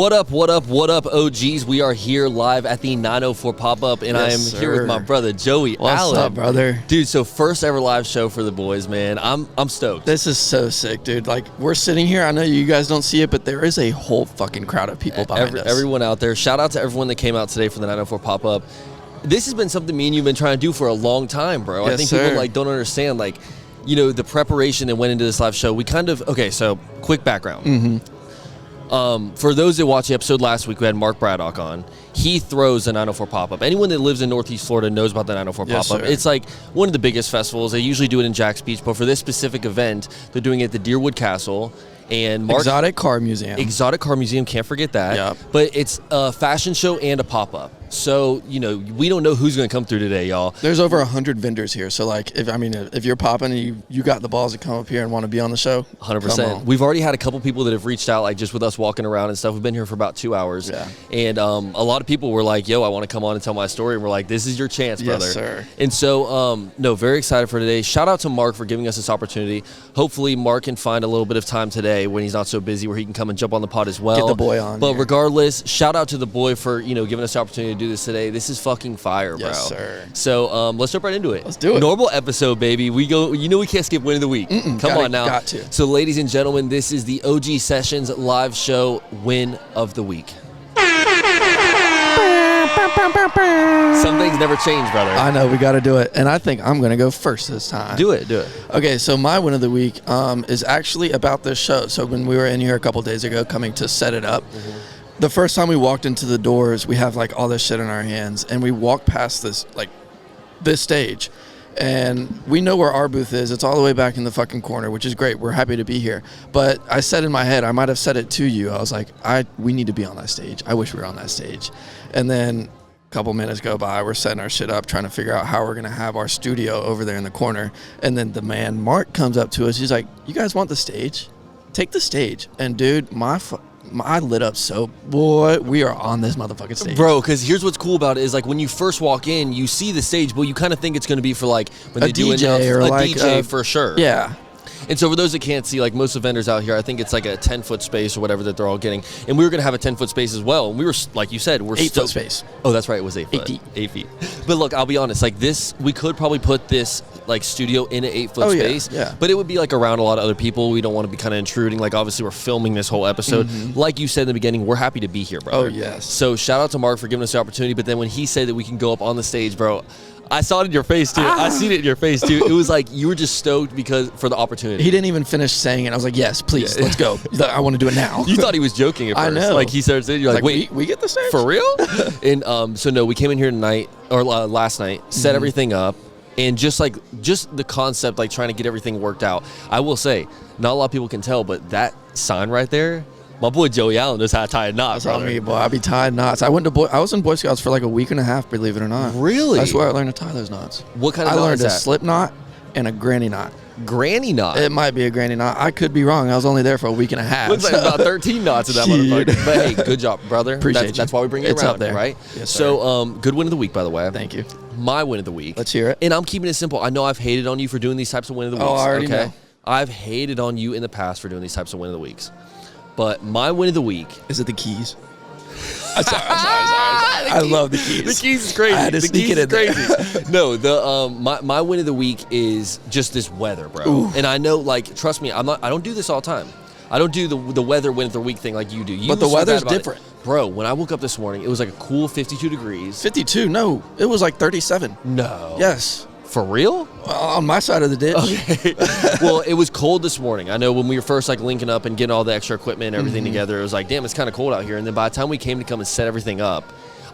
What up, OGs? We are here live at the 904 pop-up, and I am here with my brother, Joey Allen. What's up, brother? Dude, so first ever live show for the boys, man. I'm stoked. This is so sick, dude. Like, we're sitting here. I know you guys don't see it, but there is a whole fucking crowd of people behind us. Everyone out there. Shout out to everyone that came out today for the 904 pop-up. This has been something me and you have been trying to do for a long time, bro. Yes, I think sir. people don't understand, the preparation that went into this live show. So quick background. Mm-hmm. For those that watched the episode last week, we had Mark Braddock on. He throws the 904 pop-up. Anyone that lives in Northeast Florida knows about the 904 Yes, pop-up. sir. It's like one of the biggest festivals. They usually do it in Jack's Beach, but for this specific event, they're doing it at the Deerwood Castle. And Mark, Exotic Car Museum. Exotic Car Museum, can't forget that. Yep. But it's a fashion show and a pop-up. So, we don't know who's going to come through today, y'all. There's over 100 vendors here. So, if you're popping and you got the balls to come up here and want to be on the show, 100%. We've already had a couple people that have reached out, just with us walking around and stuff. We've been here for about 2 hours. Yeah. And a lot of people were like, yo, I want to come on and tell my story. And we're like, this is your chance, brother. Yes, sir. And so, very excited for today. Shout out to Mark for giving us this opportunity. Hopefully, Mark can find a little bit of time today when he's not so busy where he can come and jump on the pod as well. Get the boy on. But here. Regardless, shout out to the boy for, giving us the opportunity to do this today. This is fucking fire, bro. Yes, sir. So, let's jump right into it. Let's do it. Normal episode, baby. We go, we can't skip win of the week. Come on now. Got to. So, ladies and gentlemen, this is the OG Sessions live show win of the week. Some things never change, brother. I know, we got to do it. And I think I'm going to go first this time. Do it. Okay, so my win of the week is actually about this show. So when we were in here a couple days ago coming to set it up, the first time we walked into the doors, we have all this shit in our hands, and we walked past this stage. And we know where our booth is. It's all the way back in the fucking corner, which is great. We're happy to be here. But I said in my head, I might have said it to you. I was like, we need to be on that stage. I wish we were on that stage. And then a couple minutes go by. We're setting our shit up, trying to figure out how we're going to have our studio over there in the corner. And then the man, Mark, comes up to us. He's like, you guys want the stage? Take the stage. And, dude, I lit up so, boy, we are on this motherfucking stage. Bro, because here's what's cool about it is when you first walk in, you see the stage, but you kind of think it's going to be for when they do DJ or a DJ for sure. Yeah. And so for those that can't see, most of the vendors out here, I think it's a 10-foot space or whatever that they're all getting. And we were going to have a 10-foot space as well. And we were, like you said, we're 8-foot space. Oh, that's right. It was 8 foot. 8 feet. But look, I'll be honest. This, we could probably put this studio in an 8-foot space. Yeah. But it would be around a lot of other people. We don't want to be kind of intruding. Obviously, we're filming this whole episode. Like you said in the beginning, we're happy to be here, brother. Oh, yes. So shout out to Mark for giving us the opportunity. But then when he said that we can go up on the stage, bro, I saw it in your face, too. I seen it in your face, too. It was you were just stoked for the opportunity. He didn't even finish saying it. I was like, yes, please, let's go. He's like, I want to do it now. You thought he was joking at first. I know. He started saying, you're like, wait. We get the stage? For real? And so, no, we came in here tonight, or last night, set everything up, and just the concept, trying to get everything worked out. I will say, not a lot of people can tell, but that sign right there, my boy Joey Allen knows how to tie a knot, That's brother. on me, boy. I be tying knots. I was in Boy Scouts for a week and a half, believe it or not. Really? That's where I learned to tie those knots. What kind of knot I learned is a that? slip knot and a granny knot. Granny knot? It might be a granny knot. I could be wrong. I was only there for a week and a half. Looks like about 13 knots in that motherfucker. But hey, good job, brother. Appreciate you. That's why we bring you It's around, up there. right? Yes, sir. So, good win of the week, by the way. Thank you. My win of the week. Let's hear it. And I'm keeping it simple. I know I've hated on you for doing these types of win of the weeks. Oh, I already know. I've hated on you in the past for doing these types of win of the weeks. But my win of the week. Is it the keys? I'm sorry. I love the keys. The keys is crazy. I had to sneak it in crazy. No, my win of the week is just this weather, bro. Ooh. And I know, trust me, I don't do this all the time. I don't do the weather win of the week thing like you do. But the weather's different. Bro, when I woke up this morning, it was a cool 52 degrees. 52? No, it was 37. No. Yes. For real? On my side of the ditch. Okay. Well, it was cold this morning. I know when we were first linking up and getting all the extra equipment and everything together, it was damn, it's kind of cold out here. And then by the time we came to come and set everything up,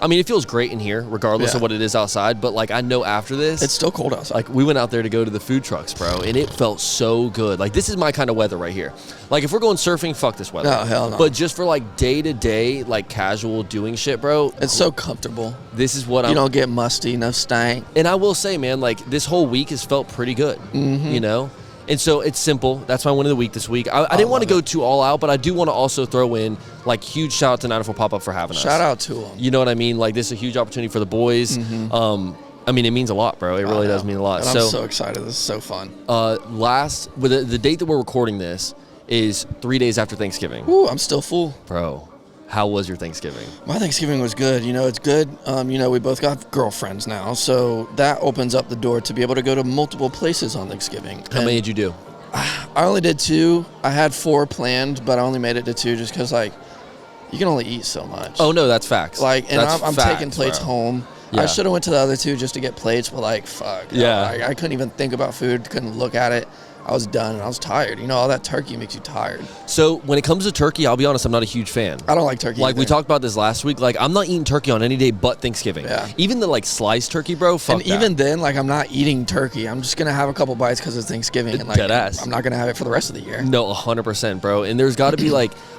I mean, it feels great in here, regardless of what it is outside. But I know after this, it's still cold outside. We went out there to go to the food trucks, bro, and it felt so good. This is my kind of weather right here. If we're going surfing, fuck this weather. No, hell no. But just for day to day, casual doing shit, bro, it's so comfortable. This is what you don't get musty, no stank. And I will say, man, this whole week has felt pretty good. You know. And so it's simple. That's my win of the week this week. I didn't want to go too all out, but I do want to also throw in huge shout out to 904 Pop-Up for having us. Shout out to them. You know what I mean? This is a huge opportunity for the boys. I mean, it means a lot, bro. It really does mean a lot. And I'm so excited. This is so fun. The date that we're recording this is 3 days after Thanksgiving. Ooh, I'm still full. Bro. How was your Thanksgiving? My Thanksgiving was good. It's good. We both got girlfriends now, so that opens up the door to be able to go to multiple places on Thanksgiving. How many did you do? I only did 2. I had 4 planned, but I only made it to 2 just because, you can only eat so much. Oh, no, that's facts. I'm facts, taking plates bro. home. Yeah. I should have went to the other 2 just to get plates, but, fuck. Yeah. I couldn't even think about food, couldn't look at it. I was done, and I was tired. All that turkey makes you tired. So when it comes to turkey, I'll be honest, I'm not a huge fan. I don't like turkey Like either. we talked about this last week. I'm not eating turkey on any day but Thanksgiving. Yeah. Even the sliced turkey, bro. Fuck and that. even then, I'm not eating turkey. I'm just gonna have a couple bites because it's Thanksgiving, and Deadass. I'm not gonna have it for the rest of the year. No, 100%, bro. And there's got to be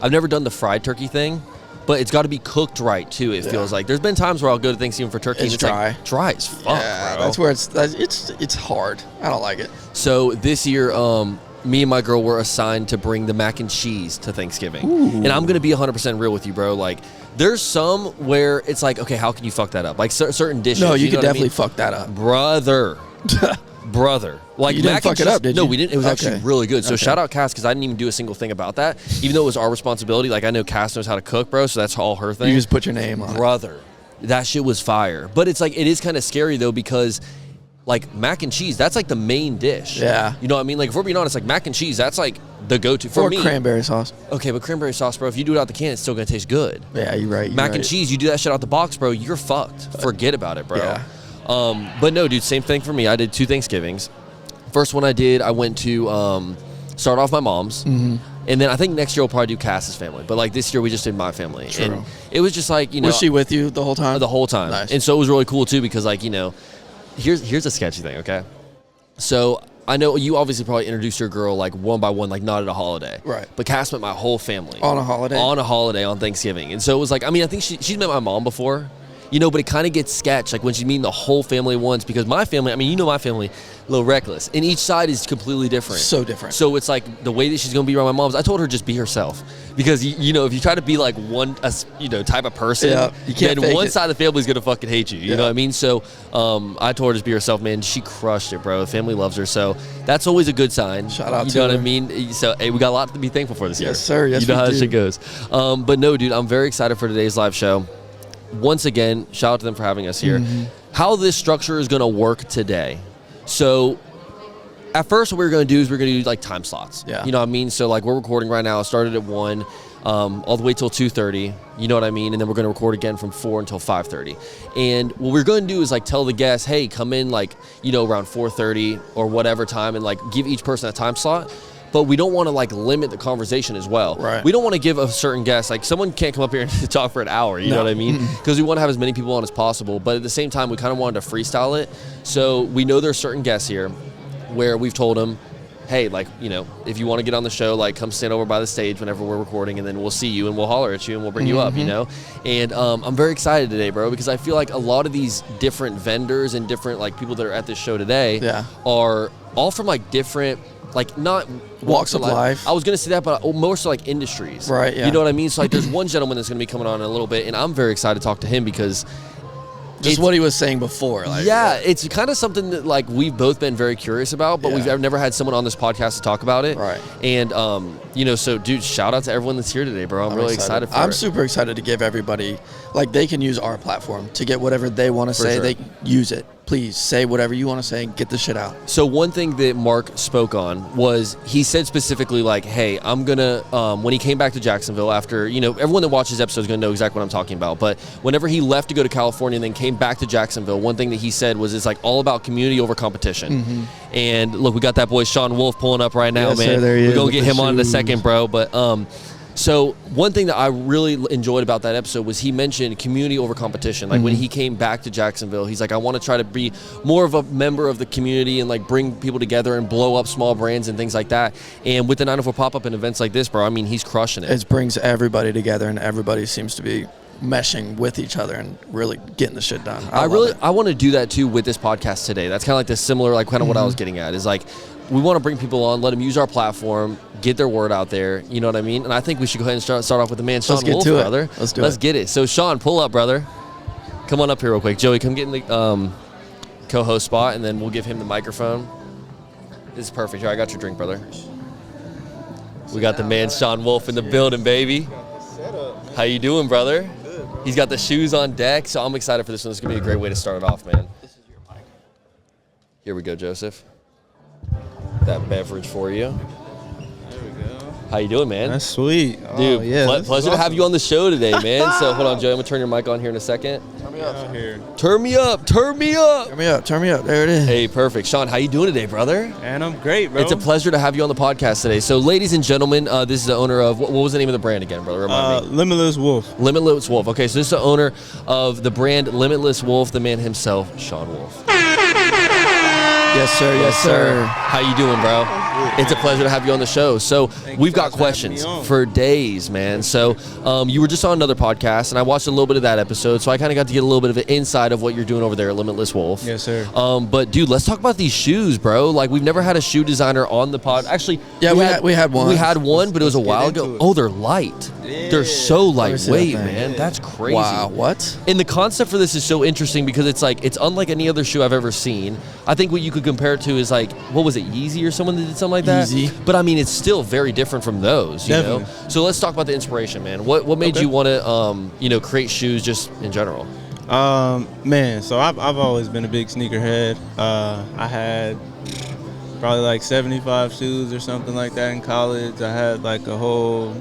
I've never done the fried turkey thing, but it's got to be cooked right too. It feels like there's been times where I'll go to Thanksgiving for turkey It's and dry. Dry as fuck, Yeah, bro. that's where it's hard. I don't like it. So this year, me and my girl were assigned to bring the mac and cheese to Thanksgiving. Ooh. And I'm going to be 100% real with you, bro. There's some where it's okay, how can you fuck that up? Certain dishes. No, you could definitely fuck that up. Brother. You didn't fuck it up, did you? No, we didn't. It was actually really good. So Okay. shout out Cass, because I didn't even do a single thing about that. Even though it was our responsibility. I know Cass knows how to cook, bro, so that's all her thing. You just put your name on it. Brother. That shit was fire. But it is kind of scary, though, because mac and cheese, that's the main dish. Yeah. You know what I mean? If we're being honest, mac and cheese, that's the go-to for Or me. cranberry sauce. Okay, but cranberry sauce, bro, if you do it out the can, it's still going to taste good. Yeah, you're right. Mac and cheese, you do that shit out the box, bro, you're fucked. Forget about it, bro. Yeah. But no, dude, same thing for me. I did 2 Thanksgivings. First one I did, I went to start off my mom's. Mm-hmm. And then I think next year we'll probably do Cass's family. But this year we just did my family. True. And it was just Was she with you the whole time? The whole time. Nice. And so it was really cool too because here's a sketchy thing, okay? So I know you obviously probably introduced your girl one by one, not at a holiday. Right. But Cass met my whole family. On a holiday? On a holiday on Thanksgiving. And so it was I think she's met my mom before. But it kind of gets sketch, when she's meeting the whole family at once, because my family, my family, a little reckless. And each side is completely different. So different. So it's the way that she's going to be around my mom's, I told her just be herself. Because, if you try to be one, type of person, you can't then fake one it. side of the family is going to fucking hate you. You know what I mean? So I told her just be herself, man. She crushed it, bro. The family loves her. So that's always a good sign. Shout out to You know her. what I mean? So, hey, we got a lot to be thankful for this year. Yes, sir. Yes, you know we how do. this shit goes. But no, dude, I'm very excited for today's live show. Once again, shout out to them for having us here. Mm-hmm. How this structure is going to work today. So at first what we're going to do is we're going to do time slots. Yeah. You know what I mean? So we're recording right now. It started at 1 all the way till 2:30. You know what I mean? And then we're going to record again from 4 until 5:30. And what we're going to do is tell the guests, hey, come in around 4:30 or whatever time and give each person a time slot. But we don't want to limit the conversation as well. Right. We don't want to give a certain guest someone can't come up here and talk for an hour. You know what I mean? Because we want to have as many people on as possible. But at the same time, we kind of wanted to freestyle it. So we know there's certain guests here where we've told them, hey, if you want to get on the show, come stand over by the stage whenever we're recording, and then we'll see you and we'll holler at you and we'll bring you up. And I'm very excited today, bro, because I feel a lot of these different vendors and different people that are at this show today are all from different. Not walks of life. I was going to say that, but more so industries. Right, yeah. You know what I mean? So there's one gentleman that's going to be coming on in a little bit, and I'm very excited to talk to him because just what he was saying before. It's kind of something that we've both been very curious about, but we've never had someone on this podcast to talk about it. Right. And, so dude, shout out to everyone that's here today, bro. I'm really excited for it. I'm super excited to give everybody, they can use our platform to get whatever they want to say. Sure. They use it. Please say whatever you want to say and get the shit out. So one thing that Mark spoke on was he said specifically hey, I'm going to, when he came back to Jacksonville after, everyone that watches this episode is going to know exactly what I'm talking about. But whenever he left to go to California and then came back to Jacksonville, one thing that he said was it's all about community over competition. Mm-hmm. And look, we got that boy Shawn Wolf pulling up right now, yes, man. Sir, there he We're is going to get him on in a shoes. second, bro. But so one thing that I really enjoyed about that episode was he mentioned community over competition. When he came back to Jacksonville, he's I want to try to be more of a member of the community and bring people together and blow up small brands and things like that. And with the 904 pop-up and events like this, bro, I mean, he's crushing it. It brings everybody together, and everybody seems to be meshing with each other and really getting the shit done. I want to do that too with this podcast today. That's kind of the similar, kind of what I was getting at is we want to bring people on, let them use our platform, get their word out there. You know what I mean? And I think we should go ahead and start off with the man, Shawn Wolf, brother. Let's get it. So, Shawn, pull up, brother. Come on up here real quick. Joey, come get in the co-host spot, and then we'll give him the microphone. This is perfect. Here, I got your drink, brother. We got the man, Shawn Wolf, in the building, baby. How you doing, brother? Good, bro. He's got the shoes on deck, so I'm excited for this one. This is going to be a great way to start it off, man. This is your mic. Here we go, Joseph. That beverage for you. There we go. How you doing, man? That's sweet. Dude, yeah, pleasure to have you on the show today, man. So hold on, Joe. I'm going to turn your mic on here in a second. Turn me up. Out here. Turn me up. Turn me up. Turn me up. Turn me up. There it is. Hey, perfect. Shawn, how you doing today, brother? And I'm great, bro. It's a pleasure to have you on the podcast today. So, ladies and gentlemen, this is the owner of, what was the name of the brand again, brother? Remind me. Limitless Wolf. Limitless Wolf. Okay, so this is the owner of the brand Limitless Wolf, the man himself, Shawn Wolf. Yes, sir. Yes, sir. How you doing, bro? It's a pleasure to have you on the show. So we've got questions for days, man. So you were just on another podcast, and I watched a little bit of that episode, so I kind of got to get a little bit of an insight of what you're doing over there at Limitless Wolf. Yes, sir. But, dude, let's talk about these shoes, bro. Like, we've never had a shoe designer on the pod. Actually, Yeah, we had one. We had one, but it was a let's get while into ago. it. Oh, they're light. They're so me see that lightweight, thing. man. That's crazy. Wow. What? And the concept for this is so interesting because it's unlike any other shoe I've ever seen. I think what you could compare it to is like, what was it, Yeezy or someone that did something like that? Yeezy. But I mean, it's still very different from those, you know? Definitely. So let's talk about the inspiration, man. What made Okay. you want to, create shoes just in general? Man, so I've always been a big sneakerhead. I had probably like 75 shoes or something like that in college. I had like a whole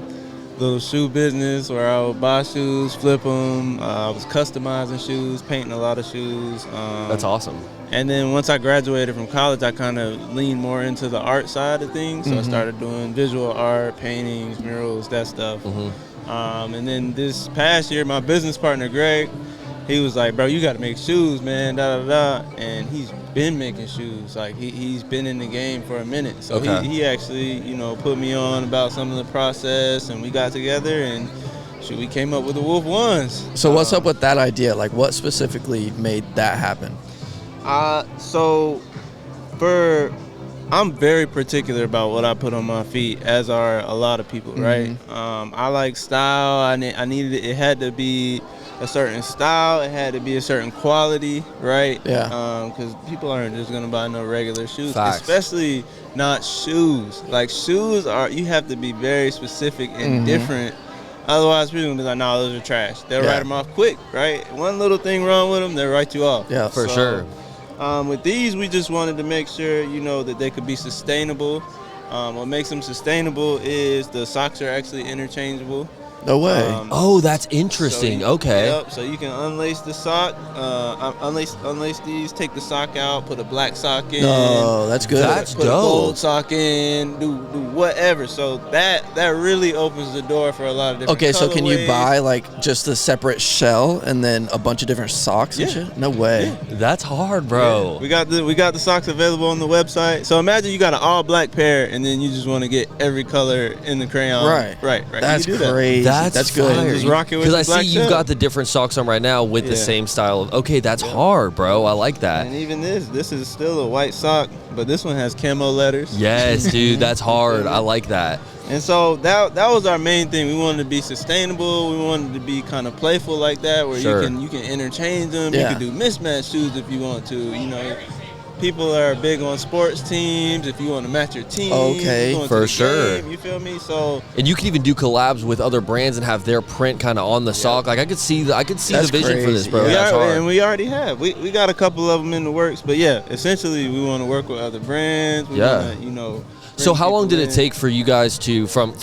little shoe business where I would buy shoes, flip them. I was customizing shoes, painting a lot of shoes. That's awesome. And then once I graduated from college, I kind of leaned more into the art side of things. So I started doing visual art, paintings, murals, that stuff. And then this past year, my business partner, Greg, he was like, bro, you got to make shoes, man, da-da-da. And he's been making shoes. Like, he's been in the game for a minute. So Okay. he actually, put me on about some of the process, and we got together, and we came up with the Wolf Ones. So what's up with that idea? Like, what specifically made that happen? I'm very particular about what I put on my feet, as are a lot of people, right? I like style. I needed it had to be a certain style. It had to be a certain quality, right? Yeah. Because people aren't just gonna buy no regular shoes, Facts. especially not shoes. Like, shoes you have to be very specific and different. Otherwise, people gonna be like, "Nah, those are trash." They'll Yeah. write them off quick, right? One little thing wrong with them, they'll write you off. Yeah, For sure. With these, we just wanted to make sure, that they could be sustainable. What makes them sustainable is the socks are actually interchangeable. No way. Oh, that's interesting. Okay. Yep, so you can unlace the sock, unlace these, take the sock out, put a black sock in. No, that's good. That's Put a dope. gold sock in, do whatever. So that really opens the door for a lot of different Okay, so can you colorways. buy like just a separate shell and then a bunch of different socks and Yeah. shit? No way. That's hard, bro. We got the socks available on the website. So imagine you got an all black pair, and then you just want to get every color in the crayon. Right. That's You do that. crazy. That's good. fire. Just rock it with Because the I black see you've shell. got the different socks on right now with the Yeah. same style of. Okay, that's hard, bro. I like that. And even this is still a white sock, but this one has camo letters. Yes, dude, that's hard. I like that. And so that was our main thing. We wanted to be sustainable. We wanted to be kind of playful like that, where Sure. you can interchange them. Yeah. You can do mismatched shoes if you want to. People are big on sports teams. If you want to match your team, Okay. going to For the sure. game, you feel me? So And you can even do collabs with other brands and have their print kind of on the sock. Like I could see the That's vision for this, crazy. bro. Yeah. That's hard. and we already have. We got a couple of them in the works, but yeah, essentially we want to work with other brands. We Yeah. wanna, So bring how long people did it in. take for you guys to from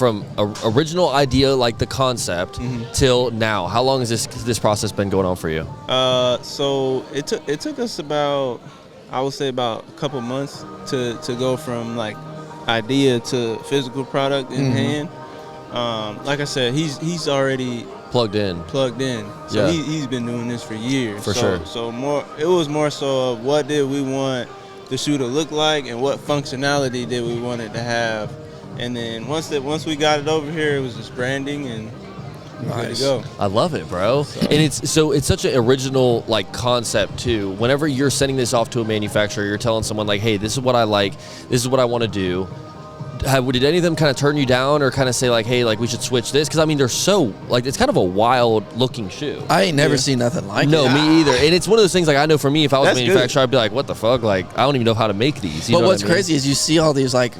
original idea, like the concept, till now? How long has this process been going on for you? So it took us about, I would say, about a couple months to go from like idea to physical product in hand. Like I said, he's already Plugged in. plugged in, so Yeah. he's been doing this for years. For sure. So it was more so of what did we want the shoe to look like and what functionality did we want it to have, and then once we got it over here, it was just branding and we're good Nice. to go. I love it, bro. And it's such an original like concept too. Whenever you're sending this off to a manufacturer, you're telling someone like, "Hey, this is what I like. This is what I want to do." Did any of them kind of turn you down or kind of say like, "Hey, like we should switch this"? Because I mean, they're so like it's kind of a wild looking shoe. I ain't never seen nothing like No, it. me either. And it's one of those things like I know for me, if I was That's a good. manufacturer, I'd be like, "What the fuck? Like I don't even know how to make these." You But know what's what I mean? crazy is you see all these like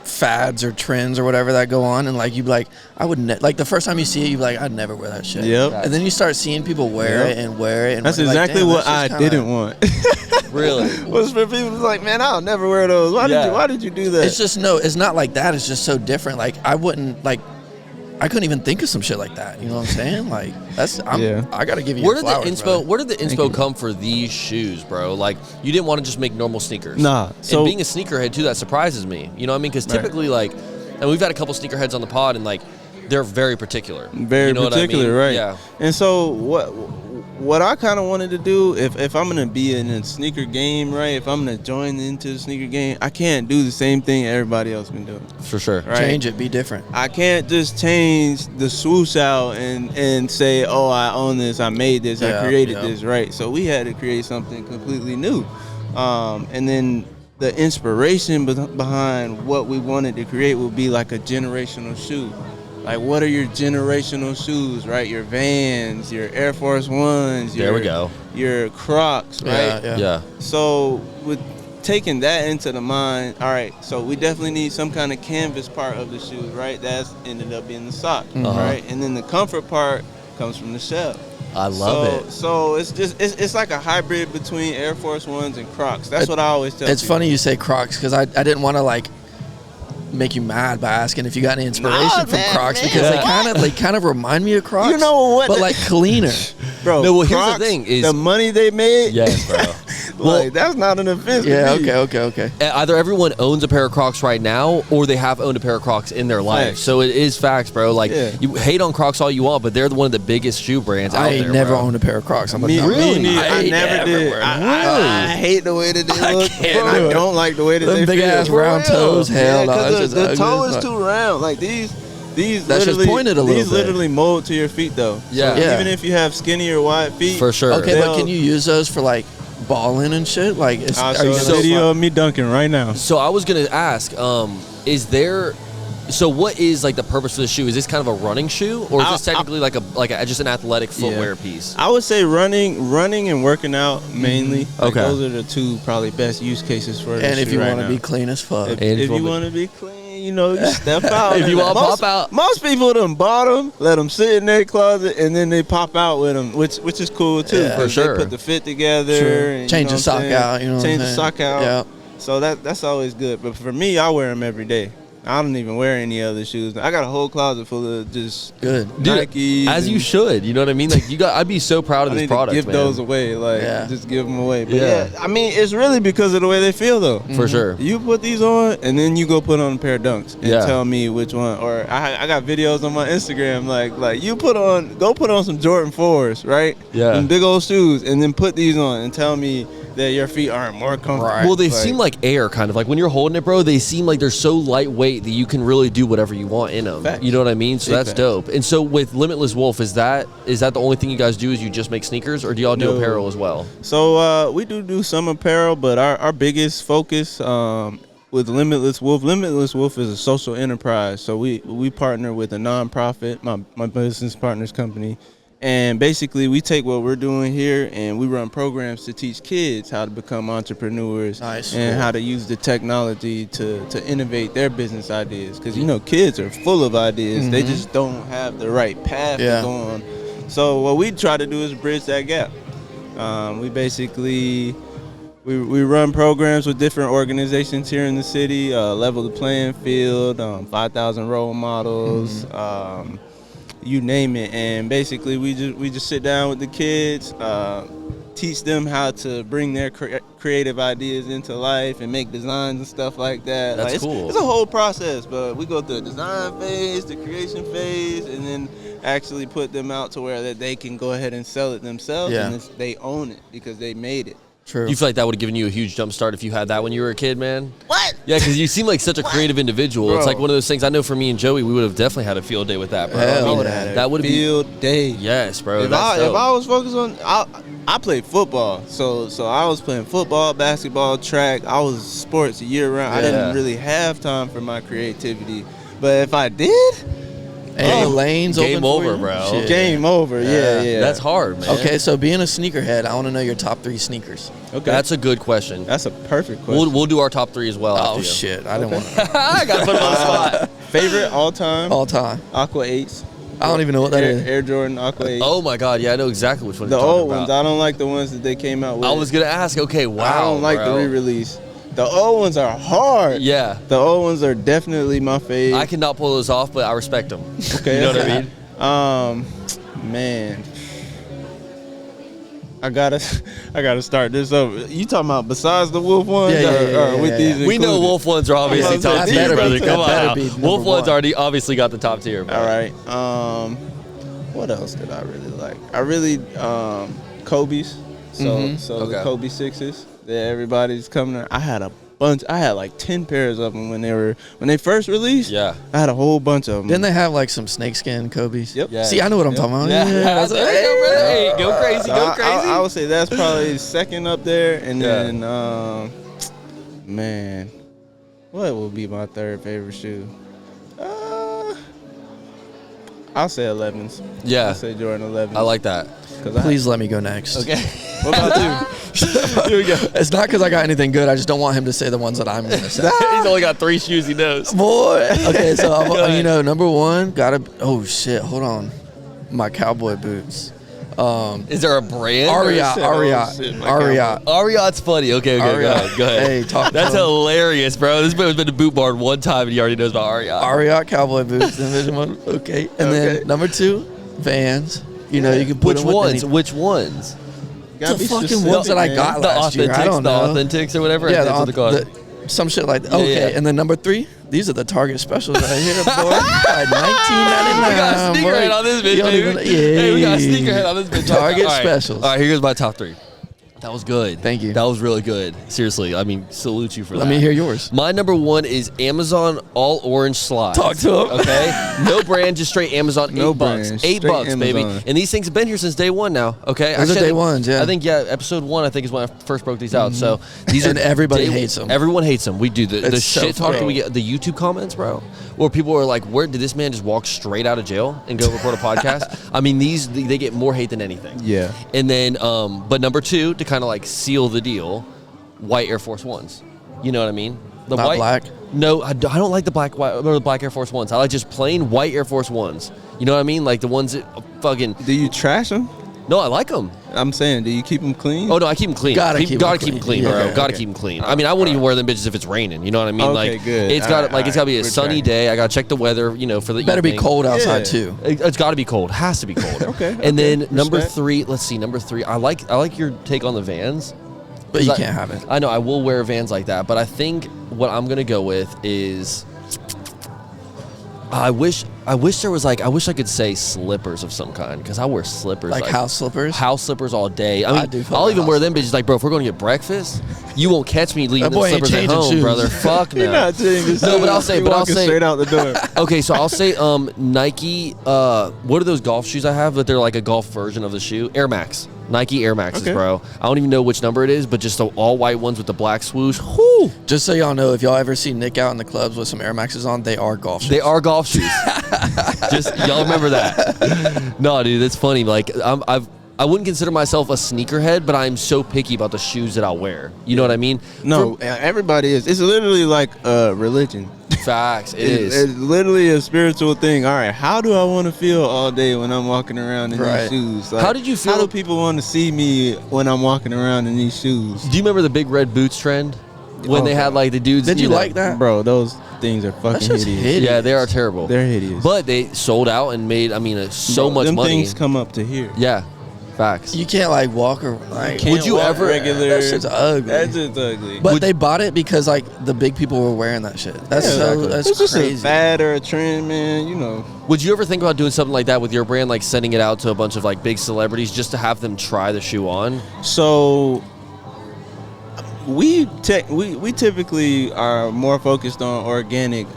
fads or trends or whatever that go on, and like you'd be like, I would like the first time you see it, you'd be like, I'd never wear that shit. Yep. And then you start seeing people wear it and wear it. And that's like, exactly damn, what I didn't want. Really? Was for people who's like, man, I'll never wear those. Why did you do that? It's just it's not like that. It's just so different. Like I couldn't even think of some shit like that. You know what I'm saying? Like I gotta give you. Where did the inspo come for these shoes, bro? Like you didn't want to just make normal sneakers. Nah. So and being a sneakerhead too, that surprises me. You know what I mean? Because typically, like, and we've had a couple sneakerheads on the pod, and like they're very particular. Very particular, right? Yeah. And so what I kind of wanted to do, if I'm gonna be in a sneaker game, right? If I'm gonna join into the sneaker game, I can't do the same thing everybody else been doing. For sure. Right? Change it, be different. I can't just change the swoosh out and say, oh, I own this, I made this, I created this, right? So we had to create something completely new, and then the inspiration behind what we wanted to create would be like a generational shoe. Like, what are your generational shoes, right? Your Vans, your Air Force Ones, your Crocs, right? Yeah. So with taking that into the mind, all right, so we definitely need some kind of canvas part of the shoes, right? That's ended up being the sock, right? And then the comfort part comes from the shell. I love it. So it's like a hybrid between Air Force Ones and Crocs. That's what I always tell people. It's funny you say Crocs because I didn't want to like make you mad by asking if you got any inspiration from Crocs because they kind of remind me of Crocs. You know what? But like cleaner. Bro, no, well, Crocs, here's the thing is the money they made. Yes, bro. Like, that's not an offense. Yeah, to me. okay. Either everyone owns a pair of Crocs right now, or they have owned a pair of Crocs in their life. Facts. So it is facts, bro. Like you hate on Crocs all you want, but they're one of the biggest shoe brands out there. I never owned a pair of Crocs. I'm Me, like, really? I never did. I hate the way that they look. I don't like the way that they big feel. ass round toes. Hell no. The toe is too round. Like these that's literally just pointed a little these bit. literally mold to your feet though. Yeah. So even if you have skinny or wide feet, for sure. Okay, but can you use those for like balling and shit? Like, I'll show you a video of me dunking right now. So I was gonna ask, is there? So what is like the purpose of the shoe? Is this kind of a running shoe, or is this technically like just an athletic footwear piece? I would say running and working out mainly. Like, Okay, those are the two probably best use cases for. And if you want to be clean as fuck, if you want to be clean, you know, you step out. If you want to pop out, most people done bought them, let them sit in their closet, and then they pop out with them, which is cool too. Yeah, for sure. They put the fit together, and, change the sock out. You know, change the sock out. Yeah. So that's always good. But for me, I wear them every day. I don't even wear any other shoes. I got a whole closet full of just good Nikes. As you should. You know what I mean? Like I'd be so proud of this product. Give man. those away, just give them away. But Yeah. I mean, it's really because of the way they feel, though. For sure. You put these on, and then you go put on a pair of Dunks and tell me which one. Or I got videos on my Instagram, like you put on some Jordan 4s, right? Yeah. Some big old shoes, and then put these on and tell me that your feet aren't more comfortable. Right. Well, they seem like air, kind of like when you're holding it, bro. They seem like they're so lightweight that you can really do whatever you want in them. Facts. You know what I mean? So Big that's facts. dope. And so with Limitless Wolf, is that the only thing you guys do? Is you just make sneakers, or do y'all do No. apparel as well? So we do some apparel, but our biggest focus with Limitless Wolf is a social enterprise. So we partner with a nonprofit, my business partner's company. And basically, we take what we're doing here and we run programs to teach kids how to become entrepreneurs and how to use the technology to innovate their business ideas. Because, you know, kids are full of ideas. They just don't have the right path to go on. So what we try to do is bridge that gap. We basically we run programs with different organizations here in the city, Level the Playing Field, 5,000 Role Models, you name it. And basically we just sit down with the kids, teach them how to bring their creative ideas into life and make designs and stuff like that. That's cool. It's a whole process, but we go through the design phase, the creation phase, and then actually put them out to where that they can go ahead and sell it themselves, and they own it because they made it. True. You feel like that would have given you a huge jump start if you had that when you were a kid, man? What? Yeah, because you seem like such a creative individual. Bro. It's like one of those things. I know for me and Joey, we would have definitely had a field day with that, bro. Hell, I mean, would have had that would have field day. Yes, bro. If That's dope. I was focused on, I played football, so I was playing football, basketball, track. I was sports year round. I didn't really have time for my creativity, but if I did, And the lanes game open for over, you? bro. Shit. Game over. Yeah. That's hard, man. Okay, so being a sneakerhead, I want to know your top 3 sneakers. Okay. That's a good question. That's a perfect question. We'll do our top 3 as well. Oh, after you. shit. I didn't want to. I got to put him on the spot. Favorite all time? All time. Aqua 8s. I don't even know what that is. Air Jordan Aqua 8s. Oh, my God. Yeah, I know exactly which one The you're talking old about. ones. I don't like the ones that they came out with. I was going to ask. Okay, wow. I don't like bro. the re-release. The old ones are hard. Yeah. The old ones are definitely my fave. I cannot pull those off, but I respect them. Okay. You know what I mean? Man. I gotta start this over. You talking about besides the Wolf ones? Yeah, with these We know included? Wolf ones are obviously That top tier, better brother. be- Come that on better now. be number Wolf ones one. already obviously got the top tier, bro. All right. What else did I really like? I really Kobe's. So Okay. the Kobe 6s that everybody's coming to. I had a bunch. I had like 10 pairs of them when they first released. Yeah. I had a whole bunch of them. Didn't they have like some snakeskin Kobe's? Yep. Yeah. See, I know what I'm talking about. Yeah. That's what- hey, go crazy, go crazy. I would say that's probably second up there, and Yeah. then man, what will be my third favorite shoe? I'll say 11s. Yeah. I'll say Jordan 11s. I like that. Please let me go next. Okay. What about you? Here we go. It's not because I got anything good. I just don't want him to say the ones that I'm going to say. He's only got 3 shoes he knows. Boy. Okay, so Go ahead. number one, oh shit, hold on. My cowboy boots. Is there a brand? Ariat. Ariat's funny. Okay, go ahead. Hey, talk That's to him. hilarious, bro. This man's been to Boot Barn one time and he already knows about Ariat. Ariat cowboy boots. Division 1. Okay. And then number 2, Vans. You know, you can put Which them with ones? anything. Which ones? Gotta The be fucking specific, ones that I man. got The last year. I Authentics, don't know. Authentics or whatever. Yeah, That's what they're called. some shit like that. Okay, yeah. and then number 3, these are the Target specials right here, boy. $19.99. We got a sneakerhead on this bitch, dude. Hey, we got a sneakerhead on this bitch. Target All right. specials. All right, here's my top 3. That was good. Thank you. That was really good. Seriously, I mean, salute you for that. Let me hear yours. My number 1 is Amazon all orange slides. Talk to him. Okay, no brand, just straight Amazon. No $8. brand, $8, straight baby. Amazon. And these things have been here since day 1 now. Okay, Those are Actually, I day think- ones, yeah. I think episode 1 I think is when I first broke these out. So these And are everybody hates 'em. Everyone hates them. We do the It's so shit talk that funny. we get, the YouTube comments, bro. Where people are like, "Where did this man just walk straight out of jail and go record a podcast?" I mean, they get more hate than anything. Yeah. And then, but number 2, to kind of like seal the deal, white Air Force Ones. You know what I mean? The Not white. black? No, I don't like the black or the black Air Force Ones. I like just plain white Air Force Ones. You know what I mean? Like the ones that fucking. Do you trash them? No, I like them. I'm saying, do you keep them clean? Oh no, I keep them clean. Gotta keep 'em keep clean. them clean, Yeah, bro. okay, Gotta okay. keep them clean. I mean, I wouldn't even wear them bitches if it's raining. You know what I mean? Okay, like, good. It's got All it's got to be a right, sunny we're day. I gotta check the weather. You know, for the Better be evening. cold outside, Yeah. too. It's got to be cold. Has to be cold. Okay, And then okay. number Respect. 3. Let's see. Number 3. I like your take on the Vans. But you 'Cause can't have it. I know I will wear Vans like that, but I think what I'm gonna go with is I wish there was I wish I could say slippers of some kind because I wear slippers Like house slippers? house slippers all day. I mean, do fuck I'll with even house wear them bitches like, bro. If we're going to get breakfast, you won't catch me leaving That the boy ain't slippers at changing home, shoes. brother. Fuck no. You're not changing No, but I'll shoes. say, You're but I'll walking say, straight out the door. Okay, so I'll say Nike. What are those golf shoes I have? But they're like a golf version of the shoe. Air Max. Nike Air Maxes, Okay. bro. I don't even know which number it is, but just the all white ones with the black swoosh. Whoo! Just so y'all know, if y'all ever see Nick out in the clubs with some Air Maxes on, they are golf shoes. They are golf shoes. Just y'all remember that. No, dude, that's funny. Like I wouldn't consider myself a sneakerhead, but I'm so picky about the shoes that I'll wear. You know what I mean? No, everybody is. It's literally like a religion. Facts. It's literally a spiritual thing. All right, how do I want to feel all day when I'm walking around in Right. these shoes? Like, How did you feel- How do people want to see me when I'm walking around in these shoes? Do you remember the big red boots trend when they had like the dudes? Did you know- like that? Bro, those things are fucking shit's hideous. hideous. Yeah, they are terrible. They're hideous. But they sold out and made so Bro, much them money. things come up to here. Yeah, facts. You can't like walk or like. Can't Would you walk ever- regular? That shit's ugly. That's just ugly. But they bought it because like the big people were wearing that shit. That's that's it's just crazy. a fad or a trend, man. You know. Would you ever think about doing something like that with your brand, like sending it out to a bunch of like big celebrities just to have them try the shoe on? So, we typically are more focused on organic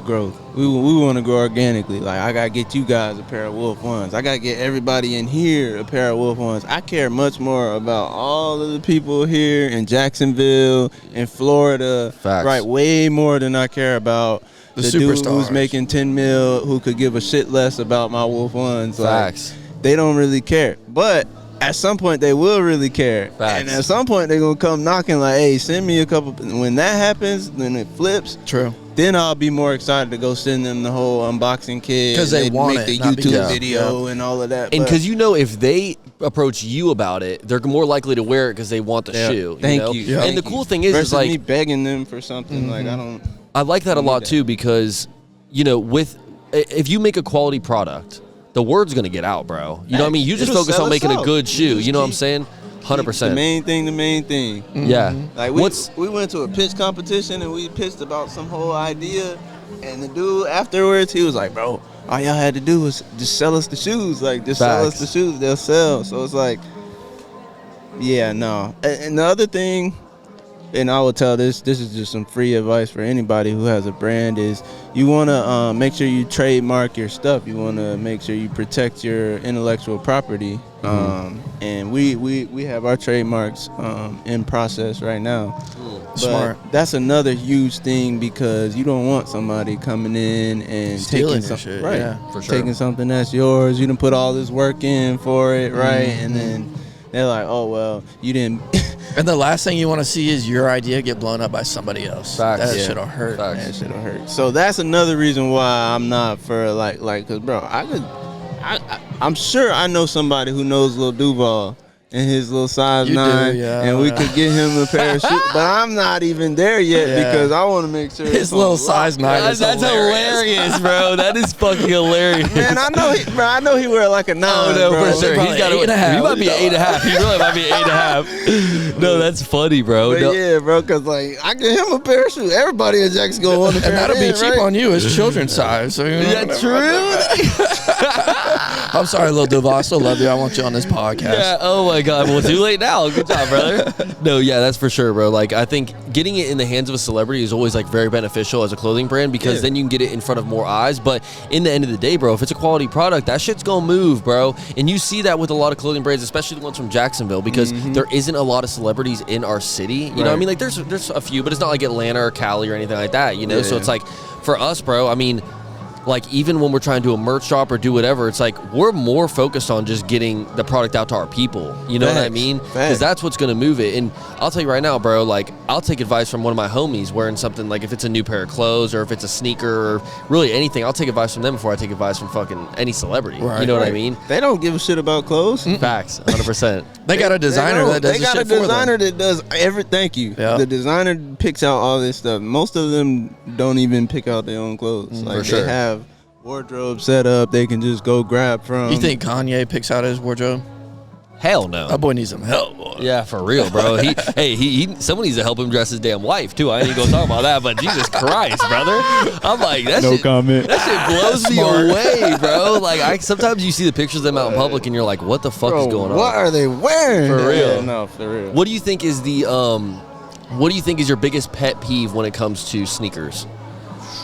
growth. We want to grow organically. Like, I gotta get you guys a pair of Wolf Ones. I gotta get everybody in here a pair of Wolf Ones. I care much more about all of the people here in Jacksonville, in Florida, Facts. right? Way more than I care about the dude who's making 10 mil who could give a shit less about my Wolf Ones. Facts. Like, they don't really care, but at some point they will really care. Facts. And at some point they're gonna come knocking like, hey, send me a couple. When that happens, then it flips. True. Then I'll be more excited to go send them the whole unboxing kit. Because they want make it, the not YouTube because- video and all of that. And But because if they approach you about it, they're more likely to wear it because they want the shoe. Thank know? you. Yeah. And Thank the cool thing is versus like me begging them for something. Like, I don't. I like that a lot that. too because if you make a quality product, the word's gonna get out, bro. You know what I mean? You just It'll focus sell on making a itself. good shoe. Just You know what I'm keep- saying? 100%. The main thing. Yeah. Like we went to a pitch competition and we pitched about some whole idea, and the dude afterwards he was like, "Bro, all y'all had to do was just sell us the shoes. Like, just sell us Facts. the shoes, they'll sell." So it's like, yeah, no. And the other thing, and I will tell this is just some free advice for anybody who has a brand, is you want to make sure you trademark your stuff. You want to make sure you protect your intellectual property. And we have our trademarks in process right now. But Smart. that's another huge thing because you don't want somebody coming in and Stealing taking your something, shit, right? yeah. For sure. Taking something that's yours. You done put all this work in for it, right? And then they're like, "Oh well, you didn't." And the last thing you want to see is your idea get blown up by somebody else. Facts. That Yeah. shit'll hurt. Facts. Man. That shit'll hurt. So that's another reason why I'm not for like, cause bro, I'm sure I know somebody who knows Lil Duval and his little size You do, 9, yeah, and we yeah. could get him a pair of shoes. But I'm not even there yet Yeah. because I want to make sure His it's little on size lock. 9 is That's hilarious, bro. That is fucking hilarious. Man, I know he wear like a 9. Oh no, bro. for sure. Probably He's got 8.5. He might be 8.5. He really might be 8.5. No, that's funny, bro. But No. yeah, bro, cause like I get him a pair of shoes. Everybody in Jacksonville want a pair. And that'll be of cheap right? on you. It's children's size. So, you know, Yeah, true. I'm sorry, Lil Duval. I still love you. I want you on this podcast. Yeah. Oh my God. Well, too late now. Good job, brother. No, yeah, that's for sure, bro. Like, I think getting it in the hands of a celebrity is always like very beneficial as a clothing brand because then you can get it in front of more eyes. But in the end of the day, bro, if it's a quality product, that shit's gonna move, bro. And you see that with a lot of clothing brands, especially the ones from Jacksonville, because there isn't a lot of celebrities in our city. You know what I mean? Like, there's a few, but it's not like Atlanta or Cali or anything like that. You know? So it's like for us, bro. I mean. Like, even when we're trying to do a merch shop or do whatever, it's like we're more focused on just getting the product out to our people. You know what I mean? Because that's what's going to move it. And I'll tell you right now, bro, like, I'll take advice from one of my homies wearing something, like if it's a new pair of clothes or if it's a sneaker or really anything, I'll take advice from them before I take advice from fucking any celebrity. Right, you know what I mean? They don't give a shit about clothes. Facts, 100%. They got a designer that does They the got shit a designer for them. that does every. Thank you. Yeah. The designer picks out all this stuff. Most of them don't even pick out their own clothes. Like, For sure. they have wardrobe set up. They can just go grab from. You think Kanye picks out his wardrobe? Hell no. That boy needs some help, boy. Yeah, for real, bro. Someone needs to help him dress his damn wife too. I ain't gonna talk about that, but Jesus Christ, brother. I'm like, that No shit, comment. That shit blows me away, bro. Like, sometimes you see the pictures of them out in public and you're like, what the fuck is going on? What are they wearing? For real. Yeah, no, for real. What do you think is your biggest pet peeve when it comes to sneakers?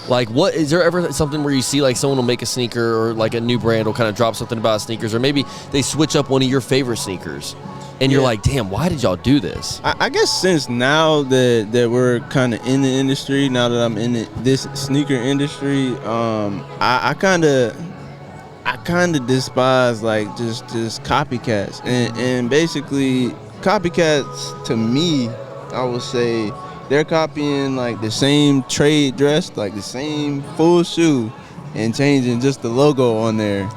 Like, what is there ever something where you see like someone will make a sneaker or like a new brand will kind of drop something about sneakers, or maybe they switch up one of your favorite sneakers and you're like, damn, why did y'all do this? I guess since now that we're kind of in the industry, now that I'm in this sneaker industry, I kind of despise like just copycats, and basically copycats to me, I would say they're copying like the same trade dress, like the same full shoe, and changing just the logo on there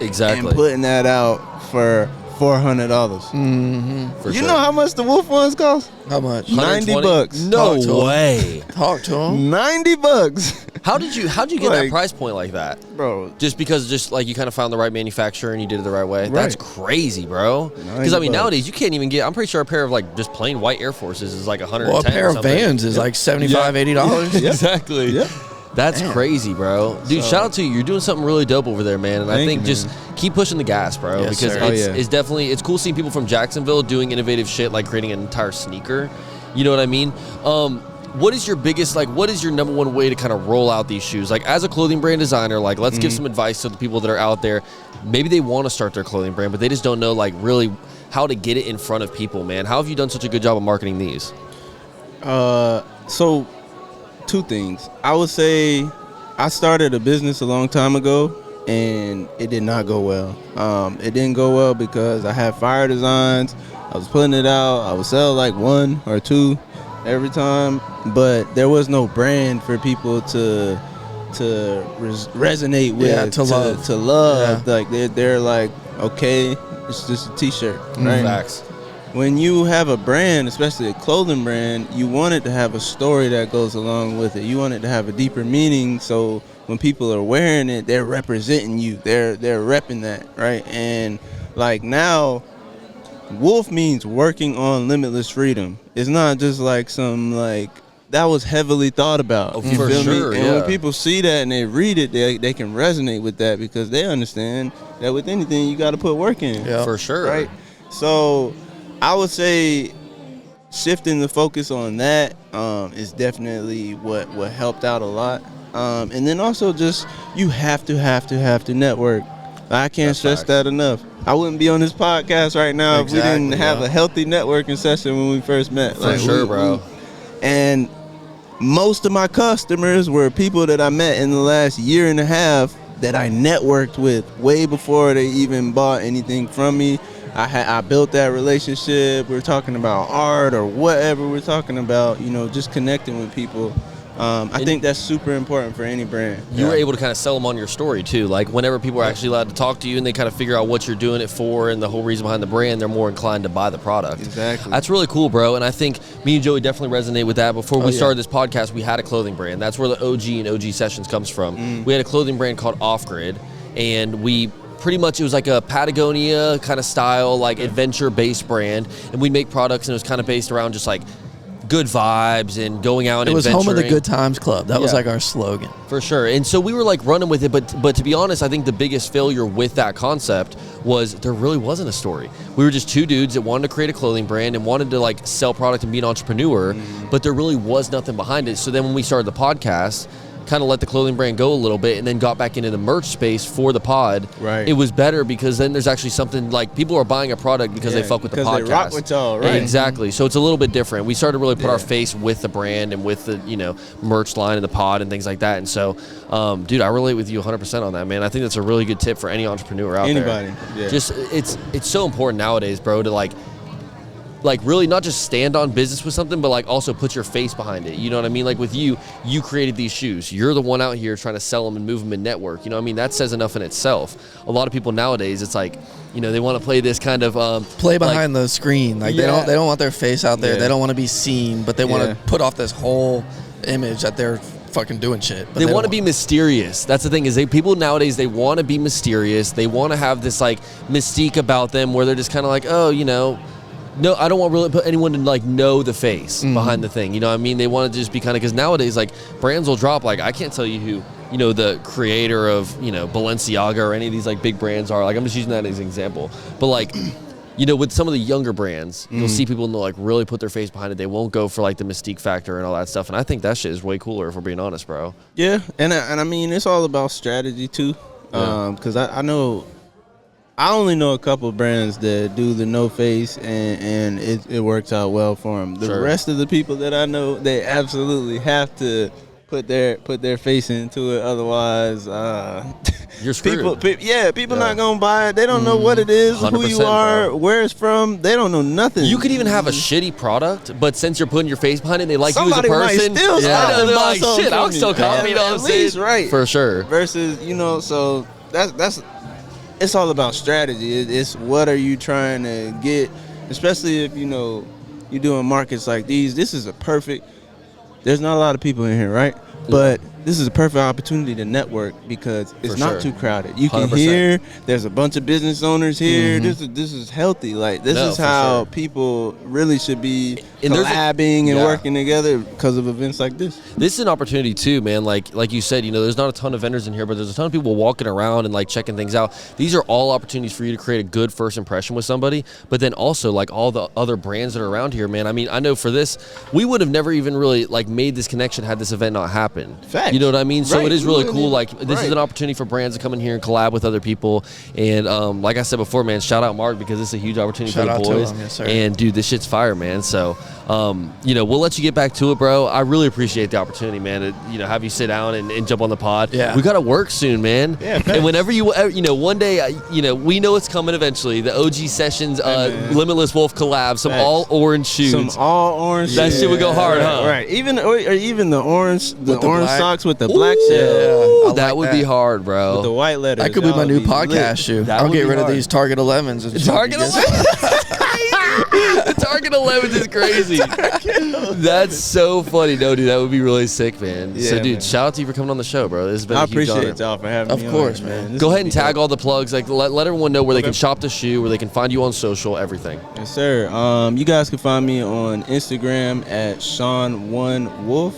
Exactly. and putting that out for $400. For You sure. know how much the Wolf ones cost? How much? 90 bucks. No Talk to 'em. way. Talk to him. $90. How'd you get that Like- price point like that? Bro, Just because like you kind of found the right manufacturer and you did it the right way. Right. That's crazy, bro. Because I mean, $90. nowadays you can't even get. I'm pretty sure a pair of like just plain white Air Forces is like 110. Well, a pair or of something. Vans is like $75, $80. Exactly. Yeah. That's crazy, bro. Dude, shout out to you. You're doing something really dope over there, man. And I Thank think you, just keep pushing the gas, bro. Yes, because sir. Oh, it's, yeah. it's definitely it's cool seeing people from Jacksonville doing innovative shit like creating an entire sneaker. You know what I mean? What is your biggest, like, what is your number one way to kind of roll out these shoes? Like, as a clothing brand designer, like, let's give some advice to the people that are out there. Maybe they want to start their clothing brand, but they just don't know, like, really how to get it in front of people, man. How have you done such a good job of marketing these? So, two things. I would say I started a business a long time ago, and it did not go well. It didn't go well because I had fire designs. I was putting it out. I would sell like 1 or 2 every time, but there was no brand for people to resonate with, to love. Like they're like, okay, it's just a t-shirt, right? Facts. When you have a brand, especially a clothing brand, you want it to have a story that goes along with it. You want it to have a deeper meaning, so when people are wearing it, they're representing you. They're repping that, right? And like now, Wolf means working on limitless freedom. It's not just like some like that was heavily thought about. You for feel sure, me? And when people see that and they read it, they can resonate with that because they understand that with anything you got to put work in. Yeah, for sure. Right. So I would say shifting the focus on that is definitely what helped out a lot. And then also just you have to network. I can't stress that enough. I wouldn't be on this podcast right now if we didn't have a healthy networking session when we first met. For sure, bro. And most of my customers were people that I met in the last year and a half that I networked with way before they even bought anything from me. I built that relationship. We're talking about art or whatever we're talking about, just connecting with people. I think that's super important for any brand. You were able to kind of sell them on your story too. Like whenever people are actually allowed to talk to you and they kind of figure out what you're doing it for and the whole reason behind the brand, they're more inclined to buy the product. Exactly. That's really cool, bro. And I think me and Joey definitely resonate with that. Before we started this podcast, we had a clothing brand. That's where the OG and OG Sessions comes from. We had a clothing brand called Off Grid, and we pretty much, it was like a Patagonia kind of style, like adventure-based brand, and we'd make products, and it was kind of based around just like good vibes and going out and adventuring. It was home of the good times club. That was like our slogan. For sure. And so we were like running with it, but to be honest, I think the biggest failure with that concept was there really wasn't a story. We were just two dudes that wanted to create a clothing brand and wanted to like sell product and be an entrepreneur, but there really was nothing behind it. So then when we started the podcast, kind of let the clothing brand go a little bit and then got back into the merch space for the pod. Right. It was better because then there's actually something like people are buying a product because they fuck with the podcast. Because they rock with y'all, right? Exactly. So it's a little bit different. We started to really put our face with the brand and with the, merch line and the pod and things like that. And so, dude, I relate with you 100% on that, man. I think that's a really good tip for any entrepreneur out there. Anybody. Yeah. Just, it's so important nowadays, bro, to like really not just stand on business with something, but like also put your face behind it. You know what I mean? Like with you created these shoes. You're the one out here trying to sell them and move them in network. You know what I mean? That says enough in itself. A lot of people nowadays, it's like, they want to play this kind of play behind the screen. Like they don't want their face out there. Yeah. They don't want to be seen, but they want to put off this whole image that they're fucking doing shit. They want to be mysterious. That's the thing is people nowadays, they want to be mysterious. They want to have this like mystique about them where they're just kind of like, no, I don't want really put anyone to like know the face behind the thing. You know what I mean? They want to just be kind of, because nowadays like brands will drop, like I can't tell you who, the creator of, Balenciaga or any of these like big brands are. Like I'm just using that as an example. But like, with some of the younger brands, you'll see people like really put their face behind it. They won't go for like the mystique factor and all that stuff. And I think that shit is way cooler if we're being honest, bro. Yeah. And I mean, it's all about strategy too. Because I know, I only know a couple of brands that do the no face and it works out well for them. The rest of the people that I know, they absolutely have to put their face into it. Otherwise, you're screwed. People not gonna buy it. They don't know what it is, who you are, bro. where it's from. They don't know nothing. You could even have a shitty product, but since you're putting your face behind it, they like somebody you as a person. Might still they're like, shit, I'll still come. You know what I'm saying? Right. For sure. Versus, so that's. It's all about strategy. It's what are you trying to get, especially if you're doing markets like these. This is a perfect. There's not a lot of people in here, right? Yeah. But this is a perfect opportunity to network because it's For not sure. too crowded. You can 100%. hear there's a bunch of business owners here. This is healthy. Like this No, is for how sure. people really should be And there's collabing and yeah. working together because of events like this. This is an opportunity too, man. Like you said, there's not a ton of vendors in here, but there's a ton of people walking around and like checking things out. These are all opportunities for you to create a good first impression with somebody, but then also like all the other brands that are around here, man. I mean, I know for this, we would have never even really like made this connection had this event not happened. Facts. You know what I mean? So Right. it is We really wouldn't cool. even- Like this is right. an opportunity for brands to come in here and collab with other people. And like I said before, man, shout out Mark because it's a huge opportunity Shout for out the to boys. him, yes, sir. And dude, this shit's fire, man. So we'll let you get back to it, bro. I really appreciate the opportunity, man, to have you sit down and jump on the pod. Yeah. We got to work soon, man. Yeah, and thanks. whenever one day, we know it's coming eventually. The OG Sessions, man. Limitless Wolf collab, some Thanks. all orange shoes. Some all orange. That shit would go hard, right, huh? Right. Even the orange, the orange black. socks with the black shell. Ooh, I that like would that. be hard, bro. With the white letters. That could be my That new would be podcast lit. shoe. That I'll would get be rid of hard. these Target 11s. And Target 11. The Target 11 is crazy. That's so funny. No, dude, that would be really sick, man. Yeah, So, dude, man. shout out to you for coming on the show, bro. This has been I a huge honor. appreciate y'all for having Of me. course, on, man. This Go would ahead and be tag dope. all the plugs. Like, let everyone know where they Okay. can shop the shoe, where they can find you on social, everything. Yes, sir. You guys can find me on Instagram at Shawn1Wolf.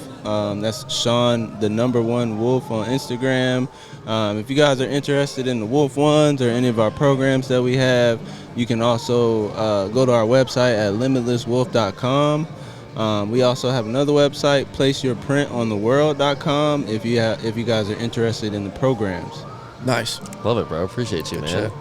That's Shawn, the number 1 Wolf on Instagram. If you guys are interested in the Wolf Ones or any of our programs that we have, you can also go to our website at limitlesswolf.com. We also have another website, placeyourprintontheworld.com, if you guys are interested in the programs. Nice. Love it, bro. Appreciate you, man. shit.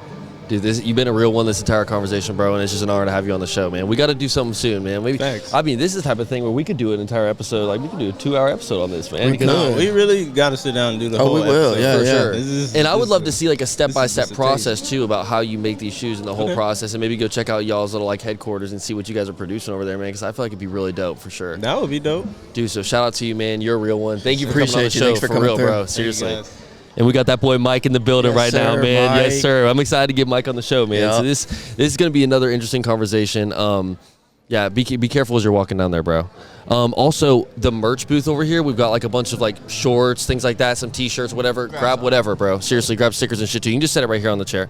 Dude, you've been a real one this entire conversation, bro, and it's just an honor to have you on the show, man. We got to do something soon, man. Maybe. Thanks. I mean, this is the type of thing where we could do an entire episode. Like, we could do a 2-hour episode on this, man. We because- could. No, we really got to sit down and do the whole we will. episode. Yeah, for yeah. sure. And I would this love is- to see like a step-by-step just a process too about how you make these shoes and the whole Okay. process, and maybe go check out y'all's little like headquarters and see what you guys are producing over there, man. Because I feel like it'd be really dope for sure. That would be dope. Dude, so shout out to you, man. You're a real one. Thank you for coming on the Appreciate you. show Thanks for for coming real, through. bro. Thank you, Seriously. guys. And we got that boy Mike in the building Yes, right now, sir, man. Mike. Yes, sir. I'm excited to get Mike on the show, man. Yeah. So this is going to be another interesting conversation. Be careful as you're walking down there, bro. Also, the merch booth over here, we've got like a bunch of like shorts, things like that, some t-shirts, whatever. Grab whatever, bro. Seriously, grab stickers and shit too. You can just set it right here on the chair.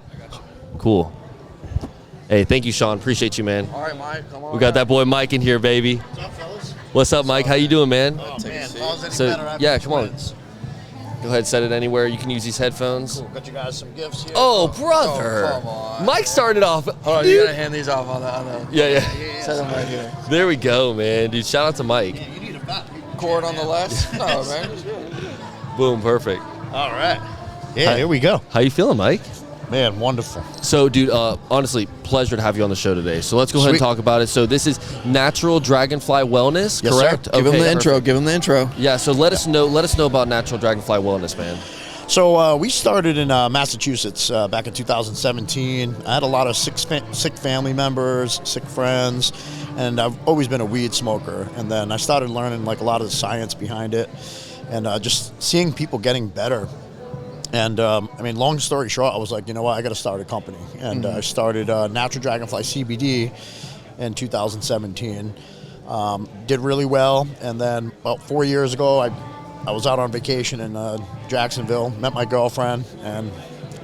Cool. Hey, thank you, Shawn. Appreciate you, man. All right, Mike. Come on. We got that boy Mike in here, baby. What's up, fellas? What's up, Mike? How you doing, man? Oh, man. If I was any So, better, I'd yeah, be come on. twins. Go ahead, set it anywhere. You can use these headphones. Cool. Got you guys some gifts here. Oh, brother. Oh, come on. Mike started off. Hold on, Dude. you gotta hand these off on the Yeah. set them right here. There we go, man. Dude, shout out to Mike. You need a bat. Cord on the left. No, man. Boom, perfect. All right. Yeah, here we go. How you feeling, Mike? Man, wonderful. So, dude, honestly, pleasure to have you on the show today. So let's go ahead and Sweet. talk about it. So this is Natural Dragonfly Wellness, Yes, sir. correct? Give him the perfect. intro. Give him the intro. Yeah. So let us know about Natural Dragonfly Wellness, man. So we started in Massachusetts back in 2017. I had a lot of sick family members, sick friends, and I've always been a weed smoker. And then I started learning like a lot of the science behind it, and just seeing people getting better. And I mean, long story short, I was like, you know what, I got to start a company. And I started Natural Dragonfly CBD in 2017. Did really well, and then about 4 years ago, I was out on vacation in Jacksonville, met my girlfriend, and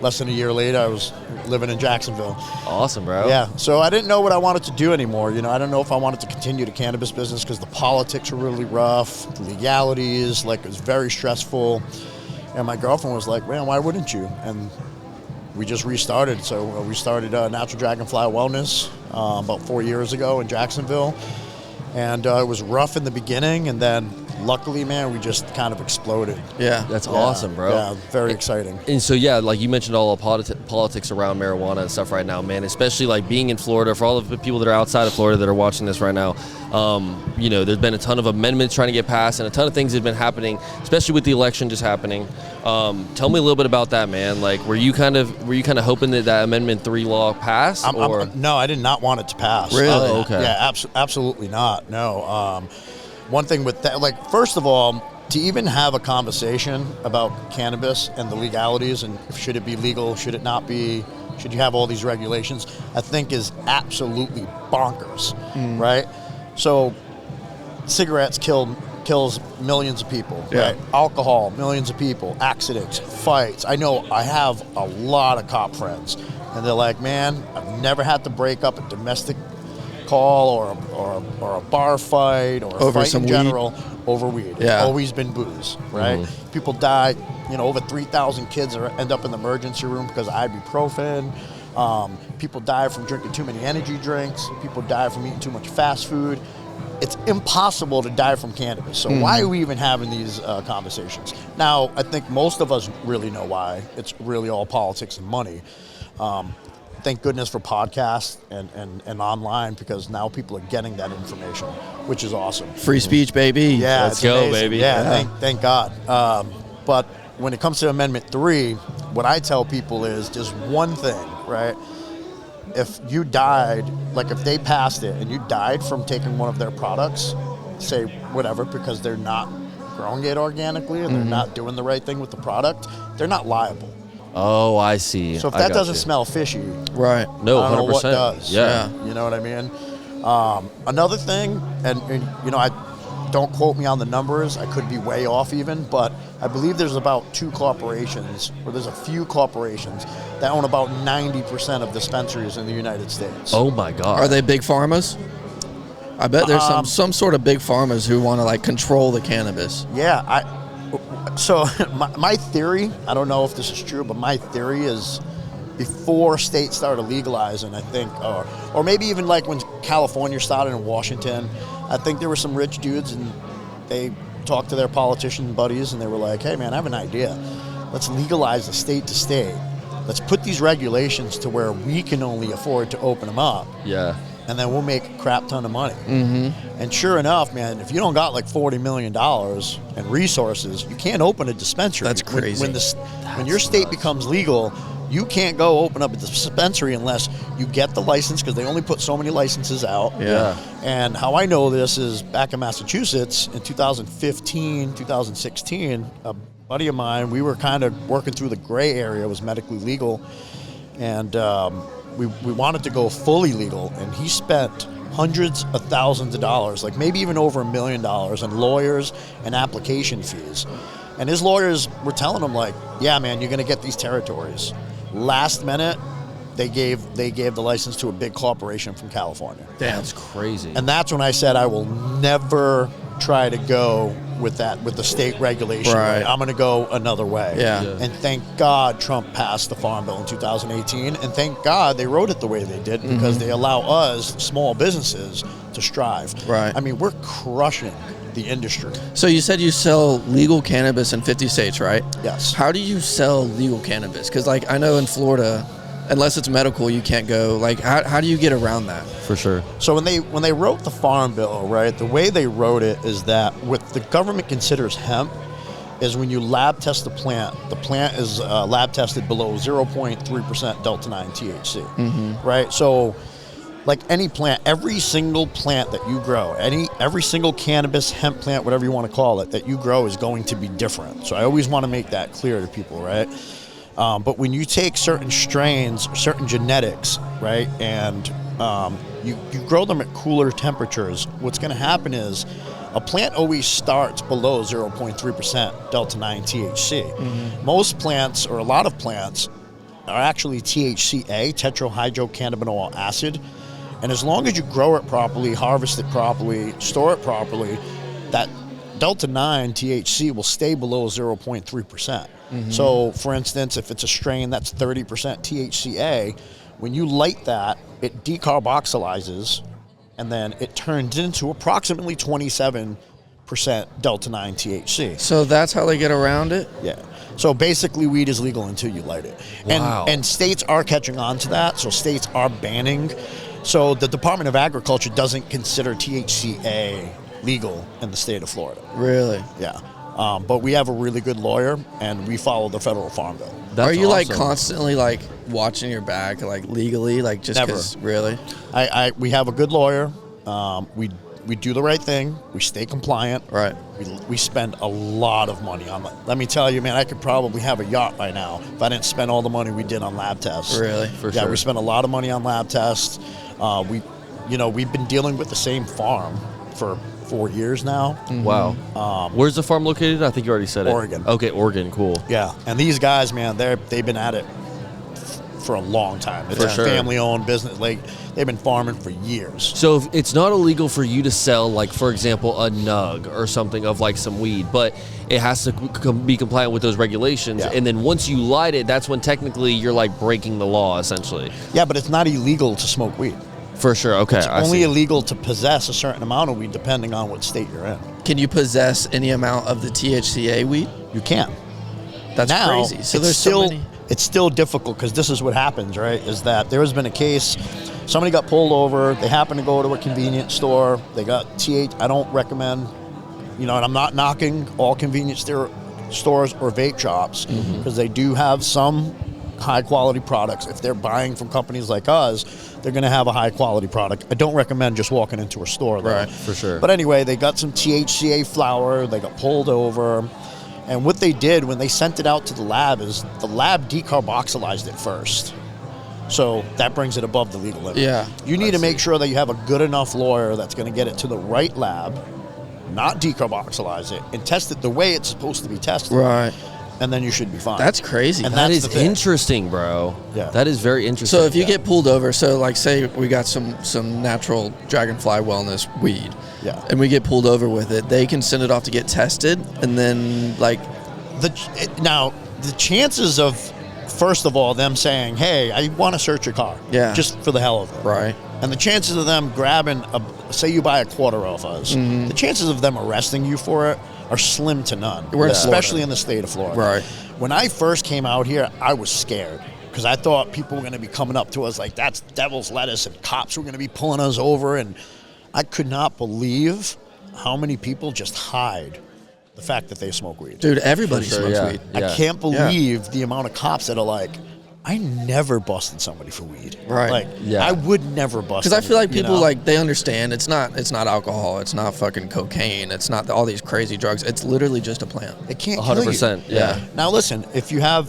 less than a year later, I was living in Jacksonville. Awesome, bro. Yeah, so I didn't know what I wanted to do anymore. You know, I didn't know if I wanted to continue the cannabis business because the politics were really rough, the legalities, like it was very stressful. And my girlfriend was like, man, why wouldn't you? And we just restarted. So we started Natural Dragonfly Wellness about 4 years ago in Jacksonville. And it was rough in the beginning, and then luckily, man, we just kind of exploded. Yeah. That's Yeah, awesome, bro. Yeah, very exciting. And so, yeah, like you mentioned all the politics around marijuana and stuff right now, man, especially like being in Florida, for all of the people that are outside of Florida that are watching this right now, there's been a ton of amendments trying to get passed and a ton of things have been happening, especially with the election just happening. Tell me a little bit about that, man. Like, were you kind of hoping that Amendment 3 law passed? No, I did not want it to pass. Really? Oh, okay. Yeah, absolutely not. No. One thing with that, like, first of all, to even have a conversation about cannabis and the legalities and should it be legal, should it not be, should you have all these regulations, I think is absolutely bonkers, right? So cigarettes kill kills millions of people. Yeah. Right? Alcohol, millions of people. Accidents, fights. I know I have a lot of cop friends, and they're like, man, I've never had to break up a domestic call or a bar fight or a Over fight some in general over weed. It's Yeah. always been booze, right? People die, over 3,000 kids end up in the emergency room because of ibuprofen. People die from drinking too many energy drinks. People die from eating too much fast food. It's impossible to die from cannabis. So why are we even having these conversations? Now, I think most of us really know why. It's really all politics and money. Thank goodness for podcasts and online, because now people are getting that information, which is awesome. Free speech, baby. Yeah, Let's it's go, amazing. baby. Yeah, thank God. But when it comes to Amendment 3, what I tell people is just one thing, right? If you died, like if they passed it and you died from taking one of their products, say whatever, because they're not growing it organically and they're not doing the right thing with the product, they're not liable. Oh, I see. So if I that got doesn't you. smell fishy, Right. No, I don't know 100%. what does. Yeah. You know what I mean? Another thing, and I don't quote me on the numbers, I could be way off even, but I believe there's about two corporations, or there's a few corporations that own about 90% of dispensaries in the United States. Oh my God. Are they big pharmas? I bet there's some sort of big pharmas who want to like control the cannabis. Yeah, so my theory, I don't know if this is true, but my theory is before states started legalizing, I think, or maybe even like when California started in Washington, I think there were some rich dudes and they talked to their politician buddies and they were like, hey man, I have an idea. Let's legalize the state to state. Let's put these regulations to where we can only afford to open them up. Yeah. And then we'll make a crap ton of money. And sure enough, man, if you don't got like $40 million in resources, you can't open a dispensary. That's crazy. When your state becomes legal, you can't go open up a dispensary unless you get the license, because they only put so many licenses out. Yeah. And how I know this is back in Massachusetts in 2015, 2016, a buddy of mine, we were kind of working through the gray area. It was medically legal. And we wanted to go fully legal, and he spent hundreds of thousands of dollars, like maybe even over $1 million in lawyers and application fees. And his lawyers were telling him like, yeah, man, you're going to get these territories. Last minute, they gave the license to a big corporation from California. That's crazy. And that's when I said I will never try to go with the state regulation. Right. I'm going to go another way. Yeah. And thank God Trump passed the Farm Bill in 2018, and thank God they wrote it the way they did, because they allow us, small businesses, to strive. Right. I mean, we're crushing the industry. So you said you sell legal cannabis in 50 states, right? Yes. How do you sell legal cannabis? Because like I know in Florida, unless it's medical, you can't go. Like how do you get around that? For sure. So when they wrote the Farm Bill, right, the way they wrote it is that what the government considers hemp is when you lab test the plant is lab tested below 0.3% Delta-9 THC, right? So like any plant, every single plant that you grow, every single cannabis, hemp plant, whatever you want to call it, that you grow is going to be different. So I always want to make that clear to people, right? But when you take certain strains, certain genetics, right, and you grow them at cooler temperatures, what's going to happen is a plant always starts below 0.3% Delta-9 THC. Most plants, or a lot of plants, are actually THCA, tetrahydrocannabinol acid. And as long as you grow it properly, harvest it properly, store it properly, that Delta-9 THC will stay below 0.3%. So, for instance, if it's a strain that's 30% THCA, when you light that, it decarboxylizes, and then it turns into approximately 27% Delta-9 THC. So that's how they get around it? Yeah. So basically, weed is legal until you light it. Wow. And states are catching on to that, so states are banning. So the Department of Agriculture doesn't consider THCA legal in the state of Florida. Really? Yeah. But we have a really good lawyer, and we follow the federal farm bill. That's Are you like awesome. constantly like watching your back, like legally, like just Never. 'cause- really? We have a good lawyer. We do the right thing. We stay compliant. Right. We spend a lot of money on that. Let me tell you, man, I could probably have a yacht by now if I didn't spend all the money we did on lab tests. Really? For Yeah, sure. we spent a lot of money on lab tests. We've been dealing with the same farm for 4 years now. Wow. Where's the farm located? I think you already said it. Oregon. Okay, Oregon. Cool. Yeah, and these guys, man, they've been at it for a long time. It's For a sure. family-owned business. Like, they've been farming for years. So if it's not illegal for you to sell, like, for example, a nug or something of like some weed, but it has to be compliant with those regulations. Yeah. And then once you light it, that's when technically you're like breaking the law, essentially. Yeah, but it's not illegal to smoke weed. For sure. Okay. It's I only see. illegal to possess a certain amount of weed depending on what state you're in. Can you possess any amount of the THCA weed? You can. That's Now, crazy. So it's there's still, so many. It's still difficult because this is what happens, right? Is that there has been a case, somebody got pulled over, they happened to go to a convenience store, they got I don't recommend, and I'm not knocking all convenience stores or vape shops because they do have some high quality products. If they're buying from companies like us, they're going to have a high quality product. I don't recommend just walking into a store though. Right, for sure. But anyway, they got some THCA flower, they got pulled over. And what they did when they sent it out to the lab is the lab decarboxylized it first. So that brings it above the legal limit. Yeah. You need to make sure that you have a good enough lawyer that's going to get it to the right lab, not decarboxylize it, and test it the way it's supposed to be tested. Right. And then you should be fine. That's crazy. And That that's is the thing. interesting, bro. Yeah. That is very interesting. So if you get pulled over, so like say we got some Natural Dragonfly Wellness weed, Yeah. and we get pulled over with it, they can send it off to get tested, and then like, Now, the chances of, first of all, them saying, hey, I want to search your car. Yeah. Just for the hell of it. right, And the chances of them grabbing, say you buy a quarter off us, the chances of them arresting you for it are slim to none. We're in especially Florida. in the state of Florida. Right. When I first came out here, I was scared because I thought people were going to be coming up to us like, that's devil's lettuce, and cops were going to be pulling us over. And I could not believe how many people just hide the fact that they smoke weed. dude, everybody For sure, smokes yeah. weed. I can't believe the amount of cops that are like, I never busted somebody for weed. Right. Like, Yeah. I would never bust. Because I feel like you people know? like they understand it's not alcohol, it's not fucking cocaine, it's not all these crazy drugs. It's literally just a plant. It can't kill you. 100%. Yeah. Now listen, if you have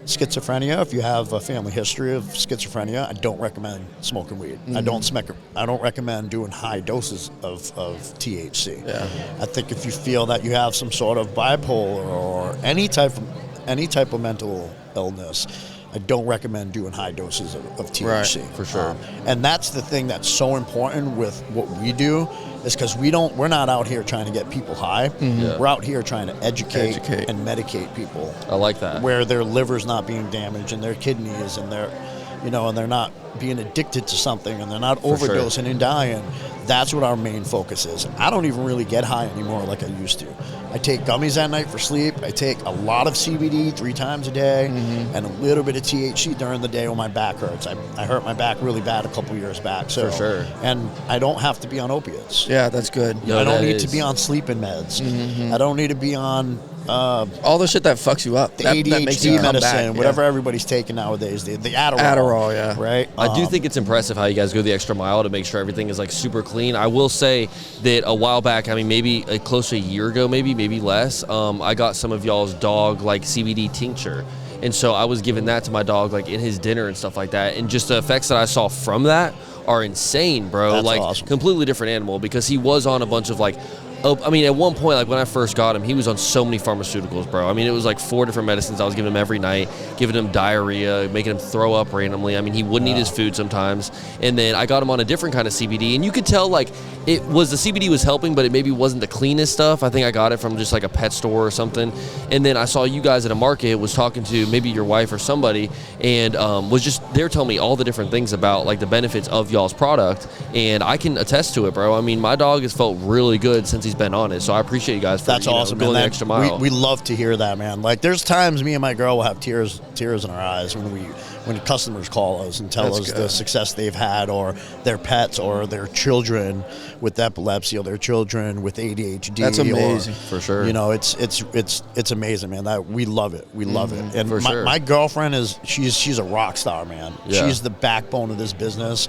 schizophrenia, if you have a family history of schizophrenia, I don't recommend smoking weed. I don't recommend doing high doses of THC. Yeah. I think if you feel that you have some sort of bipolar or any type of mental illness, I don't recommend doing high doses of THC. Right, for sure. And that's the thing that's so important with what we do is because we're not out here trying to get people high. Yeah. We're out here trying to educate Educate. and medicate people I like that. where their liver's not being damaged and their kidneys and and they're not being addicted to something and they're not sure. overdosing and dying. That's what our main focus is. I don't even really get high anymore like I used to. I take gummies at night for sleep. I take a lot of CBD 3 times a day and a little bit of THC during the day when my back hurts. I hurt my back really bad a couple years back. So, For sure. And I don't have to be on opiates. Yeah, that's good. No, I don't that need to is. be on sleeping meds. I don't need to be on All the shit that fucks you up, the that ADHD makes you come medicine, back, whatever everybody's taking nowadays, the Adderall. Adderall, yeah. Right? I do think it's impressive how you guys go the extra mile to make sure everything is like super clean. I will say that a while back, I mean, maybe close to a year ago, maybe less, I got some of y'all's dog like CBD tincture. And so I was giving that to my dog like in his dinner and stuff like that. And just the effects that I saw from that are insane, bro. That's like awesome. completely different animal because he was on a bunch of like, I mean, at one point, like when I first got him, he was on so many pharmaceuticals, bro. I mean, it was like 4 different medicines I was giving him every night, giving him diarrhea, making him throw up randomly. I mean, he wouldn't eat his food sometimes. And then I got him on a different kind of CBD, and you could tell like the CBD was helping, but it maybe wasn't the cleanest stuff. I think I got it from just like a pet store or something. And then I saw you guys at a market, was talking to maybe your wife or somebody, and was just they were telling me all the different things about like the benefits of y'all's product, and I can attest to it, bro. I mean, my dog has felt really good since he's been on it, so I appreciate you guys for That's awesome, going man. the extra mile. We love to hear that, man. Like, there's times me and my girl will have tears in our eyes when customers call us and tell That's us good. the success they've had, or their pets, or their children with epilepsy, or their children with ADHD. That's amazing. For sure. You know, it's amazing, man. That we love it. We love it. And For sure. my girlfriend she's a rock star, man. Yeah. She's the backbone of this business.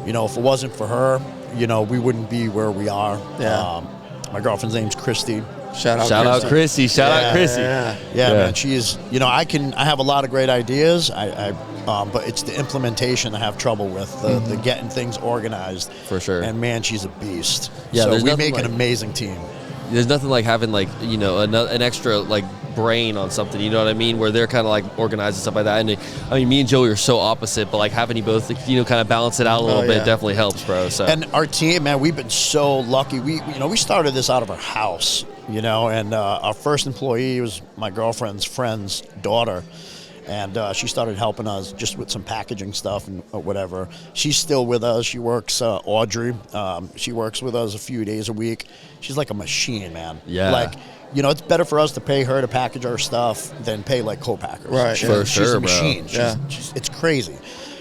You know, if it wasn't for her, you know, we wouldn't be where we are. Yeah. My girlfriend's name's Christy. Shout out Chrissy. Shout out Chrissy. Yeah, man. She's, you know, I have a lot of great ideas. I but it's the implementation I have trouble with, the getting things organized. For sure. And man, she's a beast. Yeah, so there's we nothing make an like- amazing team. There's nothing like having like, you know, an extra like brain on something, you know what I mean, where they're kind of like organized and stuff like that. And I mean, me and Joey are so opposite, but like having you both, you know, kind of balance it out a little bit definitely helps, bro. So And our team, man, we've been so lucky. We started this out of our house, you know, and our first employee was my girlfriend's friend's daughter. And she started helping us just with some packaging stuff and whatever. She's still with us. She works, Audrey. She works with us a few days a week. She's like a machine, man. Yeah. Like, you know, it's better for us to pay her to package our stuff than pay like co-packers. Right. For She's sure, a bro. machine. It's crazy.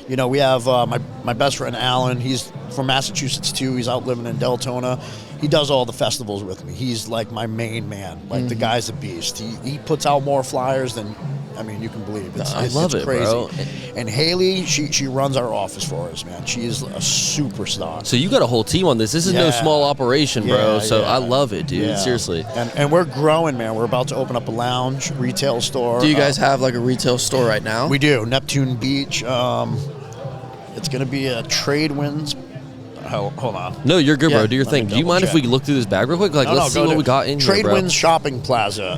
You know, we have my best friend Alan. He's from Massachusetts too. He's out living in Deltona. He does all the festivals with me. He's like my main man. Like the guy's a beast. He puts out more flyers than, I mean, you can believe. I love it, crazy. bro. And Haley, she runs our office for us, man. She is a superstar. So you got a whole team on this. This is no Yeah. small operation, bro. Yeah, So yeah. I love it, dude. Yeah. Seriously. And we're growing, man. We're about to open up a lounge retail store. Do you guys have like a retail store right now? We do. Neptune Beach. It's going to be a Trade Winds. Hold on. No, you're good, bro. Yeah. Do your Let me thing. Do you mind if we double-check. look through this bag real quick? Like, let's see go what to we got in Trade here, bro. Winds Shopping Plaza,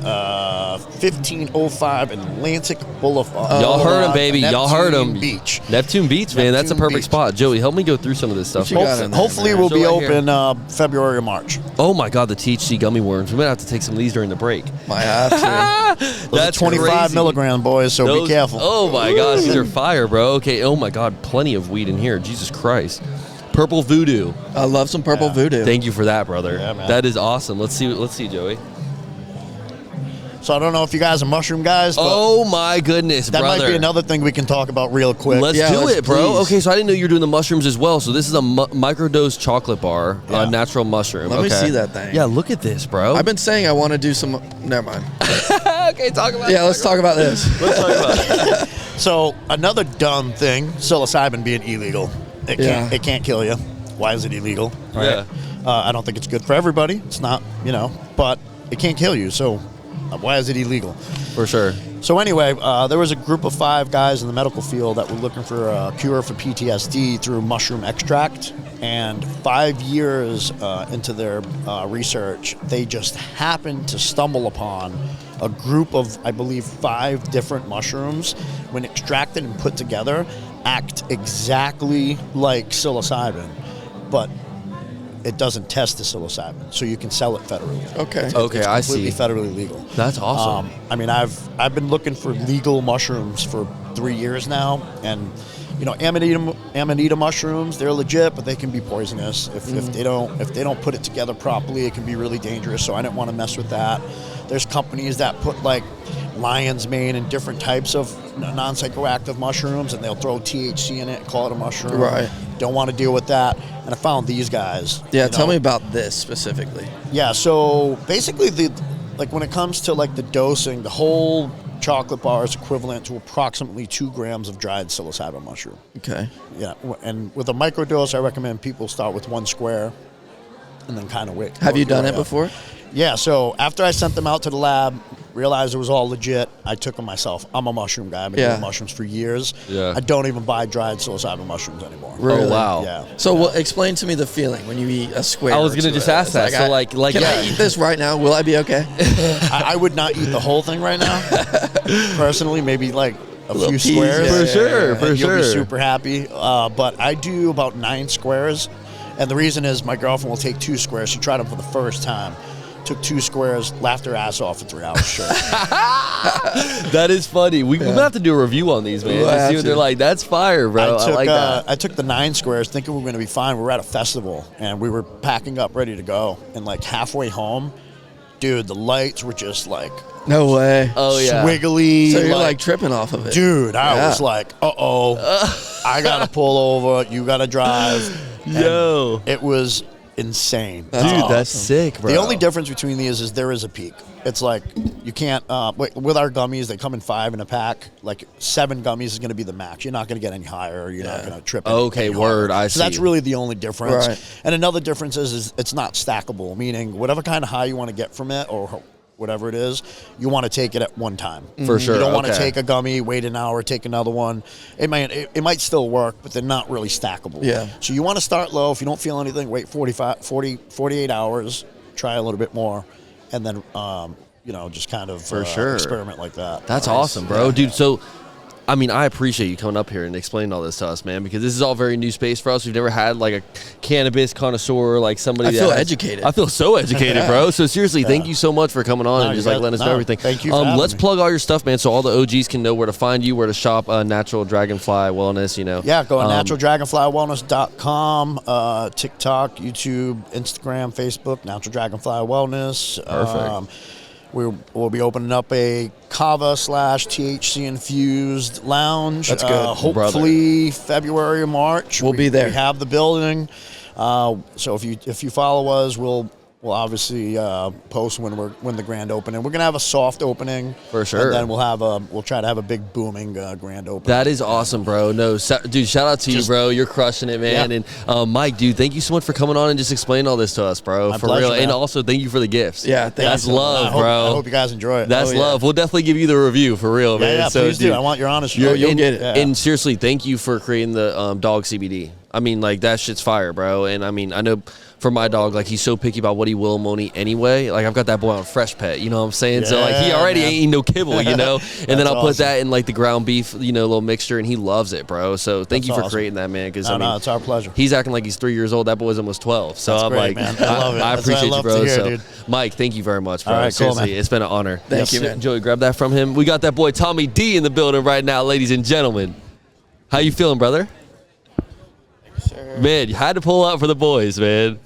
1505 Atlantic Boulevard. Y'all heard him, baby. Y'all heard him. Neptune Beach. Neptune Beach, man. That's a Neptune perfect Beach. spot. Joey, help me go through some of this stuff. What you got in there, Hopefully man? we'll So be right here. open February or March. Oh my God, the THC gummy worms. We might have to take some of these during the break. Might have to. Those That's are 25 crazy. milligram, boys, so Those- be careful. Oh my gosh, these are fire, bro. Okay. Oh my God, plenty of weed in here. Jesus Christ. Purple voodoo. I love some purple voodoo. Thank you for that, brother. Yeah, man. That is awesome. Let's see, Joey. So I don't know if you guys are mushroom guys, but Oh my goodness, that brother. might be another thing we can talk about real quick. Let's Yeah, do let's it, bro. please. Okay, so I didn't know you were doing the mushrooms as well. So this is a microdose chocolate bar, Yeah. natural mushroom. Let me Okay. see that thing. Yeah, look at this, bro. I've been saying I want to do some. Never mind. okay, talk about Yeah, let's talk about this. Let's talk about it. So another dumb thing, psilocybin being illegal. It can't kill you. Why is it illegal? Yeah. I don't think it's good for everybody. It's not, but it can't kill you. So why is it illegal? For sure. So anyway, there was a group of 5 guys in the medical field that were looking for a cure for PTSD through mushroom extract. And 5 years into their research, they just happened to stumble upon a group of, I believe, 5 different mushrooms, when extracted and put together, act exactly like psilocybin, but it doesn't test the psilocybin, so you can sell it federally. Okay. Okay, It's I see. completely federally legal. That's awesome. I mean, I've been looking for legal mushrooms for 3 years now, and Amanita mushrooms, they're legit, but they can be poisonous if they don't put it together properly. It can be really dangerous. So I didn't want to mess with that. There's companies that put like lion's mane and different types of non-psychoactive mushrooms, and they'll throw THC in it and call it a mushroom. Right. Don't want to deal with that. And I found these guys. Yeah, tell me about this specifically. Yeah, so basically when it comes to like the dosing, the whole chocolate bar is equivalent to approximately 2 grams of dried psilocybin mushroom. Okay. Yeah, and with a microdose, I recommend people start with 1 square and then kind of wait. Have you done it up. before? Yeah, so after I sent them out to the lab, realized it was all legit, I took them myself. I'm a mushroom guy. I've been doing mushrooms for years. Yeah. I don't even buy dried psilocybin mushrooms anymore. Really? Oh, wow. Yeah. So explain to me the feeling when you eat a square. I was or gonna two just of it. ask that. It's So, like, can yeah. I eat this right now? Will I be okay? I would not eat the whole thing right now. Personally, maybe like a few piece, squares. yeah. For sure, and for you'll sure. be super happy. But I do about 9 squares. And the reason is my girlfriend will take 2 squares. She tried them for the first time. Took 2 squares, laughed her ass off for 3 hours straight. That is funny. We're gonna have to do a review on these, man. We'll To have see what to. they're like. That's fire, bro. I like that. I took the 9 squares thinking we were going to be fine. We were at a festival, and we were packing up, ready to go. And like halfway home, dude, the lights were just like No way. Oh yeah. swiggly. So you're like tripping off of it. dude, I Yeah. was like, I got to pull over. You got to drive. And Yo. it was insane. That's Dude, awesome. that's sick, bro. The only difference between these is there is a peak. It's like you can't with our gummies, they come in 5 in a pack. Like 7 gummies is going to be the max. You're not going to get any higher. You're not going to trip. Okay, any word, harder. I So that's see. really the only difference. Right. And another difference is it's not stackable, meaning whatever kind of high you want to get from it or whatever it is, you want to take it at one time. For sure. You don't want to Okay. take a gummy, wait an hour, take another one. It might still work, but they're not really stackable. Yeah. So you want to start low. If you don't feel anything, wait 48 hours, try a little bit more, and then just kind of For sure. experiment like that. That's awesome, bro. Dude, so I mean, I appreciate you coming up here and explaining all this to us, man, because this is all very new space for us. We've never had like a cannabis connoisseur, like somebody. I feel educated. I feel so educated, bro. So seriously, thank you so much for coming on and just like letting us know everything. Thank you for having let's me. plug all your stuff, man, so all the OGs can know where to find you, where to shop. Natural Dragonfly Wellness, Yeah, go on naturaldragonflywellness.com, TikTok, YouTube, Instagram, Facebook, Natural Dragonfly Wellness. Perfect. We'll be opening up a kava/THC infused lounge. That's good, Hopefully February or March. We'll be there. We have the building. So if you follow us, we'll obviously post when the grand opening. We're gonna have a soft opening For sure. and then we'll try to have a big booming grand opening. That is awesome, bro. No, dude, shout out to you, bro. You're crushing it, man. Yeah. And Mike, dude, thank you so much for coming on and just explaining all this to us, bro. My For pleasure, real. man. And also, thank you for the gifts. Yeah, thank that's you. love, I bro. hope you guys enjoy it. That's Oh, yeah. love. We'll definitely give you the review for real, man. Yeah, So, please do. I want your honest review. you'll and, get it. Yeah. And seriously, thank you for creating the dog CBD. I mean, like, that shit's fire, bro. And I mean, I know for my dog, like, he's so picky about what he will and won't eat anyway. Like, I've got that boy on Fresh Pet, you know what I'm saying? So, like, he Yeah, already man. ain't eating no kibble, you know? And then I'll put awesome. that in, like, the ground beef, little mixture, and he loves it, bro. So thank That's you for awesome. creating that, man. Because, No, it's our pleasure. he's acting like he's 3 years old. That boy's almost 12. So That's I'm great, like, man. I love it. I That's what I appreciate you, love bro. to hear, So, dude. Mike, thank you very much, bro. All right, cool, Seriously, man. it's been an honor. Thank you, man. Joey, grab that from him. We got that boy Tommie D in the building right now, ladies and gentlemen. How you feeling, brother? Man, you had to pull up for the boys, man.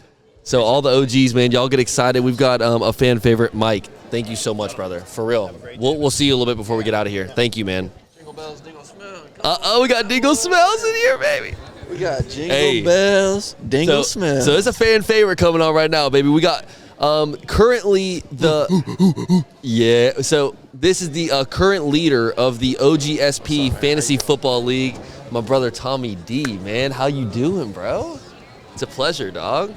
So all the OGs, man, y'all get excited. We've got a fan favorite, Mike. Thank you so much, brother. For real. We'll see you a little bit before we get out of here. Thank you, man. Jingle bells, dingle smells. We got Dingle Smells in here, baby. We got jingle Hey. bells, dingle smells. So it's a fan favorite coming on right now, baby. We got currently the So this is the current leader of the OGSP Fantasy Football League, my brother Tommie D. Man, how you doing, bro? It's a pleasure, dog.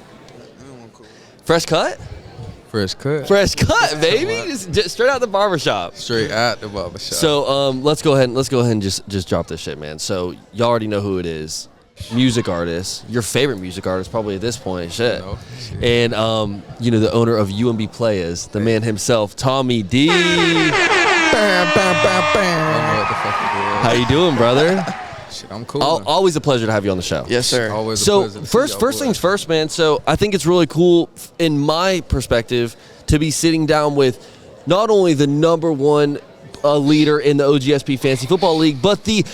Fresh cut? Fresh cut. Fresh cut, baby. Just straight out the barbershop. Straight out the barbershop. So let's go ahead and just drop this shit, man. So y'all already know who it is. Music artist, your favorite music artist probably at this point, shit. know, shit. And the owner of UMB Players, the man himself, Tommie D. Bam, bam, bam, I bam. don't know what the fuck it is. How you doing, brother? Shit, I'm cool. Always a pleasure to have you on the show. Yes, sir. Always a So pleasure to see first y'all things boys. first, man. So I think it's really cool, in my perspective, to be sitting down with not only the number one leader in the OGSP Fantasy Football League, but the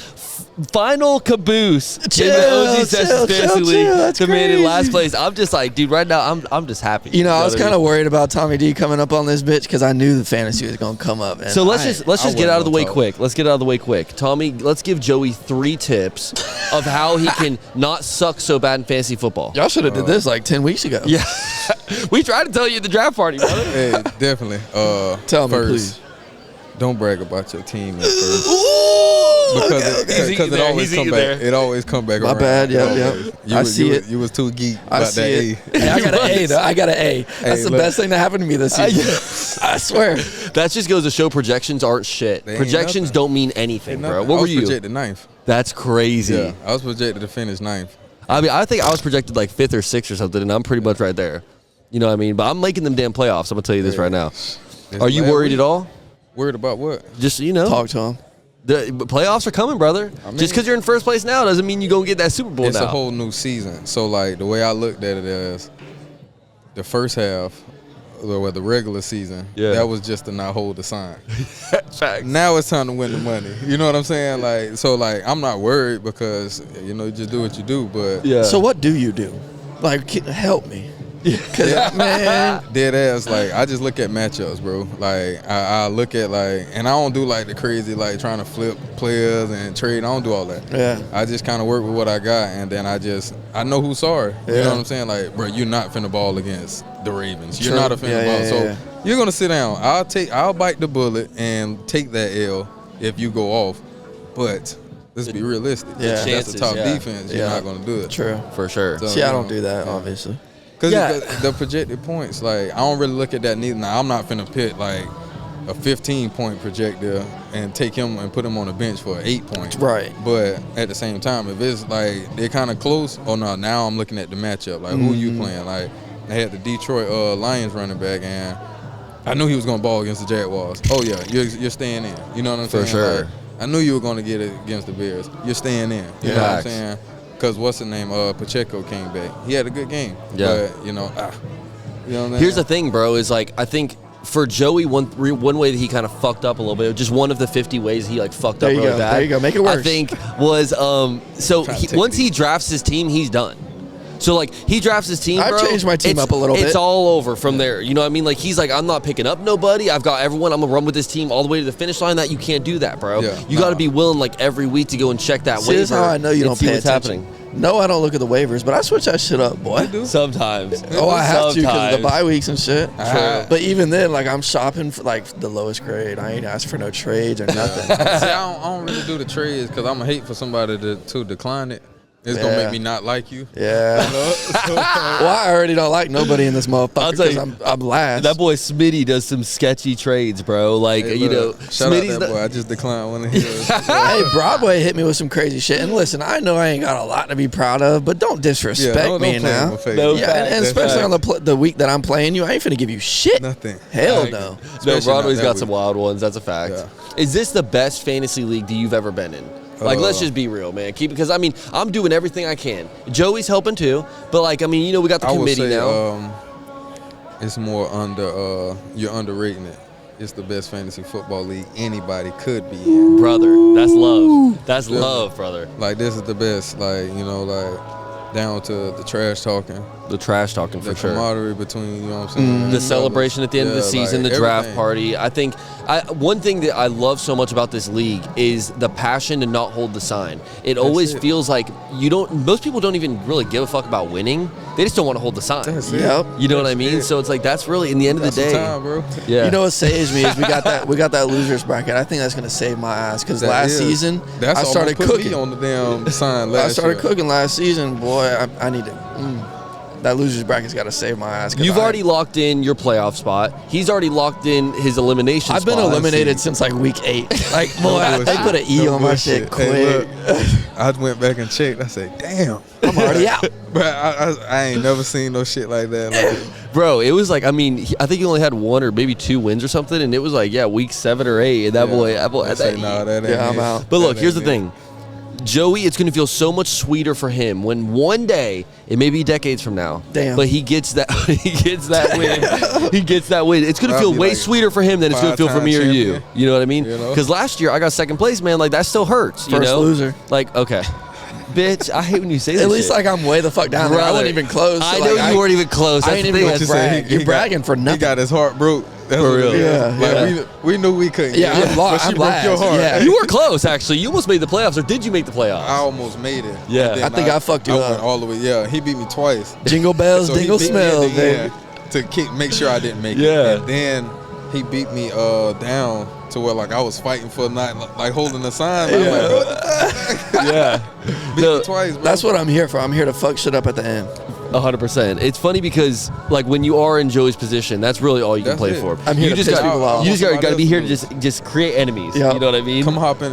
final caboose in the OGSP Fantasy League. That's The man in last crazy. place. I'm just like, dude, right now I'm just happy. You know, I was what kind mean? of worried about Tommie D coming up on this bitch because I knew the fantasy was gonna come up. And So let's I just wasn't get out of the gonna way talk. quick. Let's get out of the way quick. Tommie, let's give Joey 3 tips of how he can not suck so bad in fantasy football. Y'all should have did this like 10 weeks ago. Yeah, we tried to tell you at the draft party, brother. Hey, definitely. Tell me, first, please. Don't brag about your team at first. Ooh, Because He's eating it there, always he's come eating back. there. It always come back My around. bad, yep, Always. yep. You I was- see you it. was- You was too geek I about see that it. A. Hey, I got an A though. I got an A. That's the look. best thing that happened to me this season. I swear. That just goes to show projections aren't shit. They ain't Projections nothing. don't mean anything, bro. What I were was you? projected 9th. That's crazy. Yeah, I was projected to finish 9th. I mean, I think I was projected like 5th or 6th or something, and I'm pretty much right there. You know what I mean? But I'm making them damn playoffs. I'm gonna tell you this right now. This Are you last worried week- at all? Worried about what? Just Talk to him. the playoffs are coming, brother. mean- Just because you're in first place now doesn't mean you're gonna get that Super Bowl It's now. a whole new season. So, like, the way I looked at it is the first half, or the regular season, Yeah. that was just to not hold the sign. Facts. Now it's time to win the money. You know what I'm saying? Like, so, like, I'm not worried because, you know, you just do what you do. But Yeah. So what do you do? Like, help me. Because, man, dead ass, like, I just look at matchups, bro. Like, I look at, like, and I don't do, like, the crazy, like, trying to flip players and trade. I don't do all that. Yeah. I just kind of work with what I got, and then I know who's sorry. You Yeah. know what I'm saying? Like, bro, you're not finna ball against the Ravens. You're True. not a finna Yeah, ball. yeah, So yeah. you're gonna sit down. I'll bite the bullet and take that L if you go off. But let's be realistic. Yeah. That's Chances, the top yeah. defense. You're Yeah. not gonna do it. true. For sure. So, See, I you don't know, do that, yeah. obviously. Because Yeah. the projected points, like, I don't really look at that neither. Now, I'm not finna pit, like, a 15-point projector and take him and put him on the bench for an 8-point. Right. But at the same time, if it's, like, they're kind of close, oh, no, now I'm looking at the matchup. Like, who you playing? Like, I had the Detroit Lions running back, and I knew he was going to ball against the Jaguars. Oh, yeah, you're staying in. You know what I'm saying? For sure. Like, I knew you were going to get it against the Bears. You're staying in. You know what I'm saying? Because what's the name? Pacheco came back. He had a good game. Yeah. But, you know what I mean? Here's the thing, bro, is like, I think for Joey, one way that he kind of fucked up a little bit, just one of the 50 ways he like fucked up really bad. There you go. Make it worse. I think was once he drafts his team, he's done. So like he drafts his team, bro. I've changed my team up a little bit. It's all over from there. You know what I mean? Like he's like, I'm not picking up nobody. I've got everyone. I'm gonna run with this team all the way to the finish line. That you can't do that, bro. Yeah, you got to be willing like every week to go and check that waiver. This is how I know you and don't see pay what's attention. happening. No, I don't look at the waivers, but I switch that shit up, boy. Sometimes. Oh, I have to because of Sometimes. the bye weeks and shit. True. But even then, like I'm shopping for like the lowest grade. I ain't asking for no trades or nothing. See, I don't really do the trades because I'm going to hate for somebody to decline it. It's going to make me not like you. Yeah. Well, I already don't like nobody in this motherfucker I'll tell because you, I'm last. That boy Smitty does some sketchy trades, bro. Like, Hey, you know, look, shout out Smitty's that boy. I just declined one of his. Hey, Broadway hit me with some crazy shit. And listen, I know I ain't got a lot to be proud of, but don't disrespect don't me play in now. my face. No, Yeah, facts, and especially on the week that I'm playing you, I ain't finna give you shit. Nothing. Hell Like, no. No, especially Broadway's not got that some week. wild ones. That's a fact. Yeah. Is this the best fantasy league that you've ever been in? Like, let's just be real, man. Because I mean, I'm doing everything I can. Joey's helping too, but like, I mean, you know, we got the I would committee say now. it's more you're underrating it. It's the best fantasy football league anybody could be in. Brother, that's love. That's love, brother. Like, this is the best, like, you know, like, down to the trash talking, The trash talking for the sure. camaraderie between, you know what I'm saying? The celebration at the end of the Yeah, season, like, the draft everything. party. I think one thing that I love so much about this league is the passion to not hold the sign. It always it. feels like most people don't even really give a fuck about winning. They just don't want to hold the sign. That's it. Yep. You know what I That's mean? it. So it's like that's really in the end of That's the day. some time, bro. Yeah. You know what saves me is we got that losers bracket. I think that's gonna save my ass because That last is. season That's I started almost put cooking. me on the damn sign last I started year. cooking last season, boy. I need to. That losers bracket's got to save my ass. 'Cause You've already locked in your playoff spot. He's already locked in his elimination I've been spot. eliminated since like week 8. Like, boy, they put an E on my shit quick. Hey, look, I went back and checked. I said, damn. I'm already out. But I ain't never seen no shit like that. Like, Bro, it was like, I mean, I think he only had 1 or maybe 2 wins or something, and it was like, yeah, week 7 or 8, and that boy had I that say, E. nah, that ain't Yeah, I'm it. out. But look, That here's the ain't it. thing. Joey, it's going to feel so much sweeter for him when one day, it may be decades from now, Damn. but he gets that win. He gets that win. It's going to I'll feel be way like sweeter for him than it's going to feel for me or you. champion. You know what I mean? You know? Because last year I got 2nd place, man. Like that still hurts. You First know? loser. Like, okay. Bitch, I hate when you say that At least shit. like I'm way the fuck down there. I wasn't even close. So I know like, you weren't even close. I That's ain't the even thing. gonna brag. You're bragging for He nothing. got his heart broke. That's For what it real. is. Yeah, Like, yeah. we knew we couldn't. Yeah, get it, I'm but she I'm broke your last. heart. Yeah. You were close, actually. You almost made the playoffs, or did you make the playoffs? I almost made it. Yeah. And then I think I fucked you I up. went all the way. Yeah, he beat me twice. Jingle bells, So he dingle beat me at smells, the baby. end to make sure I didn't make Yeah. it. And then he beat me down to where like I was fighting for not like holding the sign. Like, I'm like, bro, what the fuck? Yeah. Beat No, me twice, bro. That's what I'm here for. I'm here to fuck shit up at the end. 100%. It's funny because, like, when you are in Joey's position, that's really all you can That's play it. for. I'm here you to just piss got, people off. You just got to be here to Somebody just create enemies. Yeah. You know what I mean? Come hop in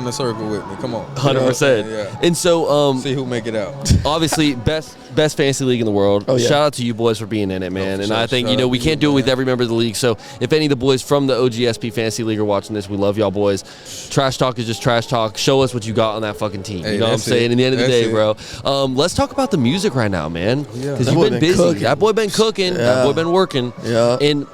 the circle with me. Come on. 100%. Yeah. And so, See who make it out. obviously, best fantasy league in the world. Oh, yeah. Shout out to you boys for being in it, man. for And sure. I think, Shout you know, out we to can't you, do it with man. every member of the league. So if any of the boys from the OGSP Fantasy League are watching this, we love y'all boys. Trash talk is just trash talk. Show us what you got on that fucking team. Hey, you know what I'm that's saying? it. In the end of the That's day, it. bro. Let's talk about the music right now, man. Yeah. Because That you've boy been been busy. cooking. That boy been cooking. That Yeah. boy been working. Yeah. And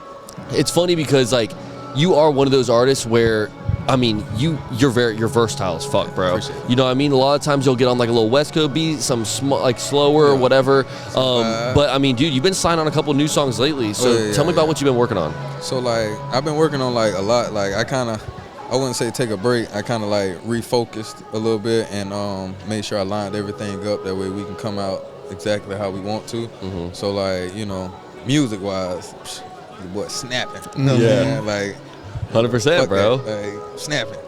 it's funny because, like, you are one of those artists where, I mean, you're versatile as fuck, bro. Appreciate it. You know what I mean? A lot of times you'll get on like a little West Coast beat, some like slower or whatever. But I mean, dude, you've been signed on a couple new songs lately. So Oh, yeah, tell me about what you've been working on. So like I've been working on like a lot. Like I wouldn't say take a break. I kind of like refocused a little bit and made sure I lined everything up. That way we can come out exactly how we want to. Mm-hmm. So like, you know, music wise, the boy snapping. You know Yeah. what I'm saying? Like 100%, fuck bro. that, like snapping.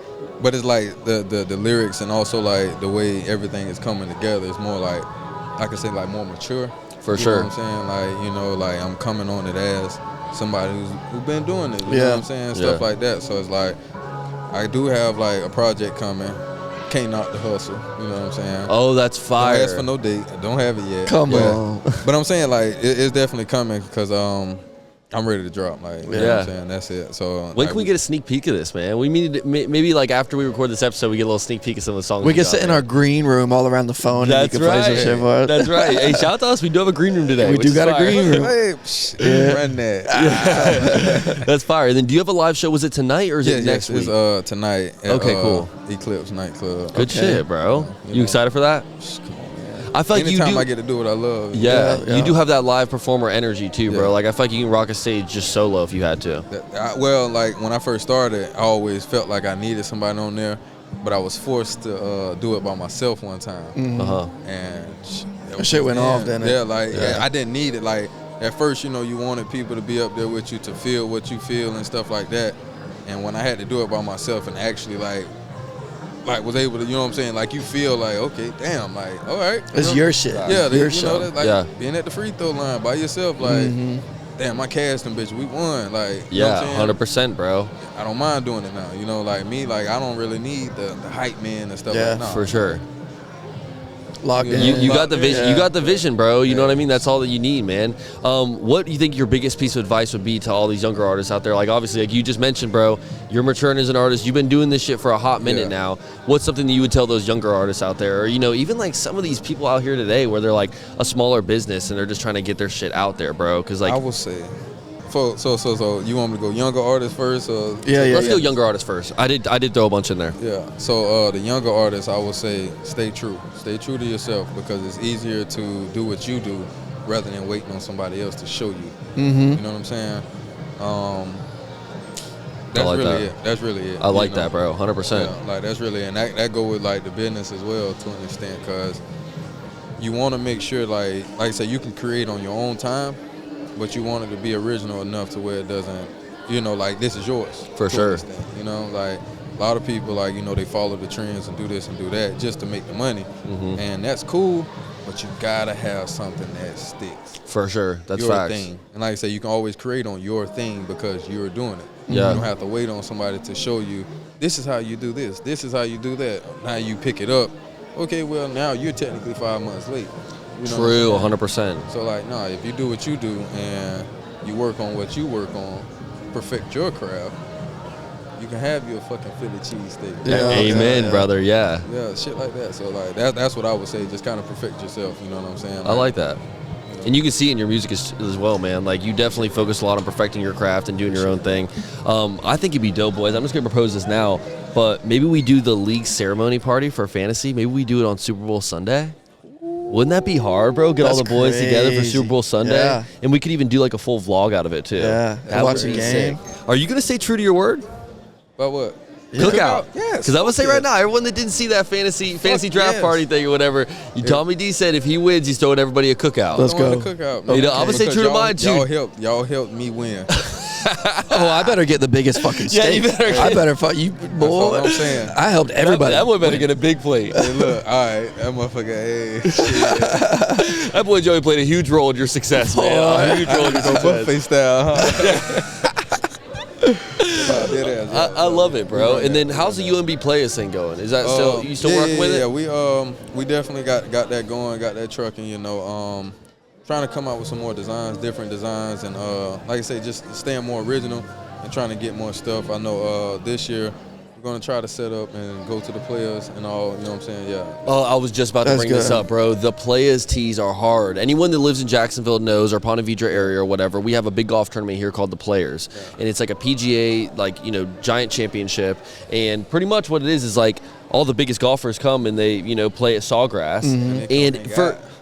But it's like the lyrics and also like the way everything is coming together. It's more like I could say like more mature. For You sure. know what I'm saying? Like, you know, like I'm coming on it as somebody who's been doing it. You know Yeah. what I'm saying? Stuff like that. So it's like, I do have like a project coming. Can't knock the hustle. You know what I'm saying? Oh, that's fire. Don't ask for no date. I don't have it yet. Come But- on. But I'm saying like it's definitely coming because I'm ready to drop. Like, you know what Yeah. I'm saying? That's it. So When like, can we get a sneak peek of this, man? We need to, maybe like after we record this episode, we get a little sneak peek of some of the songs. We can got, sit in man. our green room all around the phone and you can play some shit for us. That's right. Hey, shout out to us. We do have a green room today. We which do is got a fire. green room. Hey, run that. That's fire. And then do you have a live show? Was it tonight or is it next week? It's tonight. At, Okay, cool. Eclipse Nightclub. Good shit, bro. You You know. excited for that? I feel like Anytime you do. I get to do what I love. Yeah, Yeah. you do have that live performer energy too, bro. Yeah. Like I feel like you can rock a stage just solo if you had to. Well, like when I first started, I always felt like I needed somebody on there, but I was forced to do it by myself one time. And That shit went off, didn't it? Yeah, like I didn't need it. Like at first, you know, you wanted people to be up there with you to feel what you feel and stuff like that. And when I had to do it by myself and actually like was able to, you know what I'm saying? Like you feel like, okay, damn, like all right, you It's know? your shit. Yeah, your you show. know, that's like Yeah. being at the free throw line by yourself, like. Damn, my cast them bitch, we won. Like, you know what I'm Yeah, saying? 100%, bro. I don't mind doing it now. You know, like me, like I don't really need the hype man and stuff Yeah, like that. For sure. Locked in. You got the vision. Yeah. You got the vision, bro. You know what I mean? That's all that you need, man. What do you think your biggest piece of advice would be to all these younger artists out there? Like obviously, like you just mentioned, bro, you're maturing as an artist. You've been doing this shit for a hot minute Yeah. now. What's something that you would tell those younger artists out there, or you know, even like some of these people out here today, where they're like a smaller business and they're just trying to get their shit out there, bro? Because like, I will say, so you want me to go younger artists first? Or Yeah, let's go younger artists first. I did throw a bunch in there. Yeah. So the younger artists, I would say, stay true to yourself because it's easier to do what you do rather than waiting on somebody else to show you. You know what I'm saying? That's like really that. it. That's really it. I like you know? that, bro. 100%. Yeah, like that's really, and that go with like the business as well to an extent, cause you want to make sure, like I said, you can create on your own time, but you want it to be original enough to where it doesn't, you know, like this is yours. For to sure. an extent, you know, like a lot of people, like you know, they follow the trends and do this and do that just to make the money, and that's cool, but you gotta have something that sticks. For sure. That's your facts. thing. And like I say, you can always create on your thing because you're doing it. Yeah. You don't have to wait on somebody to show you, this is how you do this is how you do that. Now you pick it up. Okay, well, now you're technically 5 months late. You know True. what I'm 100%. saying? So, like, nah, if you do what you do and you work on what you work on, perfect your craft, you can have your fucking Philly cheesesteak. Yeah. Amen, Yeah. brother. Yeah. Yeah, shit like that. So, like, that's what I would say. Just kind of perfect yourself. You know what I'm saying? I like that. And you can see it in your music as well, man. Like, you definitely focus a lot on perfecting your craft and doing your own thing. I think it'd be dope, boys. I'm just going to propose this now, but maybe we do the league ceremony party for fantasy. Maybe we do it on Super Bowl Sunday. Wouldn't that be hard, bro? Get all the That's boys together for crazy. Super Bowl Sunday. Yeah. And we could even do like a full vlog out of it, too. Yeah. That Watch would the be game. sick. Are you going to stay true to your word? But what? Cookout. Yes. Because I would say yes. right now, everyone that didn't see that fantasy draft yes. party thing or whatever, Tommie D said if he wins, he's throwing everybody a cookout. Let's Throwing go. the cookout, You know, I'm gonna stay Because true to mine, too. Y'all helped me win. Oh, I better get the biggest fucking steak. Yeah, you better get- I better fuck you, boy. all I'm saying. I helped everybody. That boy better get a big plate. Hey, look, all right, that motherfucker, hey, shit. That boy Joey played a huge role in your success, man. A huge role in your success. Buffet style, huh? I love it, bro. And then how's the UMB Players thing going? Is that still you still working with it? Yeah, we definitely got that going, got that trucking, you know. Trying to come out with some more designs, different designs, and like I say, just staying more original and trying to get more stuff. I know this year we're gonna try to set up and go to the players and all. You know what I'm saying? Yeah. Oh, I was just about to That's bring this good. up, bro. The Players tees are hard. Anyone that lives in Jacksonville knows, or Ponte Vedra area or whatever, we have a big golf tournament here called the Players. And it's like a PGA, like, you know, giant championship. And pretty much what it is like all the biggest golfers come and they, you know, play at Sawgrass. And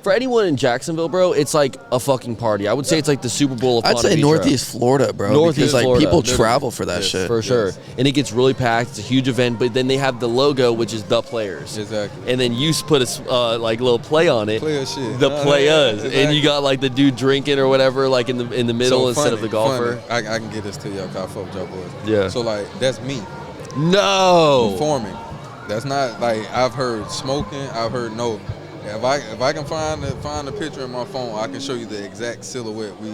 for anyone in Jacksonville, bro, it's like a fucking party. I would say it's like the Super Bowl of I'd Ponte say Vedra. Northeast Florida, bro. Northeast because like Florida. people Literally. travel for that Yes. shit. For sure. Yes. And it gets really packed. It's a huge event. But then they have the logo, which is the Players. Exactly. And then you put a like little play on it. Player shit. The Players. Exactly. And you got like the dude drinking or whatever, like in the middle So instead of the golfer. funny. I can get this to y'all, 'cause I fuck with y'all boys. Yeah. So like that's me No. performing. That's not like I've heard smoking. I've heard no. If I can find the picture in my phone, I can show you the exact silhouette we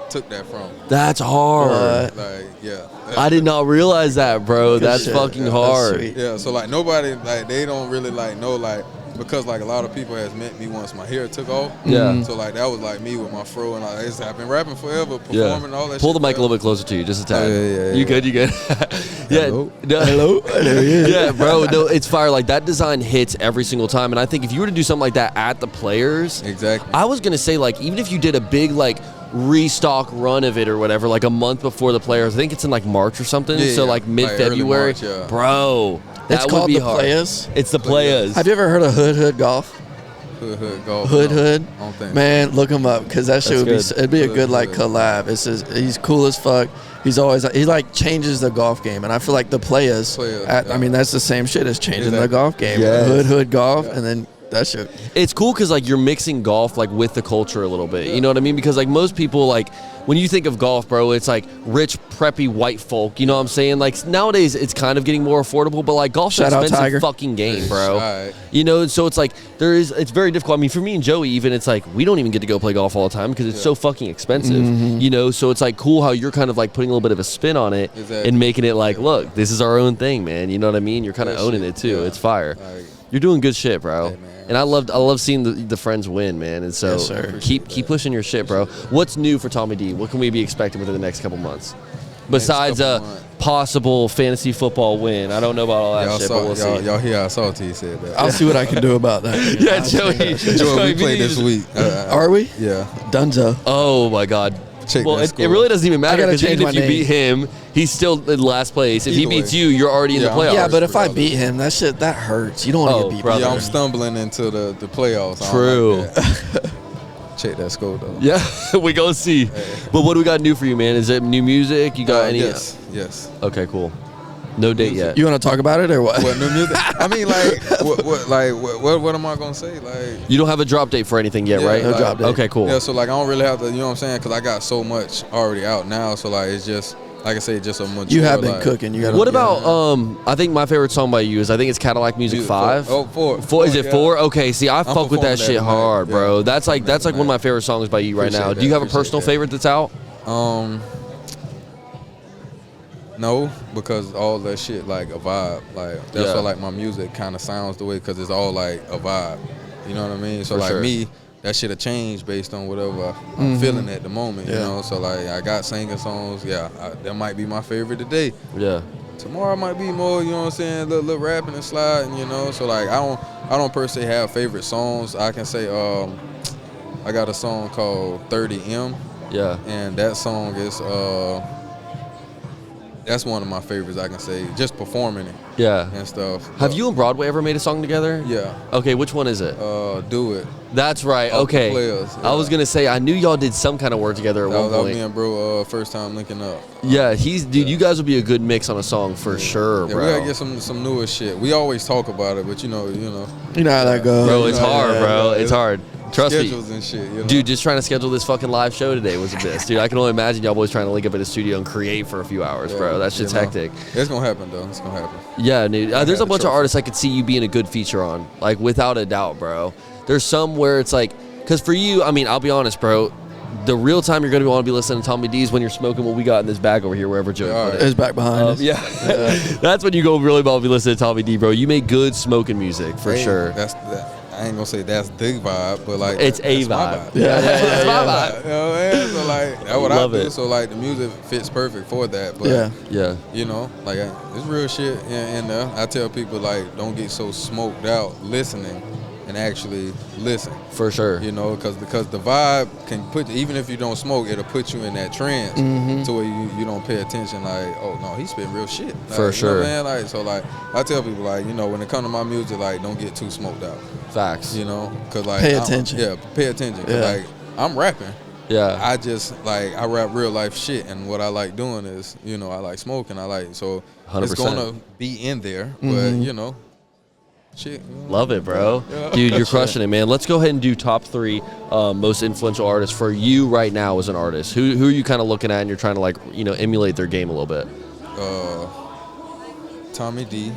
took that from. That's hard. Like, yeah. I did not realize that, bro. That's shit. fucking That's hard. sweet. Yeah, so like nobody, like they don't really like know, like, because like a lot of people has met me once my hair took off. Yeah. So like that was like me with my fro, and like I've been rapping forever, performing all that. Pull shit the mic a forever. little bit closer to you, just a tad. Yeah. You good? Yeah. Hello? Hello. Yeah, bro. No, it's fire. Like that design hits every single time, and I think if you were to do something like that at the Players, Exactly. I was gonna say like even if you did a big like restock run of it or whatever, like a month before the Players, I think it's in like March or something. Yeah, so yeah. like mid-February, Like early March, yeah. bro. That It's would called be the hard. Players. It's the Players. Have you ever heard of Hood Golf? Hood golf. Hood. I don't think. Man, look him up because that shit would That's be. good. It'd be a Hood, good like Hood. collab. It's just, he's cool as fuck. He like changes the golf game, and I feel like the Players. I mean, that's the same shit as changing the Exactly. golf game. Yes. Hood golf, and then that shit. It's cool because like you're mixing golf like with the culture a little bit. You know what I mean? Because like most people like when you think of golf, bro, it's like rich, preppy white folk. You know what I'm saying? Like nowadays it's kind of getting more affordable, but like golf's an Shout out expensive Tiger. fucking game, bro. Alright. You know, so it's like it's very difficult. I mean, for me and Joey, even it's like we don't even get to go play golf all the time because it's so fucking expensive. You know, so it's like cool how you're kind of like putting a little bit of a spin on it Exactly. and making it like, look, this is our own thing, man. You know what I mean? You're kind of That owning shit, it too. yeah. It's fire. Like, You're doing good shit, bro. Hey, man. And I love seeing the friends win, man. And so Yes, sir. keep pushing your shit, bro. What's new for Tommie D? What can we be expecting within the next couple months? Besides a couple months. possible fantasy football win. I don't know about all that y'all shit, saw, but we'll see. y'all hear how salty he said that. I'll see what I can do about that. Yeah, Joey. Joey, we played this week. Are we? Yeah. Dunzo. Oh my God. Check Well, that it score. really doesn't even matter gotta because change even if my you name. beat him, he's still in last place. If he Either beats way. you, you're already in the Yeah, playoffs. Yeah, but if I brother. beat him, that hurts. You don't want to Oh, get beat. brother. Yeah, by I'm him. stumbling into the playoffs. I don't True. like that. Check that score though. Yeah, we gonna see. But what do we got new for you, man? Is it new music? You got any? Yes. Okay, cool. No date yet. You want to talk about it or what? What new music? I mean, like, what am I gonna say? Like, You don't have a drop date for anything yet, yeah, right? No like- drop date. Okay, cool. Yeah, so like I don't really have to, you know what I'm saying? Because I got so much already out now. So like it's just, like I say, just a mature. You have been like, cooking. You got. What about I think my favorite song by you is I think it's Cadillac Music 5. Oh, four. Four, is it yeah. 4? Okay, see, I fuck with that performing shit that tonight. hard, bro. Yeah. That's like Performing one of my tonight. favorite songs by you right now. Appreciate Do you have a that, personal appreciate favorite that's out? No, because all that shit like a vibe. Like that's Yeah. why like my music kind of sounds the way because it's all like a vibe. You know what I mean? So For like sure. me, that shit have changed based on whatever I'm feeling at the moment. You Yeah. know, so like I got singing songs. Yeah, that might be my favorite today. Yeah. Tomorrow might be more. You know what I'm saying? Little rapping and sliding. You know, so like I don't per se have favorite songs. I can say I got a song called 30M. Yeah. And that song is that's one of my favorites, I can say, just performing it Yeah. and stuff. Have you and Broadway ever made a song together? Yeah. Okay, which one is it? Do It. That's right. Off the Okay. Players, I was yeah. gonna say I knew y'all did some kind of work together at That one was me point. and bro first time linking up. Yeah, dude. You guys would be a good mix on a song for sure, Yeah, bro. we gotta get some newer shit. We always talk about it, but you know. You know how that goes. Bro, it's hard, bro. It's hard. Trust me. Schedules and shit, you know? Dude, just trying to schedule this fucking live show today was a bitch, dude. I can only imagine y'all boys trying to link up in a studio and create for a few hours, Yeah, bro. That shit's you know. hectic. It's gonna happen though. It's gonna happen. Yeah, dude. There's had a the bunch of trophy. artists I could see you being a good feature on, like without a doubt, bro. There's some where it's like, because for you, I mean, I'll be honest, bro. The real time you're gonna want to be listening to Tommie D is when you're smoking what we got in this bag over here, wherever Joe Yeah, put it. It's back behind us. Yeah, that's when you go really well be listening to Tommie D, bro. You make good smoking music for Hey, sure. I ain't gonna say that's the vibe, but like It's that's a my vibe. Yeah, That's my vibe. You know what I mean? So like that's what Love I do. it. So like the music fits perfect for that. But Yeah. Yeah, you know, like it's real shit in there. I tell people like don't get so smoked out listening and actually listen. for sure. You know, because the vibe can put, even if you don't smoke, it'll put you in that trance to where you don't pay attention. Like, oh no, he spit real shit. Like, For you sure. know what I'm saying? Like, so like I tell people like, you know, when it comes to my music, like don't get too smoked out. Facts. You know, because like Pay attention. Yeah, pay attention. 'Cause, Yeah. like I'm rapping. Yeah. I just like I rap real life shit, and what I like doing is, you know, I like smoking. I like so 100%. it's gonna be in there, but you know, shit. You know, Love it, bro. Dude, you're crushing it, man. Let's go ahead and do top 3 most influential artists for you right now as an artist. Who are you kind of looking at and you're trying to like, emulate their game a little bit? Tommie D.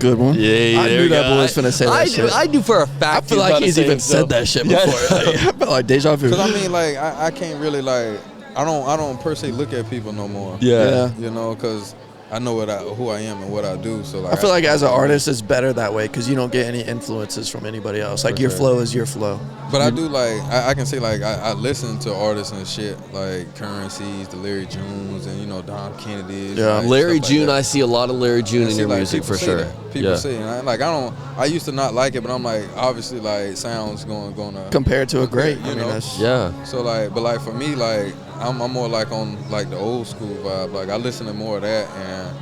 Good one. Yeah, I there knew we that go. boy was finna say that shit. I do for a fact. I feel like he's even said that shit before. Like, I feel like deja vu. Because I mean, like, I can't really, like, I don't per se look at people no more. Yeah. You know, because I know who I am and what I do. So like, I feel like as an artist, it's better that way because you don't get any influences from anybody else. Like, your flow is your flow. But I do, like, I can say, like, I listen to artists and shit, like Currencies, the Larry Junes, and, you know, Don Kennedy's. Yeah. like, Larry stuff like June, that. I see a lot of Larry June in See, your like, music people for say sure. that. People say, and I used to not like it, but I'm like, obviously, like, sounds gonna Compared to a great. you I mean, know? that's, Yeah. So like, but like for me, like I'm more like on like the old school vibe. Like I listen to more of that, and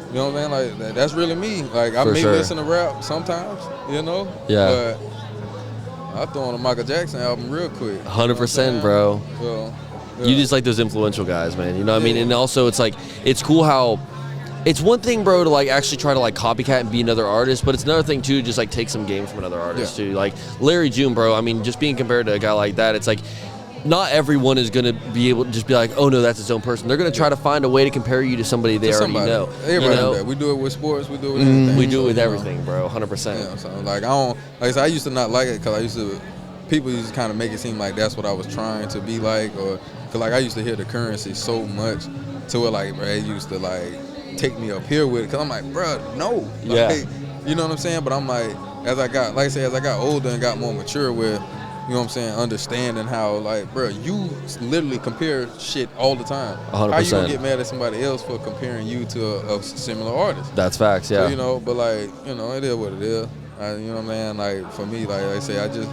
you know what I'm saying. Like that's really me. Like I For may sure. listen to rap sometimes, you know. Yeah. But I throw on a Michael Jackson album real quick. 100%, bro. So You yeah. just like those influential guys, man. You know what I mean? And also, it's like, it's cool how, it's one thing, bro, to like actually try to like copycat and be another artist, but it's another thing too, to just like take some game from another artist too. Like Larry June, bro. I mean, just being compared to a guy like that, it's like, not everyone is gonna be able to just be like, oh no, that's its own person. They're gonna try to find a way to compare you to somebody they already know. Everybody You know? do that. We do it with sports. We do it with everything. We do it So, with you know. everything, bro. 100%. Yeah, so like I don't like I said, I used to not like it because people used to kind of make it seem like that's what I was trying to be like, or because like I used to hear the Currency so much to where like bro, it used to like take me up here with it because I'm like, bro, no, Yeah. like, you know what I'm saying? But I'm like, as I got older and got more mature with, you know what I'm saying, understanding how like, bro, you literally compare shit all the time. 100%. How you gonna get mad at somebody else for comparing you to a similar artist? That's facts, yeah. So, you know, but like, you know, it is what it is. You know what I'm saying? Like for me, like I say, I just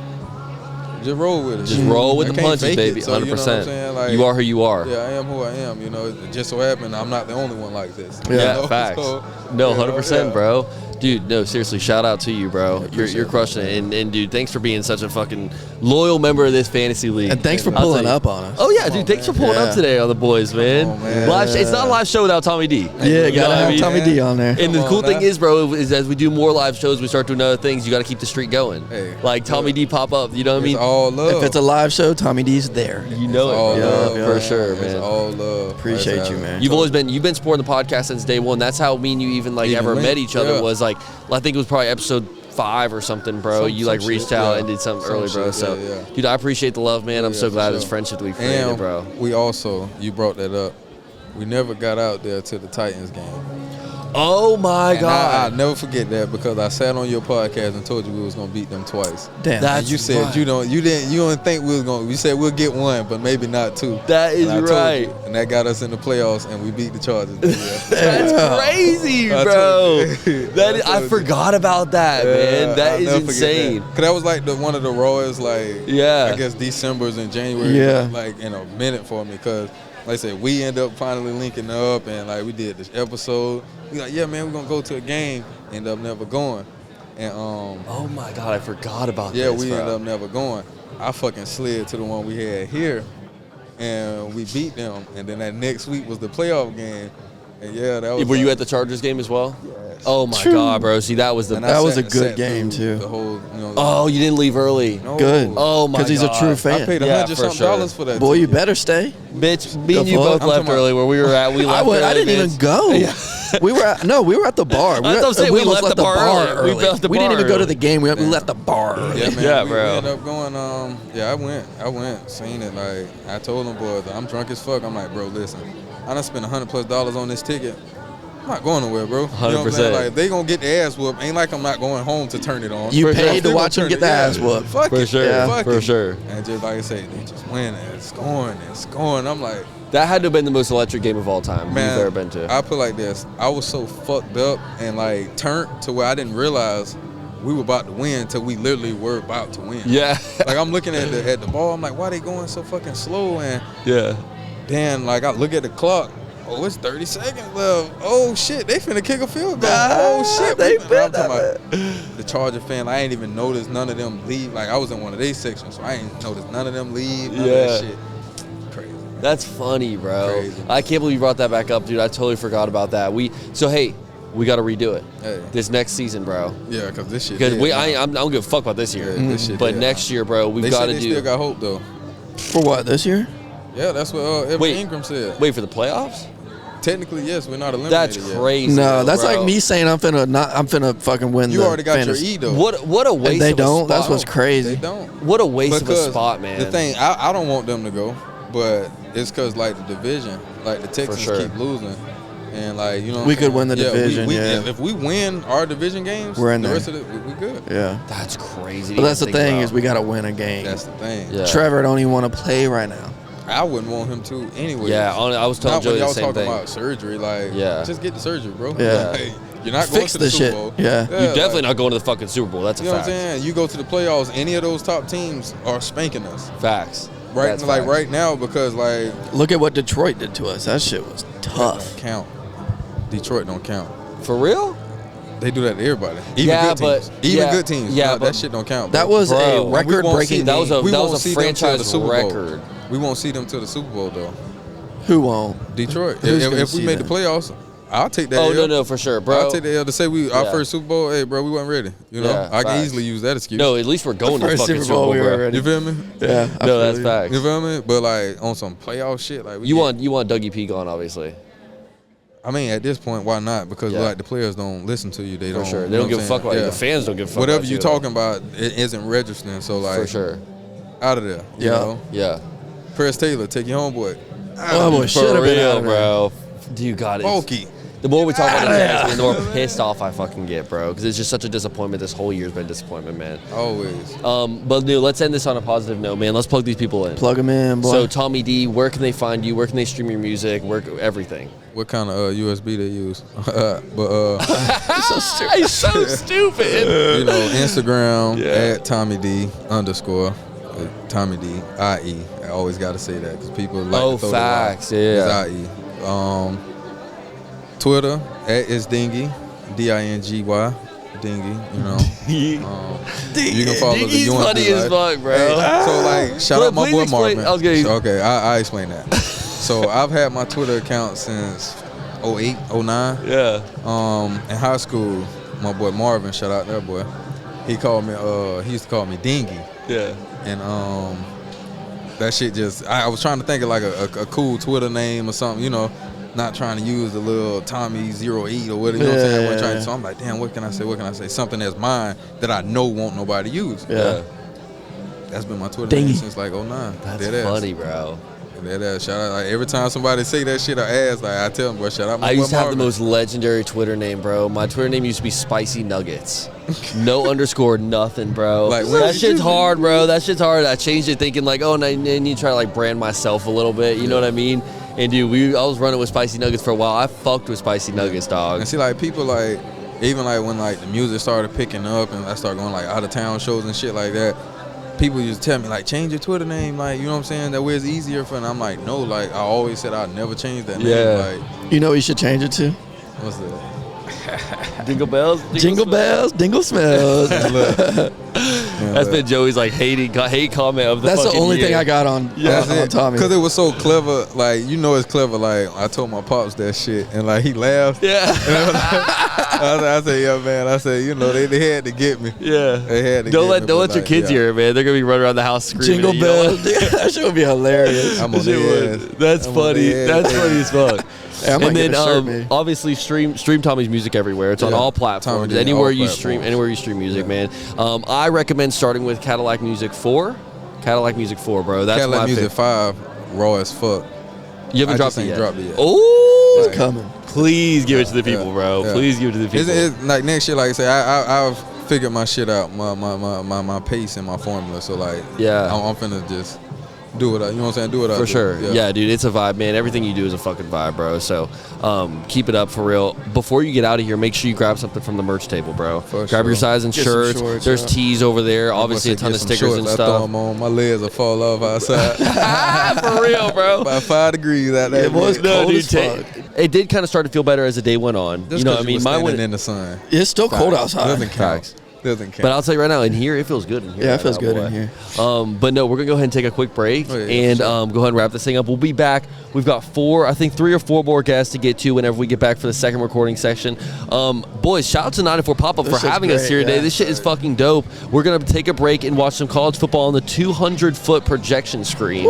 roll with it. Just roll with I the can't punches, fake baby. it, so, 100%. you know what I'm saying? Like, you are who you are. Yeah, I am who I am. You know, it just so happened I'm not the only one like this. Yeah, you know? facts. So, No, you know, 100%, yeah. bro. Dude, no, seriously, shout out to you, bro. Yeah, You're appreciate crushing it. And dude, thanks for being such a fucking loyal member of this fantasy league. And thanks for I'll tell pulling you. up on us. Oh yeah, Come dude, on, thanks for man. pulling up Yeah. today on the boys, man. Come on, man. Live it's not a live show without Tommie D. Yeah, You know gotta what I have mean? Tommie D on there. And the Come cool on thing now. is, bro, is as we do more live shows, we start doing other things. You got to keep the streak going. Hey, like Tommie D pop up. You know what I It's mean? all love. If it's a live show, Tommie D's there. You know It's it, all bro. love, Yeah, for man. sure, It's man. all love. Appreciate That's you, how- man. You've been supporting the podcast since day one. That's how me and you even like Even ever linked, met each other. yeah. Was like, I think it was probably episode 5 or something, bro. You like some reached shit, out yeah. and did something Some early, bro. shit, So, yeah. dude, I appreciate the love, man. I'm Yeah, so for glad sure. this friendship we created, And bro. we also, you brought that up, we never got out there to the Titans game. Oh my And I'll God. never forget that because I sat on your podcast and told you we was gonna beat them twice. Damn. That's And you said right. you don't think we was gonna. You said we'll get one, but maybe not two. That is And I told right. you, and that got us in the playoffs, and we beat the Chargers. That's crazy, I bro. told you. That is, I I told you. forgot about that, man. That is insane. Cause that was like one of the rawest, like Yeah. I guess Decembers and January, Yeah. like in a minute for me. Cause like I said, we end up finally linking up, and like we did this episode. We like, yeah, man, we're gonna go to a game. End up never going, and Oh my God, I forgot about yeah, this, we bro. ended up never going. I fucking slid to the one we had here, and we beat them. And then that next week was the playoff game, and yeah, that was. Were you like- at the Chargers game as well? Yes. Oh my True. God, bro. See, that was the And I That was sat- a good sat game, through too. The whole, you know. Oh, you didn't leave early. no. Good. Oh my God. Because he's a true fan. I paid Yeah, $100 for something sure. for that. Boy, you ticket. better stay. Bitch, me and The you fuck? both I'm left talking about- early where we were at. We left I early, didn't bitch. even go. We were at the bar. That's what I'm saying, we almost left the bar early. We left the We didn't bar even go to early. the game. We left the bar early. Yeah, man. Yeah, we bro. ended up going. Yeah, I went, seen it. Like I told them, boys, I'm drunk as fuck. I'm like, bro, listen, I done spent $100+ on this ticket. I'm not going nowhere, bro. You know what I'm 100%. saying? Like if they gonna get their ass whooped. Ain't like I'm not going home to turn it on. You For paid sure. to Still watch gonna them get turn their it, ass yeah. whooped. Fuck For it. sure, Yeah, fuck for it. sure. And just like I say, they just win and scoring and scoring. I'm like, That had to have been the most electric game of all time man, we've ever been to. I put like this. I was so fucked up and like turned to where I didn't realize we were about to win until we literally were about to win. Yeah. Like I'm looking at the ball. I'm like, why they going so fucking slow? And Yeah. then like I look at the clock. Oh, it's 30 seconds left. Oh shit, they finna kick a field goal. Nah, Oh shit, they I'm talking finna. about the Charger fan. I ain't even noticed none of them leave. Like I was in one of their sections, so I ain't noticed none of them leave. None of Yeah. that shit. Crazy. Man. That's funny, bro. Crazy. I can't believe you brought that back up, dude. I totally forgot about that. So hey, we got to redo it Hey. this next season, bro. Yeah, cause this shit. Because dead, I man. don't give a fuck about this year. Yeah, this shit But dead, next man. year, bro, we've They got said to they do. still got hope though. For what, this year? Yeah, that's what Evan Wait. Ingram said. Wait for the playoffs? technically, yes, we're not eliminated That's yet. crazy. No, though, that's bro. like me saying I'm finna fucking win. You the already got fantasy. your E though. What a waste. And they of a don't. spot. That's what's crazy. They don't. What a waste of a Because spot, man. The thing, I don't want them to go, but it's because like the division, like the Texans sure. keep losing, and like you know, We could win the division, yeah. If we win our division games, We're in the there. rest of it, we good. Yeah. That's crazy. But that's the to even thing think is we gotta win a game. That's the thing. Yeah. Trevor don't even want to play right now. I wouldn't want him to anyway. Yeah, I was telling Not when Joey the y'all same talking thing. about surgery, like Yeah. just get the surgery, bro. Yeah. Like, you're not going Fix to the this Super shit. Bowl. Yeah. You're definitely like, not going to the fucking Super Bowl. That's a You know fact. what I'm saying? You go to the playoffs, any of those top teams are spanking us. Facts. Right, That's like facts. right now, because like Look at what Detroit did to us. That shit was tough. don't count. Detroit don't count. For real? They do that to everybody. Even Yeah, good teams. but- Even yeah, good teams. yeah, No, but that shit don't count. Bro. That was Bro, a and we won't see record-breaking that was game. a We that won't was see a them till the franchise Super Bowl. record. We won't see them till the Super Bowl though. Who won't? Detroit. Who's If gonna we see made that? the playoffs, I'll take that. Oh L. no, for sure, bro. I'll take the L to say our Yeah. first Super Bowl. Hey, bro, we wasn't ready. You know, Yeah, I can facts. easily use that excuse. No, at least we're going to the First fucking Super Bowl we were bro. ready. You feel me? Yeah. I No, feel that's you. facts. You feel me? But like on some playoff shit, like You want Dougie P gone, obviously. I mean, at this point, why not? Because Yeah. like the players don't listen to you. They For don't. sure. you They know don't what give a I'm fuck saying? about you. Yeah. The fans don't give a fuck Whatever about you you. talking about, it isn't registering. So like, For sure. out of there. You Yeah. know? Yeah. Press Taylor, take your homeboy. Oh, boy, should For have been real, out of there. bro. You got it. Bulky. The more we talk about the Yeah. Jazz, the more pissed off I fucking get, bro. Because it's just such a disappointment. This whole year's been a disappointment, man. Always. But dude, let's end this on a positive note, man. Let's plug these people in. Plug them in, boy. So Tommie D, where can they find you? Where can they stream your music? Everything. What kind of USB they use? so stupid. He's so stupid. You know, Instagram Yeah. at Tommie D _ Tommie D IE. I always got to say that because people like Oh, to throw facts, the yeah. It's IE. Twitter at is Dingy, DINGY, Dingy. You know. You can follow Diggy's the funny as fuck, bro. Hey, so like, shout out my Please boy explain- Marvin. I was gonna- Okay, I explain that. So I've had my Twitter account since 08, 09. Yeah. In high school, my boy Marvin, shout out that boy. He called me. He used to call me Dingy, Yeah. and that shit just. I was trying to think of like a cool Twitter name or something, you know, not trying to use the little Tommie 08 or whatever. You know what I'm saying? I wasn't trying to- So I'm like, damn, what can I say? What can I say? Something that's mine that I know won't nobody use. Yeah. That's been my Twitter name since like 09. That's Dead ass. funny, bro. Dead ass. Shout out. Like every time somebody say that shit, I ask. Like I tell them, boy, shout out my I boy used to have the Marvin. most legendary Twitter name, bro. My Twitter name used to be Spicy Nuggets. No underscore, nothing, bro. Like, when that did shit's you- hard, bro. That shit's hard. I changed it thinking like, oh, and I need to try to like brand myself a little bit. You know what I mean? And dude, I was running with Spicy Nuggets for a while. I fucked with Spicy Nuggets, dog. And see, like people like, even like when like the music started picking up and I started going like out of town shows and shit like that. People used to tell me like, change your Twitter name, like, you know what I'm saying? That way it's easier for. And I'm like, no, like I always said I'd never change that name. Yeah. Like, You know what you should change it to? what's that? Jingle bells, Jingle bells, dingle smells. That's been Joey's like hate comment of the That's the fucking only year. thing I got on, That's on it. Tommie. Because it was so clever. Like, you know it's clever. Like, I told my pops that shit. And, like, he laughed. Yeah. I said, yeah, man. I said, you know, they had to get me. Yeah. They had to Don't get let me, don't but, let your like, kids yeah. hear it, man. They're gonna be running around the house screaming. Jingle at you, you know? bells. That shit would be hilarious. I'm on It their would. ass. That's I'm on funny. their That's ass. funny as fuck. Hey, I might And get then a shirt made. obviously stream Tommie's music everywhere. It's on Yeah. all platforms. Tommie D, Anywhere all you platforms. stream music, Yeah. man. I recommend starting with Cadillac Music 4. Cadillac Music 4, bro. That's Cadillac my Music favorite. 5, raw as fuck. You haven't I dropped just it ain't yet. dropped it yet. Oh, It's coming. please give it to the people, Yeah. bro. Yeah. Please give it to the people. It's like next year, like I say, I've figured my shit out, my pace and my formula. So like, Yeah. I'm finna just do it. You know what I'm saying? Do it For sure. Yeah, dude, it's a vibe, man. Everything you do is a fucking vibe, bro. So keep it up for real. Before you get out of here, make sure you grab something from the merch table, bro. For grab your sure. size and Get some shirts. shorts, There's yeah. tees over there. Obviously, a ton of stickers and I throw stuff. them on. My legs will fall off outside. For real, bro. About 5 degrees out there. Yeah, boy, it's No, cold dude, as fuck. it did kind of start to feel better as the day went on. Just you know what I 'cause mean? was Mine standing went, in the sun. It's still cold outside. Doesn't count. Facts. Doesn't count. but I'll tell you right now, in here, it feels good in here. Yeah, it right feels now, good boy. in here. But no, we're gonna go ahead and take a quick break Oh, yeah, and sure. go ahead and wrap this thing up. We'll be back. We've got 3 or 4 more guests to get to whenever we get back for the second recording section. Boys, shout out to 94 Pop-Up This for shit's having us great, here today. yeah. This shit is fucking dope. We're gonna take a break and watch some college football on the 200-foot projection screen.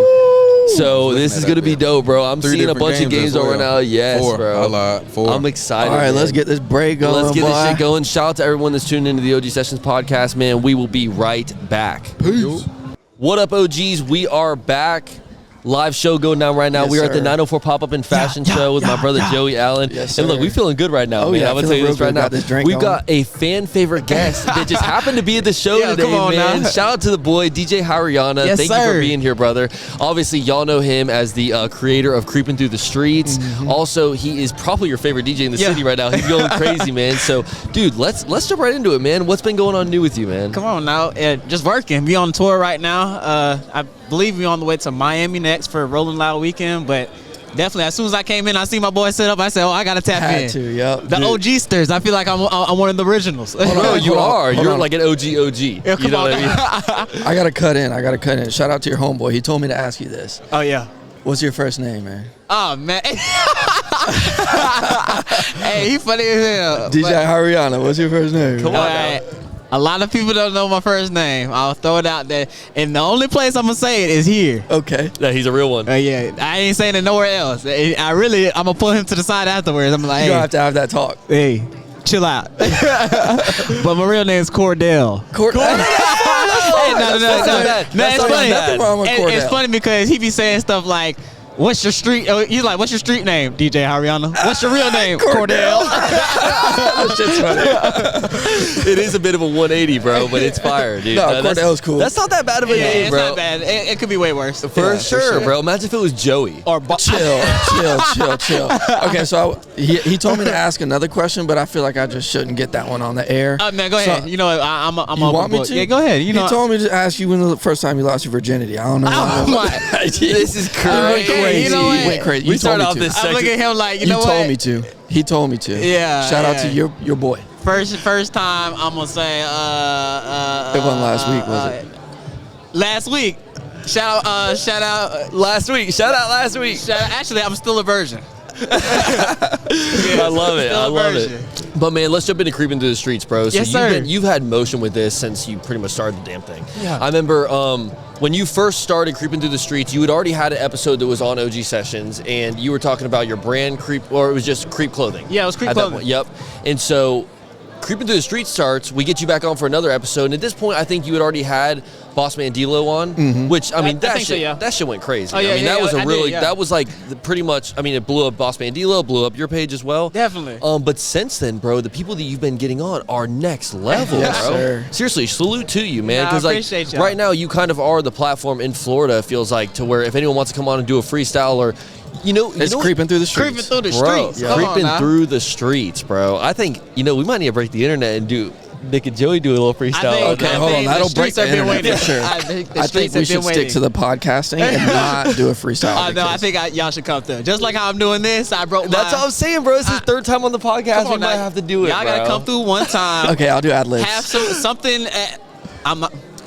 So this is gonna be dope, bro. I'm 3 seeing a different bunch of games as over well. now. Yes, 4. bro. I lied. 4. I'm excited. All right, man. let's get this break going. Let's get this boy. shit going. Shout out to everyone that's tuning into the OG Sessions podcast, man. We will be right back. Peace. What up, OGs? We are back. Live show going down right now. Yes, we are at the sir. 904 Pop-Up and Fashion Show with my brother Joey Allen. Yes, and look, sir. we feeling good right now, Oh, man. yeah, I'm going to tell feeling you this real right good. now. Got this drink We've going. got a fan favorite guest that just happened to be at the show Yeah, today, come on man. now. Shout out to the boy, DJ HiRihanna. Yes, Thank you sir. for being here, brother. Obviously, y'all know him as the creator of Kreepin Through The Streetz. Also, he is probably your favorite DJ in the city right now. He's going crazy, man. So, dude, let's jump right into it, man. What's been going on new with you, man? Come on now, just working. We on tour right now. I believe we on the way to Miami next for Rolling Loud weekend, but definitely as soon as I came in, I see my boy set up. I said, "Oh, I gotta tap in." Had to, yep. The Dude. OGsters. I feel like I'm one of the originals. Bro, Hold you on, are. hold You're on. like an OG. Yeah, You come know on. what I mean? I gotta cut in. Shout out to your homeboy. He told me to ask you this. Oh yeah. What's your first name, man? Oh man. Hey, he funny as hell. DJ But- HiRihanna. What's your first name? Come on. Alright. A lot of people don't know my first name. I'll throw it out there, and the only place I'm gonna say it is here. Okay. Yeah, he's a real one. Yeah, I ain't saying it nowhere else. I'm gonna pull him to the side afterwards. I'm like, You hey, gonna have to have that talk. hey, chill out. But my real name is Cordell. Hey, no, That's not bad. it's That's not funny. bad. Nothing wrong with It's Cordell. funny because he be saying stuff like, "What's your street?" He's like, "What's your street name?" DJ HiRihanna. What's your real name? Cordell. That shit's funny. It is a bit of a 180, bro, but it's fire, dude. No, that's- Cordell's cool. That's not that bad of a Yeah, name, it's bro. not bad. It could be way worse. For sure, bro. Imagine if it was Joey. Or Chill. Okay, so he told me to ask another question, but I feel like I just shouldn't get that one on the air. Man, go ahead. So- You know, I'm You open want me book. to? Yeah, go ahead. You know, he told me to ask you when the first time you lost your virginity. I don't know. Oh, my. This is Went crazy. crazy. You know what? He went crazy. We You told started me off to. this I look at him like, you know You what? told me to. He told me to. Yeah, Shout out to yeah. your boy. First time I'm gonna say It wasn't last week, was it? Last week. Shout out Last week. Shout out last week. actually I'm still a virgin. I love it. Still I a love virgin. it. But man, let's jump into Kreepin Through The Streetz, bro. So Yes, sir. you've had motion with this since you pretty much started the damn thing. Yeah. I remember when you first started Kreepin Through The Streetz, you had already had an episode that was on OG Sessions, and you were talking about your brand Creep, or it was just Creep Clothing. Yeah, it was Creep at that Clothing. point. Yep. And so Kreepin Through The Streetz starts. We get you back on for another episode, and at this point, I think you had already had Boss Man D-Lo on, which I mean I that think so, shit yeah. that shit went crazy. Oh, yeah, I mean yeah, that was I a did, really yeah. that was like pretty much. I mean it blew up Boss Man D-Lo, blew up your page as well. Definitely. But since then, bro, the people that you've been getting on are next level, Yes, bro. sir. Seriously, salute to you, man. Nah, I Because like appreciate y'all. right now, you kind of are the platform in Florida. It feels like to where if anyone wants to come on and do a freestyle or, It's creeping through the streets. Creeping through the bro, streets. Come on creeping now. through the streets, bro. I think we might need to break the internet and do Nick and Joey do a little freestyle. Okay, hold on. That'll break the internet for sure. I think the I streets think we have should been stick waiting. to the podcasting and not do a freestyle. I know. I because- think y'all should come through. Just like how I'm doing this, I broke. That's my, what I'm saying, bro. This is third time on the podcast. Come We on might now. have to do it, Y'all gotta bro. come through one time. Okay, I'll do ad libs. Have something. I'm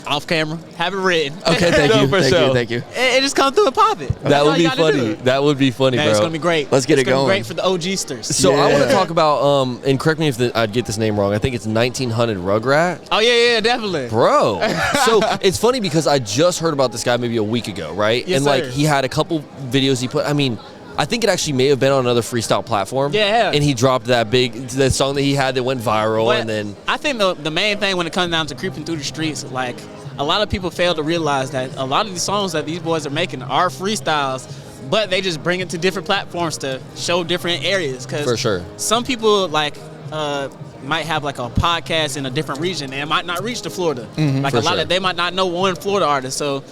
off camera. Have it written. Okay, thank No, you. for Thank sure. you. Thank you. And just come through and pop it. That's That all would you be gotta funny. do. That would be funny, Man, bro. it's gonna be great. Let's get It's it gonna be going. great for the OGsters. So I want Yeah. to talk about, and correct me if I'd get this name wrong. I think it's 1900 Rugrat. Oh yeah, definitely. Bro. So it's funny because I just heard about this guy maybe a week ago, right? Yes, and like sir. he had a couple videos he put. I mean, I think it actually may have been on another freestyle platform. Yeah. And he dropped that song that he had that went viral, But and then I think the main thing when it comes down to creeping through the streets, like a lot of people fail to realize that a lot of these songs that these boys are making are freestyles, but they just bring it to different platforms to show different areas. Cause For sure. some people might have like a podcast in a different region and it might not reach to Florida. Like For a lot sure. of they might not know one Florida artist. So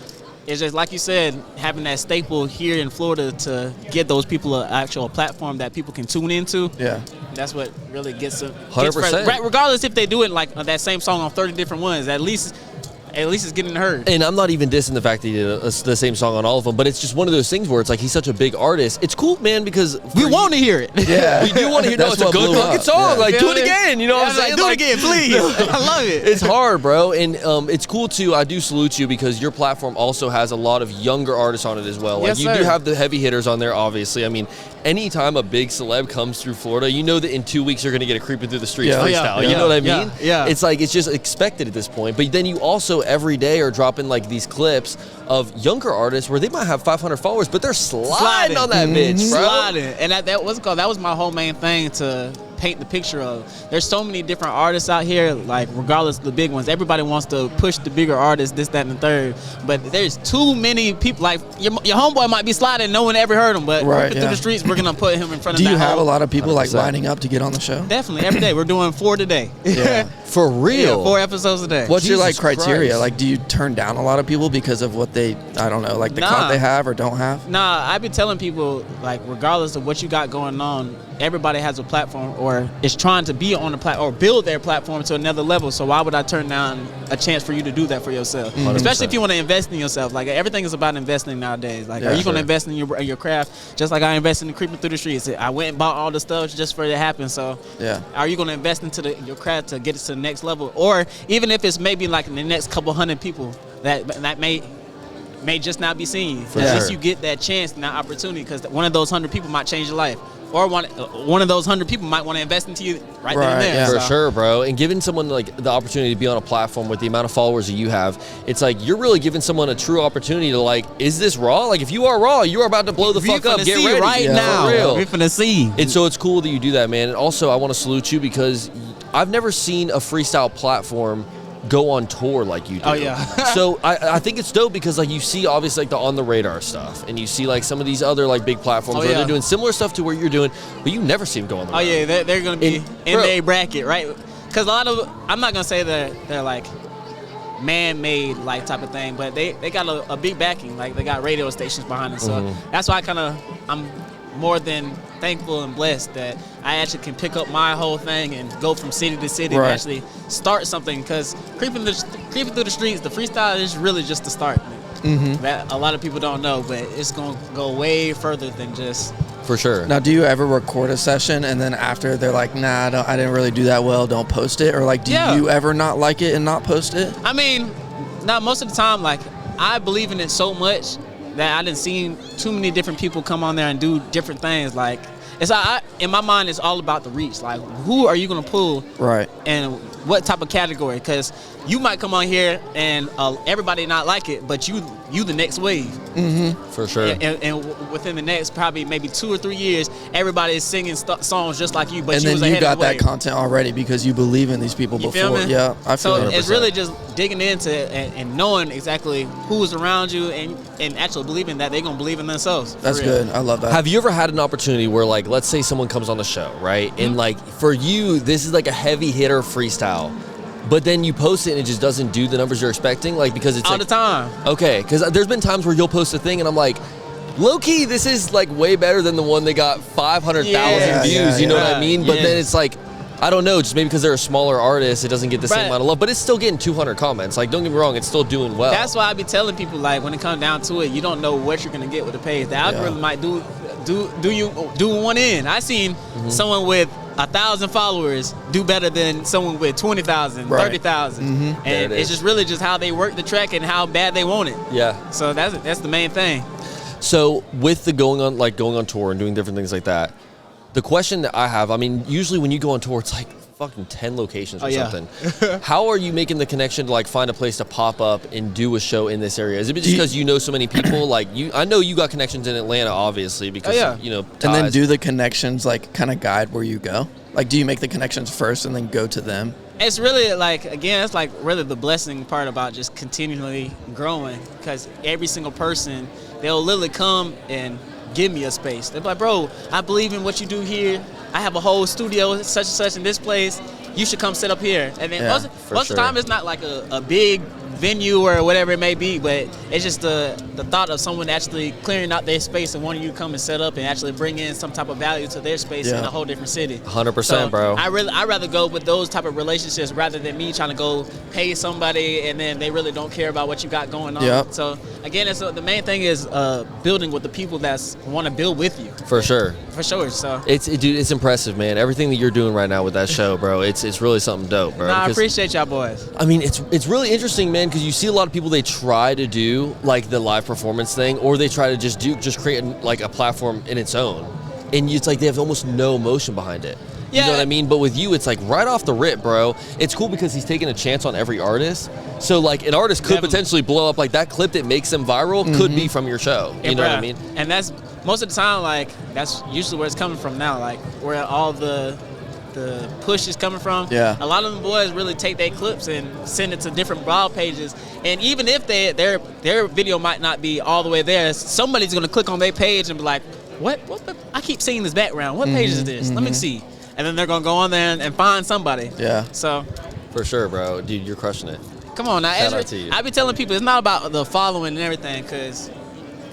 it's just like you said, having that staple here in Florida to get those people an actual platform that people can tune into. Yeah. That's what really gets them. 100%. Regardless if they do it like that same song on 30 different ones, at least it's getting heard. And I'm not even dissing the fact that he did the same song on all of them, but it's just one of those things where it's like he's such a big artist. It's cool, man, because We want to hear it. Yeah. we do want to hear. No, That's it's a what good blew fucking up. song. Yeah. Like, do Yeah, it again. You know what I'm saying? Do it again, please. I love it. It's hard, bro, and it's cool too. I do salute you because your platform also has a lot of younger artists on it as well. Like Yes, you do sir. have the heavy hitters on there, obviously. I mean, anytime a big celeb comes through Florida, you know that in 2 weeks you're going to get a Creeping Through the Streets Yeah. freestyle. Yeah. You know what I Yeah. mean? Yeah. It's like it's just expected at this point. But then you also, every day are dropping like these clips of younger artists where they might have 500 followers, but they're sliding on that bitch, bro. Sliding. And that was my whole main thing to paint the picture of. There's so many different artists out here, like regardless of the big ones, everybody wants to push the bigger artists, this, that, and the third. But there's too many people. Like your homeboy might be sliding, no one ever heard him, but Kreepin Through The Streetz, we're gonna put him in front of. Do you have a lot of people like lining up to get on the show? Definitely, every day. We're doing 4 today. Yeah, for real. Yeah, 4 episodes a day. What's your like Jesus criteria? Christ. Like, do you turn down a lot of people because of what they, I don't know, like the content they have or don't have? Nah, I be telling people, like, regardless of what you got going on, everybody has a platform or is trying to be on the platform or build their platform to another level. So why would I turn down a chance for you to do that for yourself? 100%. Especially if you want to invest in yourself. Like, everything is about investing nowadays. Like, are you going to invest in your craft? Just like I invested in Kreepin Through The Streetz. I went and bought all the stuff just for it to happen. So are you going to invest into your craft to get it to the next level? Or even if it's maybe like in the next couple hundred people that may just not be seen. At least you get that chance and that opportunity, because one of those 100 people might change your life. Or one of those 100 people might want to invest into you right then and there. Yeah. For sure, bro. And giving someone like the opportunity to be on a platform with the amount of followers that you have, it's like you're really giving someone a true opportunity to like, is this raw? Like if you are raw, you are about to blow the fuck up. Get ready right now. For real. We're finna see. And so it's cool that you do that, man. And also I want to salute you because I've never seen a freestyle platform go on tour like you do. Oh yeah. So I think it's dope because like you see obviously like the on the radar stuff, and you see like some of these other like big platforms where they're doing similar stuff to what you're doing, but you never see them go on the radar. Oh yeah, they're gonna be in their bracket, right? Because a lot of, I'm not gonna say they're like man-made like type of thing, but they got a big backing. Like they got radio stations behind it, so that's why I'm more than thankful and blessed that I actually can pick up my whole thing and go from city to city and actually start something. Because Kreepin Through The Streetz, the freestyle is really just the start. That a lot of people don't know, but it's gonna go way further than just. For sure. Now, do you ever record a session and then after they're like, nah, I didn't really do that well, don't post it? Or like, do you ever not like it and not post it? I mean, not most of the time. Like, I believe in it so much that I didn't see too many different people come on there and do different things. Like, in my mind, it's all about the reach. Like, who are you gonna pull? Right. And what type of category? Because you might come on here and everybody not like it, but you the next wave. For sure. And within the next probably maybe 2 or 3 years, everybody is singing songs just like you, but and you then was ahead you got of the that wave. content already because you believe in these people before. Feel me? Yeah, I feel so 100%. it's really just digging into it and knowing exactly who's around you and actually believing that they're gonna believe in themselves. That's good. I love that. Have you ever had an opportunity where like, let's say someone comes on the show, right? And like for you, this is like a heavy hitter freestyle, but then you post it and it just doesn't do the numbers you're expecting, like because it's all like, the time. Okay, because there's been times where you'll post a thing and I'm like, low key, this is like way better than the one that got 500,000 views. You know what I mean? But then it's like, I don't know, just maybe because they're a smaller artist, it doesn't get the same amount of love, but it's still getting 200 comments. Like, don't get me wrong, it's still doing well. That's why I be telling people, like, when it comes down to it, you don't know what you're gonna get with the page. The algorithm might do one in. I seen someone with 1,000 followers do better than someone with 20,000, 30,000, and it's just really just how they work the track and how bad they want it. Yeah. So that's the main thing. So with the going on tour and doing different things like that, the question that I have, I mean, usually when you go on tour, it's like fucking 10 locations or something. How are you making the connection to like find a place to pop up and do a show in this area? Is it just because you know so many people? Like I know you got connections in Atlanta, obviously, because you know. Ties. And then do the connections like kind of guide where you go? Like, do you make the connections first and then go to them? It's really like, again, it's like really the blessing part about just continually growing, because every single person, they'll literally come and give me a space. They're like, bro, I believe in what you do here. I have a whole studio such and such in this place. You should come sit up here. And then most of the time it's not like a big venue or whatever it may be, but it's just the thought of someone actually clearing out their space and wanting you to come and set up and actually bring in some type of value to their space in a whole different city. 100%, so bro. I'd rather go with those type of relationships rather than me trying to go pay somebody and then they really don't care about what you got going on. So again, the main thing is building with the people that want to build with you. For sure. So dude, it's impressive, man. Everything that you're doing right now with that show, bro, it's really something dope, bro. I appreciate y'all boys. I mean, it's really interesting, man, because you see a lot of people, they try to do like the live performance thing, or they try to just create like a platform in its own, and it's like they have almost no emotion behind it. You know Yeah. what I mean? But with you, it's like right off the rip, bro. It's cool because he's taking a chance on every artist. So like an artist could Definitely. potentially blow up. Like that clip that makes them viral could be from your show. You Yeah, know what I bruh. mean? And that's most of the time, like that's usually where it's coming from now. Like where all the push is coming from. Yeah. A lot of them boys really take their clips and send it to different blog pages. And even if their video might not be all the way there, somebody's gonna click on their page and be like, what I keep seeing this background. What page is this? Let me see. And then they're gonna go on there and find somebody. Yeah. So For sure, bro. Dude, you're crushing it. come on now. Shout out to you. I be telling people it's not about the following and everything, because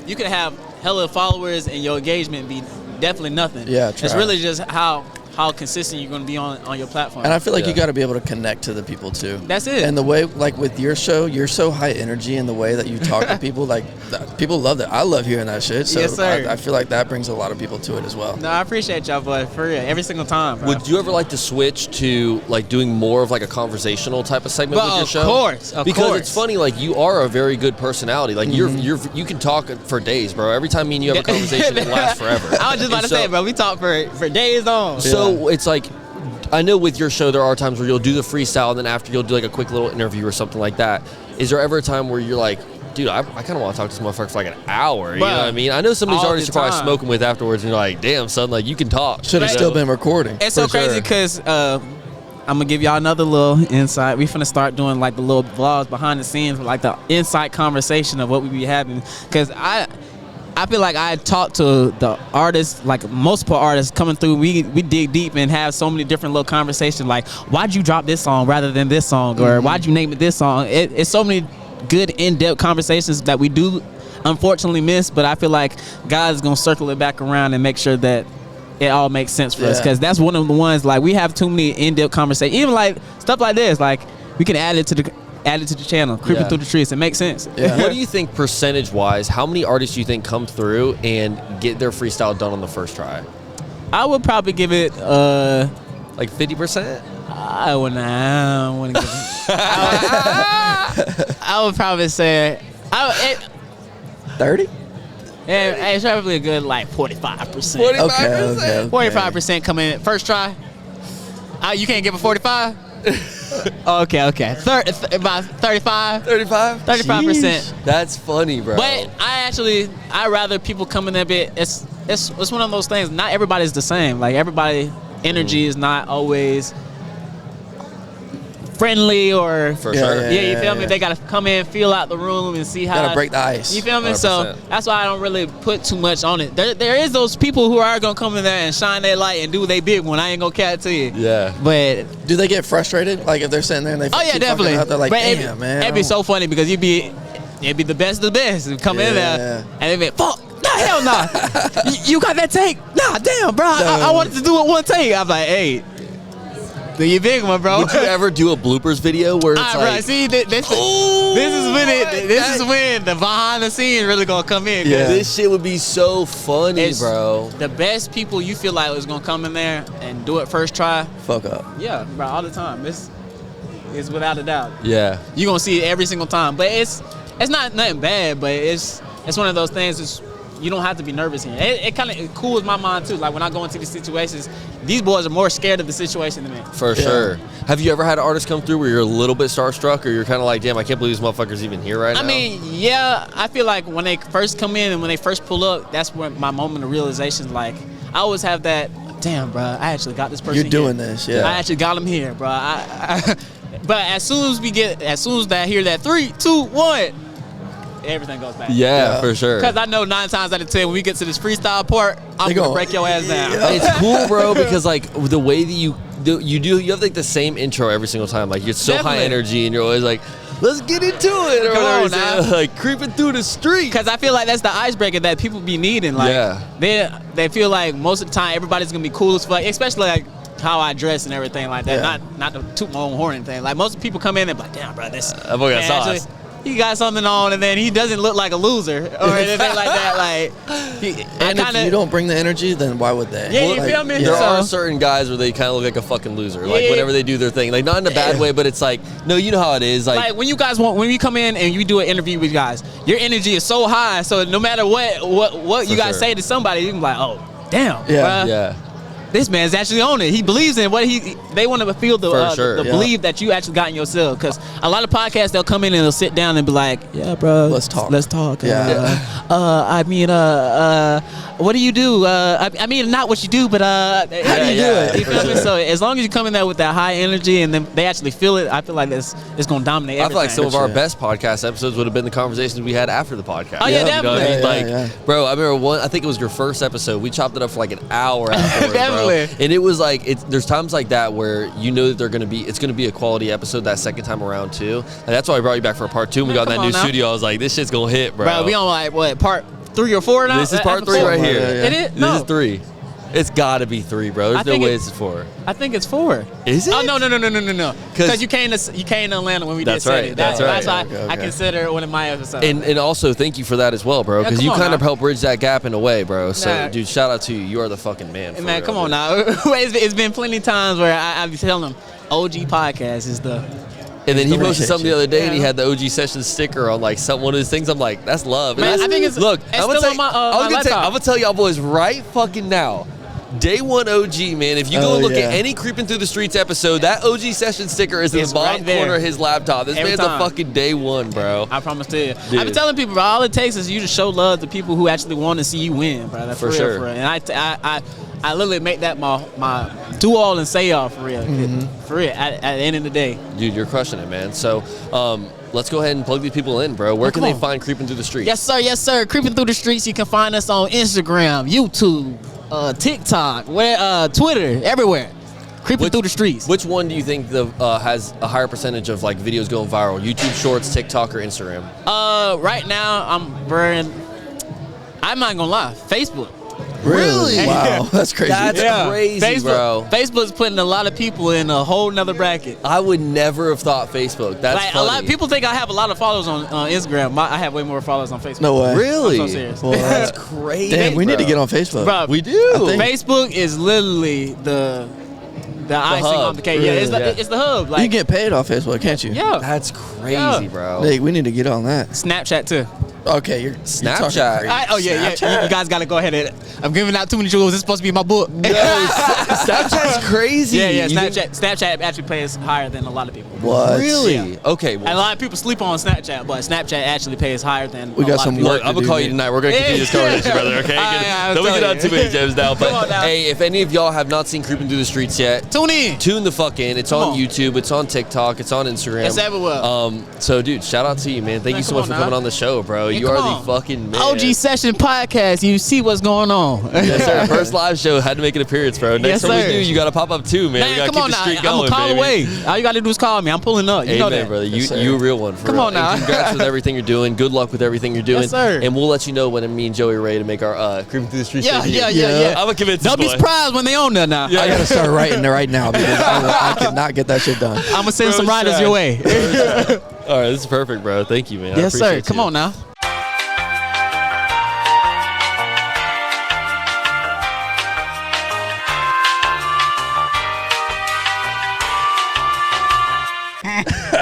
you can have hella followers and your engagement be definitely nothing. Yeah, it's trash. really just how consistent you're going to be on your platform. And I feel like Yeah. you got to be able to connect to the people too. That's it. And the way, like with your show, you're so high energy in the way that you talk to people. Like people love that. I love hearing that shit. So Yes, sir. I feel like that brings a lot of people to it as well. No, I appreciate y'all, boy, for real, every single time. Bro. Would you ever like to switch to like doing more of like a conversational type of segment Well, with your of show? course, of because course. it's funny. Like you are a very good personality. Like you can talk for days, bro. Every time me and you have a conversation, it lasts forever. I was just about And to say, bro, we talk for days on. So it's like, I know with your show there are times where you'll do the freestyle and then after you'll do like a quick little interview or something like that. Is there ever a time where you're like, dude, I kind of want to talk to this motherfucker for like an hour? You know what I mean? I know some of these all artists the are probably time. smoking with afterwards and you're like, damn, son, like you can talk. Should have You still know? been recording. It's so For crazy sure. because I'm gonna give y'all another little insight. We finna start doing like the little vlogs behind the scenes, like the inside conversation of what we be having. Because I feel like I talk to the artists, like multiple artists coming through. We dig deep and have so many different little conversations. Like, why'd you drop this song rather than this song, or why'd you name it this song? It's so many good in-depth conversations that we do unfortunately miss. But I feel like God's gonna circle it back around and make sure that it all makes sense for us, Yeah. because that's one of the ones, like, we have too many in-depth conversations. Even like stuff like this, like we can add it to the channel, Kreepin Yeah. Through the Streetz. It makes sense. Yeah. What do you think percentage-wise, how many artists do you think come through and get their freestyle done on the first try? I would probably give it Like 50%? I wouldn't give it. I would probably say 30? it's probably a good like 45%. Okay. 45% come in first try. You can't give a 45? Okay. About 35? 35? 35%. That's funny, bro. But I rather people come in a bit. It's one of those things. Not everybody's the same. Like everybody energy is not always friendly or For Yeah, sure. yeah, you feel me? They gotta come in, feel out the room, and see how. Gotta break the ice. You feel me? So 100%. that's why I don't really put too much on it. There is those people who are gonna come in there and shine their light and do their big one. I ain't gonna cat to you. Yeah. But Do they get frustrated? Like if they're sitting there and they oh yeah, keep fucking definitely. Out, they're like, But damn, man. It'd be so funny because it'd be the best of the best. You'd come in Yeah. there and they'd be fuck. Nah, hell nah. You got that take? Nah, damn, bro. I wanted to do it one take. I'm like, hey, do your big one, bro. Would you ever do a bloopers video where it's Right, like, see, this is when the behind the scenes really gonna come in. 'cause Yeah. this shit would be so funny, it's bro. The best people you feel like is gonna come in there and do it first try. Fuck up. Yeah, bro, all the time. It's without a doubt. Yeah. You're gonna see it every single time. But it's not nothing bad, but it's one of those things. You don't have to be nervous here. It kind of cools my mind too. Like when I go into these situations, these boys are more scared of the situation than me. For sure. Have you ever had an artist come through where you're a little bit starstruck or you're kind of like, damn, I can't believe this motherfucker's even here right now? I mean, yeah, I feel like when they first come in and when they first pull up, that's when my moment of realization. Like I always have that, damn, bro, I actually got this person. You're doing here. this, yeah. I actually got him here, bro. But as soon as I hear that 3, 2, 1, everything goes back. yeah, for sure. Because I know 9 times out of 10 when we get to this freestyle part, I'm They gonna go, break your ass down. yeah. It's cool, bro, because like the way that you have like the same intro every single time. Like you're so high Definitely. energy and you're always like, let's get into it. Or Come whatever on you say, now. like creeping through the street. Because I feel like that's the icebreaker that people be needing. Like Yeah. they feel like most of the time everybody's gonna be cool as fuck, especially like how I dress and everything like that. Yeah. Not to toot my own horn and thing. Like most people come in and be like, damn, bro, this That boy got man, sauce. actually, he got something on, and then he doesn't look like a loser or anything like that. Like, And if you don't bring the energy, then why would they? Yeah, you feel me? There So- are certain guys where they kind of look like a fucking loser. Like Yeah. whenever they do their thing, like not in a bad way, but it's like, no, you know how it is. like when you come in and you do an interview with guys, your energy is so high. So no matter what For you guys sure. say to somebody, you can be like, oh, damn, Yeah. bruh. yeah. this man's actually on it. He believes in what they want to feel the belief that you actually got in yourself. Because a lot of podcasts, they'll come in and they'll sit down and be like, yeah, bro, let's talk. I mean, what do you do? I mean, not what you do, but how do you do it? You feel me? So as long as you come in there with that high energy and then they actually feel it, I feel like it's going to dominate everything. I feel like some of our best podcast episodes would have been the conversations we had after the podcast. Oh, yeah, definitely. You know what I mean? Bro, I remember I think it was your first episode. We chopped it up for like an hour afterwards, bro. And it was like, there's times like that where you know that it's going to be a quality episode that second time around too. And that's why I brought you back for a part 2. When we got in that new studio, I was like, this shit's going to hit, bro. Bro, we on like, what, part 3 or 4 now? This is part 3 right here. It is? No. This is 3. It's got to be 3, bro. There's no way it's 4. I think it's 4. Is it? Oh, no. Because you came to Atlanta when we did City. That's why I consider it one of my episodes. And also, thank you for that as well, bro. Because you kind of helped bridge that gap in a way, bro. So, dude, shout out to you. You are the fucking man. Hey, man, come on now. It's been plenty of times where I be telling them, OG Podcast is the... And then he posted something the other day, and he had the OG Session sticker on like one of his things. I'm like, that's love. Man, I think it's look. I'm gonna tell y'all boys right fucking now. Day 1 OG, man. If you go look at any Kreepin Through The Streetz episode, that OG Session sticker is in the bottom corner of his laptop. This man's a fucking day 1, bro. I promise to you. I've been telling people, bro, all it takes is you to show love to people who actually want to see you win, bro. That's for sure. For real. And I literally make that my do all and say all for real. For real. At the end of the day. Dude, you're crushing it, man. So, let's go ahead and plug these people in, bro. Where can they find Kreepin Through The Streetz? Yes, sir. Kreepin Through The Streetz. You can find us on Instagram, YouTube, TikTok, Twitter, everywhere. Kreepin Through The Streetz. Which one do you think has a higher percentage of like videos going viral? YouTube Shorts, TikTok, or Instagram? Right now I'm not gonna lie, Facebook. Really? Wow, that's crazy. That's crazy, bro. Facebook's putting a lot of people in a whole nother bracket. I would never have thought Facebook. That's like, funny. A lot of people think I have a lot of followers on Instagram. I have way more followers on Facebook. No way. Really? I'm so serious. Well, that's crazy. Damn, we need to get on Facebook. Bro, we do. Facebook is literally the icing on the cake. Yeah, it's the hub. Like, you can get paid off Facebook, can't you? Yeah. That's crazy, bro. Hey, we need to get on that. Snapchat too. Okay, you're Snapchat. You guys got to go ahead and I'm giving out too many jewels. This is supposed to be my book. No, Snapchat's crazy. Yeah. Snapchat actually pays higher than a lot of people. What? Really? Yeah. Okay. Well, and a lot of people sleep on Snapchat, but Snapchat actually pays higher than we a got lot some of people. work. I'm gonna call you tonight. We're gonna continue this conversation, brother. Okay. Don't get on too many gems now. But hey, if any of y'all have not seen Kreepin Through The Streetz yet, tune the fuck in. It's on YouTube. It's on TikTok. It's on Instagram. It's everywhere. So, dude, shout out to you, man. Thank you so much for coming on the show, bro. You are the fucking man. OG Session Podcast. You see what's going on. Yes, sir. First live show had to make an appearance, bro. Next time we do, you got to pop up too, man. We got to keep the streak going, I'm a call away. All you got to do is call me. I'm pulling up. You know that, brother. You a real one. For Come real. on now. And congrats with everything you're doing. Good luck with everything you're doing. Yes, sir. And we'll let you know when me and Joey are ready to make our Kreepin Through The Streetz. Yeah. I'm a convinced. Don't be surprised when they own that now. I got to start writing it right now because I cannot get that shit done. I'm going to send some writers your way. All right, this is perfect, bro. Thank you, man. Yes, sir. Come on now.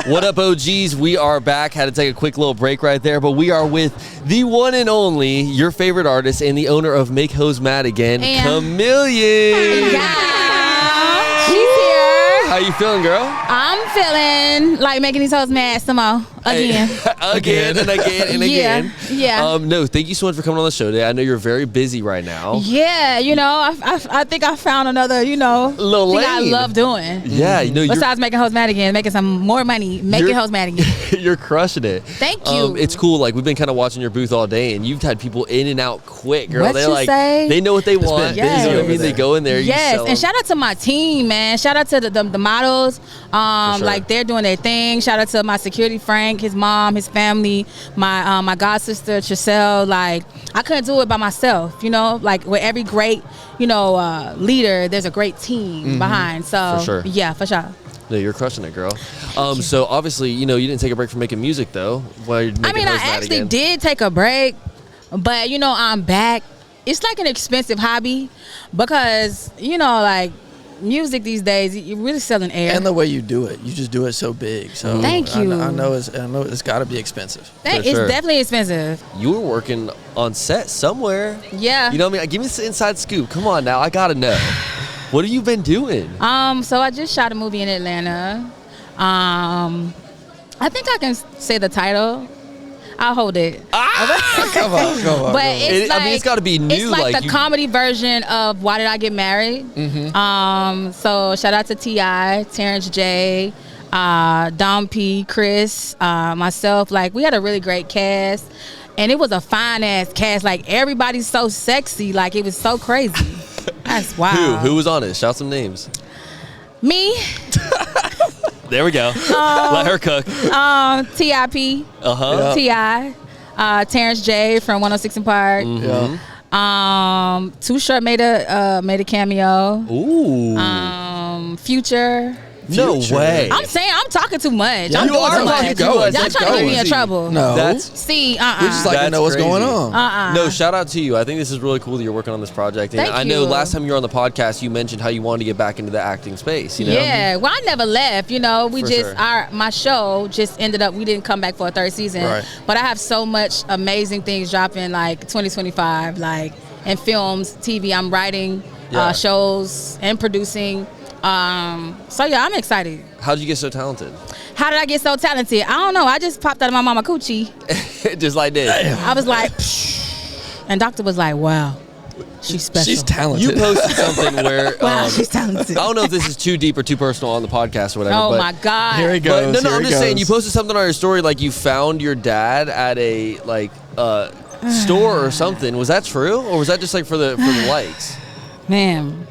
What up, OGs? We are back. Had to take a quick little break right there, but we are with the one and only, your favorite artist and the owner of Make Hoes Mad Again, KaMillion. Yeah. She's here. How you feeling, girl? I'm feeling like making these hoes mad some more. Again. Again and again. Yeah. No, thank you so much for coming on the show today. I know you're very busy right now. Yeah, I think I found another, little thing I lane. love doing. Yeah, besides making hoes mad again, making some more money, making hoes mad again. You're crushing it. Thank you. It's cool. Like, we've been kind of watching your booth all day, and you've had people in and out quick, girl. What you say? They know what they want. Yes. You know what I mean? They go in there. Yes, and shout out to my team, man. Shout out to the models. Like, they're doing their thing. Shout out to my security, Frank, his mom, his family, my god sister, Tricelle. Like, I couldn't do it by myself, like with every great, leader, there's a great team behind. So, for sure. Yeah, for sure. No, you're crushing it, girl. So obviously, you didn't take a break from making music, though. I actually did take a break, but I'm back. It's like an expensive hobby because like music these days, you're really selling air. And the way you do it, you just do it so big. So thank you. I know it's got to be expensive. It's definitely expensive. You were working on set somewhere. Yeah. You know what I mean? Give me the inside scoop. Come on now, I gotta know. What have you been doing? So I just shot a movie in Atlanta. I think I can say the title. I'll hold it. Come on. But it's like, it's got to be new. It's like the comedy version of Why Did I Get Married? Mm-hmm. So shout out to T.I., Terrence J, Dom P, Chris, myself. Like, we had a really great cast. And it was a fine ass cast. Like, everybody's so sexy. Like, it was so crazy. That's wild. Who was on it? Shout some names. Me. There we go. Let her cook. T.I.P. Uh-huh. T.I. Terrence J from 106 and Park. Mm-hmm. Too Short made a cameo. Ooh. Future. No way. I'm saying I'm talking too much. Yeah, I'm you doing are too talking much. too much. Y'all Keep trying to get me in going. trouble. No. See, We just like to That's know what's crazy. going on. No, shout out to you. I think this is really cool that you're working on this project. And Thank I know you. last time you were on the podcast, you mentioned how you wanted to get back into the acting space. You know? Yeah, well, I never left. You know, we For just sure. my show just ended up. We didn't come back for a third season, Right. but I have so much amazing things dropping, like 2025, like in films, TV. I'm writing Yeah. shows and producing. So yeah, I'm excited. How'd you get so talented? How did I get so talented? I don't know. I just popped out of my mama coochie. Just like this. I was like, and doctor was like, wow, she's special. She's talented. You posted something where Wow, she's talented. I don't know if this is too deep or too personal on the podcast or whatever. Oh but my God. Here he But goes. no, here I'm he just saying. goes. You posted something on your story like you found your dad at a store or something. Was that true, or was that just like for the likes? Man.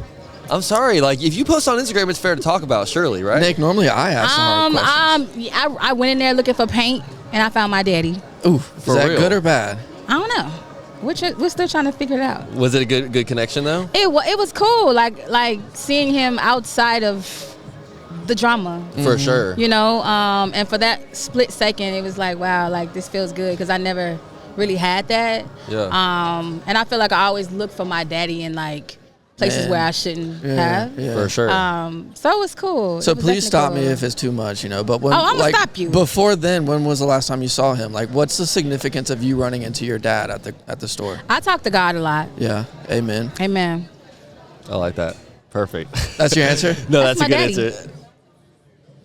I'm sorry. Like, if you post on Instagram, it's fair to talk about, surely, right? Nick, normally I ask some hard questions. I went in there looking for paint, and I found my daddy. Ooh, is For that real? good or bad? I don't know. We're still trying to figure it out. Was it a good connection though? It was cool, like seeing him outside of the drama, For sure. you know. And for that split second, it was like, wow, like this feels good because I never really had that. Yeah. And I feel like I always look for my daddy in like places Man. where I shouldn't Yeah, have. yeah. For sure. So it was cool. So It was please stop me definitely if it's too much, you know. But when, Oh, I'ma like, stop you. Before then, when was the last time you saw him? Like, what's the significance of you running into your dad at the store? I talk to God a lot. Yeah, amen. Amen. I like that. Perfect. That's your answer. No, That's that's a my good daddy. answer.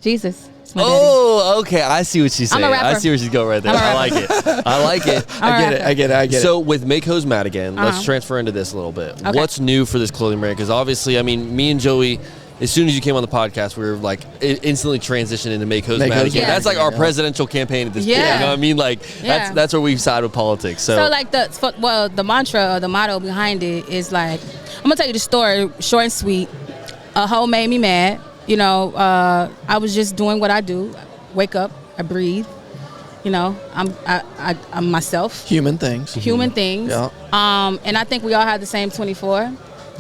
Jesus. It's my daddy. Oh, okay. I see what she's I'm a saying. I rapper. see where she's going right there. I'm a I like it. I like it. I get it. So with Make Hoes Mad Again, let's Uh-huh. transfer into this a little bit. Okay. What's new for this clothing brand? Because obviously, I mean, me and Joey, as soon as you came on the podcast, we were like instantly transitioned into Make Hoes Make Mad Hoes Again. Mad That's like Again, our yeah. presidential campaign at this point. Yeah. You know what I mean? Like Yeah. that's where we side with politics. So, So like the mantra or the motto behind it is like, I'm gonna tell you the story, short and sweet. A hoe made me mad. You know, I was just doing what I do. Wake up, I breathe. You know, I'm myself. Human things. Human things. Yeah. And I think we all have the same 24.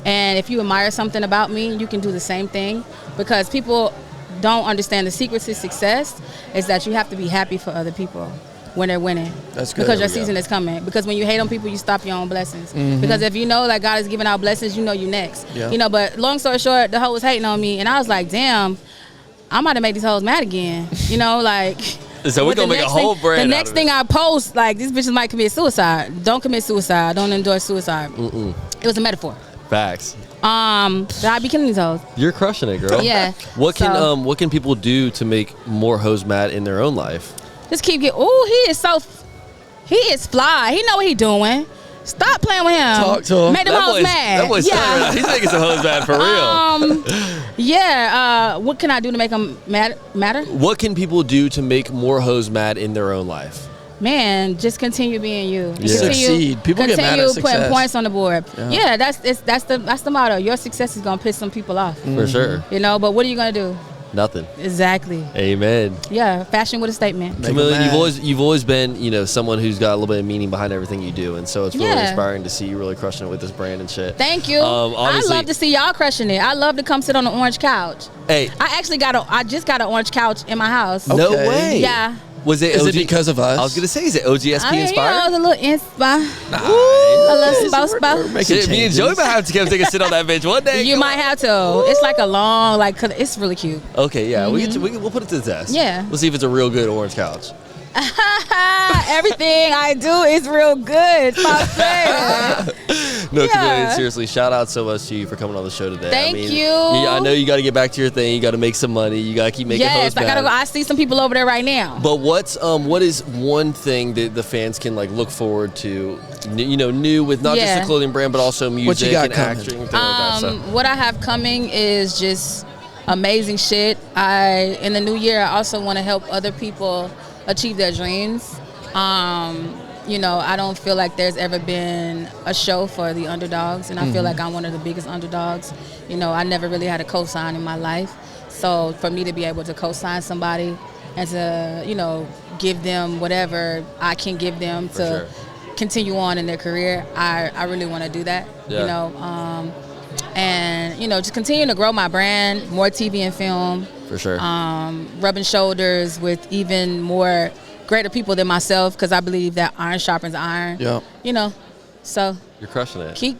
And if you admire something about me, you can do the same thing, because people don't understand the secret to success is that you have to be happy for other people when they're winning. That's good. Because your There we season is coming. Because when you hate on people, you stop your own blessings. Because if you know that God is giving out blessings, you know you next. Yeah. You know, but long story short, the hoe was hating on me, and I was like, damn, I'm about to make these hoes mad again. You know, like. So we're With the gonna make a next whole thing- brand. The out next of thing it. I post, like, these bitches might commit suicide. Don't commit suicide. Don't endorse suicide. It was a metaphor. Facts. That I be killing these hoes. You're crushing it, girl. Yeah. What can So- what can people do to make more hoes mad in their own life? Just keep getting. Ooh, he is fly. He know what he doing. Stop playing with him. Talk to him. Make them hoes mad. That boy's yeah. he's making some hoes mad for real. Yeah. What can I do to make them matter? What can people do to make more hoes mad in their own life? Man, just continue being you. And Yeah. Succeed. People get mad at continue putting success. points on the board. Yeah. Yeah, that's the motto. Your success is gonna piss some people off. For sure. You know, but what are you gonna do? Nothing. Exactly. Amen. Yeah, fashion with a statement. Make 'em KaMillion, mad. you've always been, you know, someone who's got a little bit of meaning behind everything you do, and so it's really Yeah. inspiring to see you really crushing it with this brand and shit. Thank you. I Obviously, love to see y'all crushing it. I love to come sit on the orange couch. Hey, I just got an orange couch in my house. Oh. no Okay. way. Yeah. Was it? Is it OG because of us? I was gonna say, is it OGSP I mean, inspired? You know, it was a little inspa. A little spouse. Shit, me and Joey might have to come take a sit on that bench one day. You might have to. It's like a long, like, 'cause it's really cute. Okay, yeah, we'll put it to the test. Yeah. We'll see if it's a real good orange couch. Everything I do is real good. Stop saying. No, KaMillion, seriously, shout out so much to you for coming on the show today. Thank you. I know you got to get back to your thing. You got to make some money. You got to keep making hoes I gotta go. I see some people over there right now. But what is one thing that the fans can like look forward to? New with not just the clothing brand, but also music and acting and things like that. So. What I have coming is just amazing shit. In the new year, I also want to help other people achieve their dreams. I don't feel like there's ever been a show for the underdogs, and I feel like I'm one of the biggest underdogs. I never really had a cosign in my life. So for me to be able to co-sign somebody and to, give them whatever I can give them to continue on in their career, I really want to do that, and, just continue to grow my brand, more TV and film. For sure. Rubbing shoulders with even more greater people than myself, because I believe that iron sharpens iron. Yeah. So. You're crushing it. Keep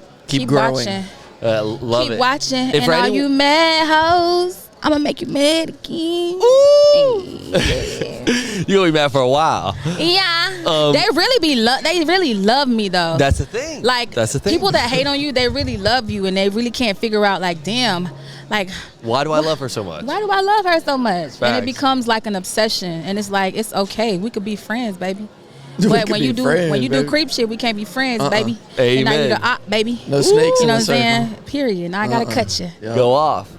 growing. Watching. Love keep it. Watching. And all you mad hoes, I'm going to make you mad again. Ooh. You're going to be mad for a while. Yeah. They really love me, though. That's the thing. That's the thing. People that hate on you, they really love you, and they really can't figure out, damn, why do I love her so much? Why do I love her so much? Facts. And it becomes like an obsession, and it's it's okay. We could be friends, baby. But when you do creep shit, we can't be friends, baby. Amen. And now you the op, baby. No snakes in the circle. You know what I'm saying? Period. Now I gotta cut you. Yeah. Go off.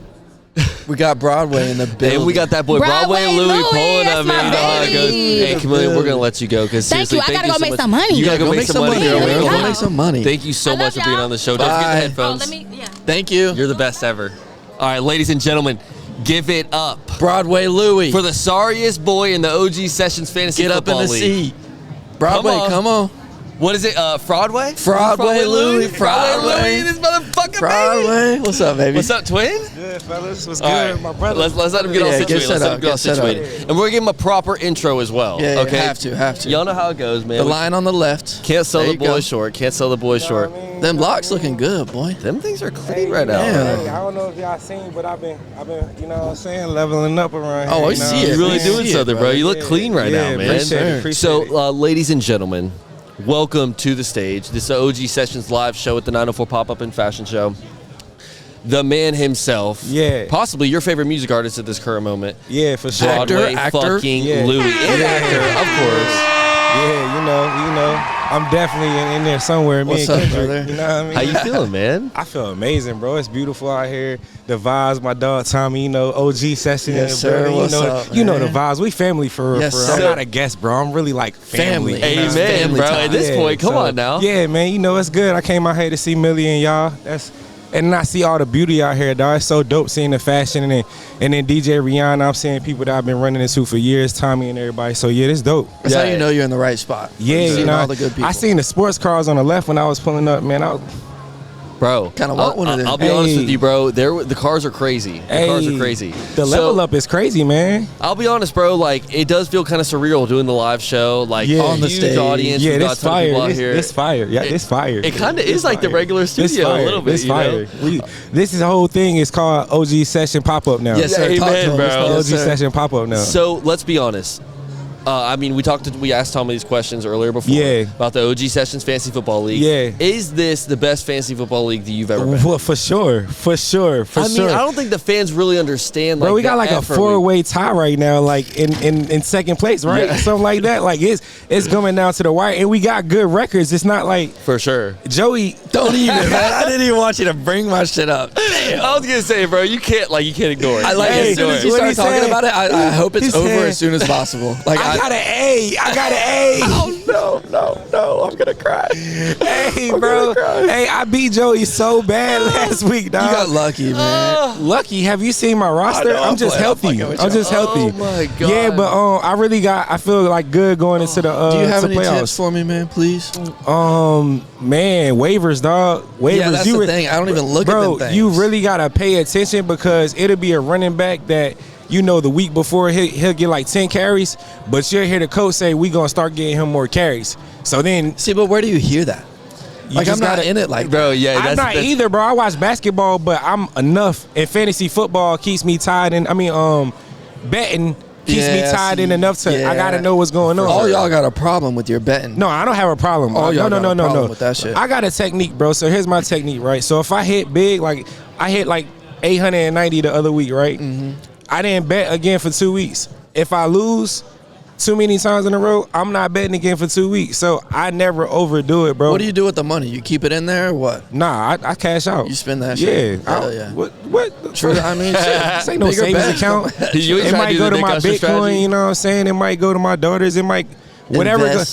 We got Broadway in the building. And we got that boy Broadway Louie pulling up, man. You know how it goes. Hey, KaMillion, we're gonna let you go because seriously, I gotta go make some money. You gotta go make some money, girl. Go make some money. Thank you so much for being on the show. Don't forget the headphones. Thank you. You're the best ever. All right, ladies and gentlemen, give it up. Broadway Louie. For the sorriest boy in the OG Sessions Fantasy Football League. Get up in the seat. Broadway, come on. What is it? Broadway? Broadway Louie. Broadway Louie, this motherfucker, Broadway. baby. What's up, baby? What's up, twin? Good, fellas. What's good, my brother? Let's let him get all situated. And we're going to give him a proper intro as well. Yeah, okay? Have to. Y'all know how it goes, man. The line on the left. Can't sell the boy short. Can't sell the boy short. Them blocks looking good, boy. Them things are clean right now. Hey, I don't know if y'all seen, but I've been, you know what I'm saying, leveling up around here. Oh, I see it. You're really doing something, bro. You look clean right now, man. Appreciate it. So, ladies and gentlemen, welcome to the stage. This is the OG Sessions live show at the 904 Pop-Up and Fashion Show. The man himself. Yeah. Possibly your favorite music artist at this current moment. Yeah, for sure. Broadway Actor. fucking Louie. And actor, of course. Yeah, you know, I'm definitely in there somewhere. What's up, brother? You know what I mean? How you feeling, man? I feel amazing, bro. It's beautiful out here. The vibes, my dog Tommie, OG Session. Yes, sir. What's up, you know the vibes. We family for Yes, real. sir. I'm not a guest, bro. I'm really like family. Amen, Family bro. time. At this point, come on now. Yeah, man. It's good. I came out here to see Millie and y'all. And I see all the beauty out here, dog. It's so dope seeing the fashion and then DJ HiRihanna. I'm seeing people that I've been running into for years, Tommie and everybody. So yeah, it's dope. That's how you know you're in the right spot. Yeah, all the good people. I seen the sports cars on the left when I was pulling up, man. Bro, kind of want one of them. I'll be honest with you, bro. The cars are crazy. The cars are crazy. The level up is crazy, man. I'll be honest, bro. It does feel kind of surreal doing the live show. on the stage. Audience. Yeah, We've got this a ton of people out fire. here. This fire. Yeah, this fire. It kind of is like the regular studio a little bit. This fire. This is the whole thing is called OG Session Pop-Up now. Yes, sir. Amen, bro. OG Session Pop-Up now. So let's be honest. We asked Tommie these questions earlier before about the OG Sessions Fantasy Football League. Yeah. Is this the best fantasy football league that you've ever been? Well, for sure. I don't think the fans really understand. Bro, we got a 4-way tie right now, in second place, right? Yeah. Something like that. It's coming down to the wire, and we got good records. It's not like for sure. Joey. Don't even, man. I didn't even want you to bring my shit up. Damn. I was gonna say, bro, you can't ignore it. As soon as you start talking about it, I hope it's over as soon as possible. I got an A. Oh no! I'm gonna cry. Hey, bro. Hey, I beat Joey so bad last week, dog. You got lucky, man. Lucky? Have you seen my roster? I'm just healthy. I'm just healthy. Oh my god. Yeah, but I feel like good going into the Do you have any playoffs. tips for me, man? Please. Man, waivers, dog. Waivers. Yeah, that's the thing. I don't even look at them things. You really gotta pay attention because it'll be a running back that. The week before he'll get like 10 carries, but you'll hear the coach say we gonna start getting him more carries. So then, but where do you hear that? I'm not in it, bro. Yeah, I'm not either, bro. I watch basketball, but I'm enough. And fantasy football keeps me tied in. Betting keeps me tied in enough to I gotta know what's going on. All y'all got a problem with your betting. No, I don't have a problem. All y'all got a problem no. with that shit. I got a technique, bro. So here's my technique, right? So if I hit big, like I hit like 890 the other week, right? I didn't bet again for 2 weeks. If I lose too many times in a row, I'm not betting again for 2 weeks. So I never overdo it, bro. What do you do with the money? You keep it in there or what? Nah, I cash out. You spend that shit? Yeah. What? True. I mean, shit. This ain't no savings account. It might go to my Bitcoin, you know what I'm saying? It might go to my daughters. It might, whatever.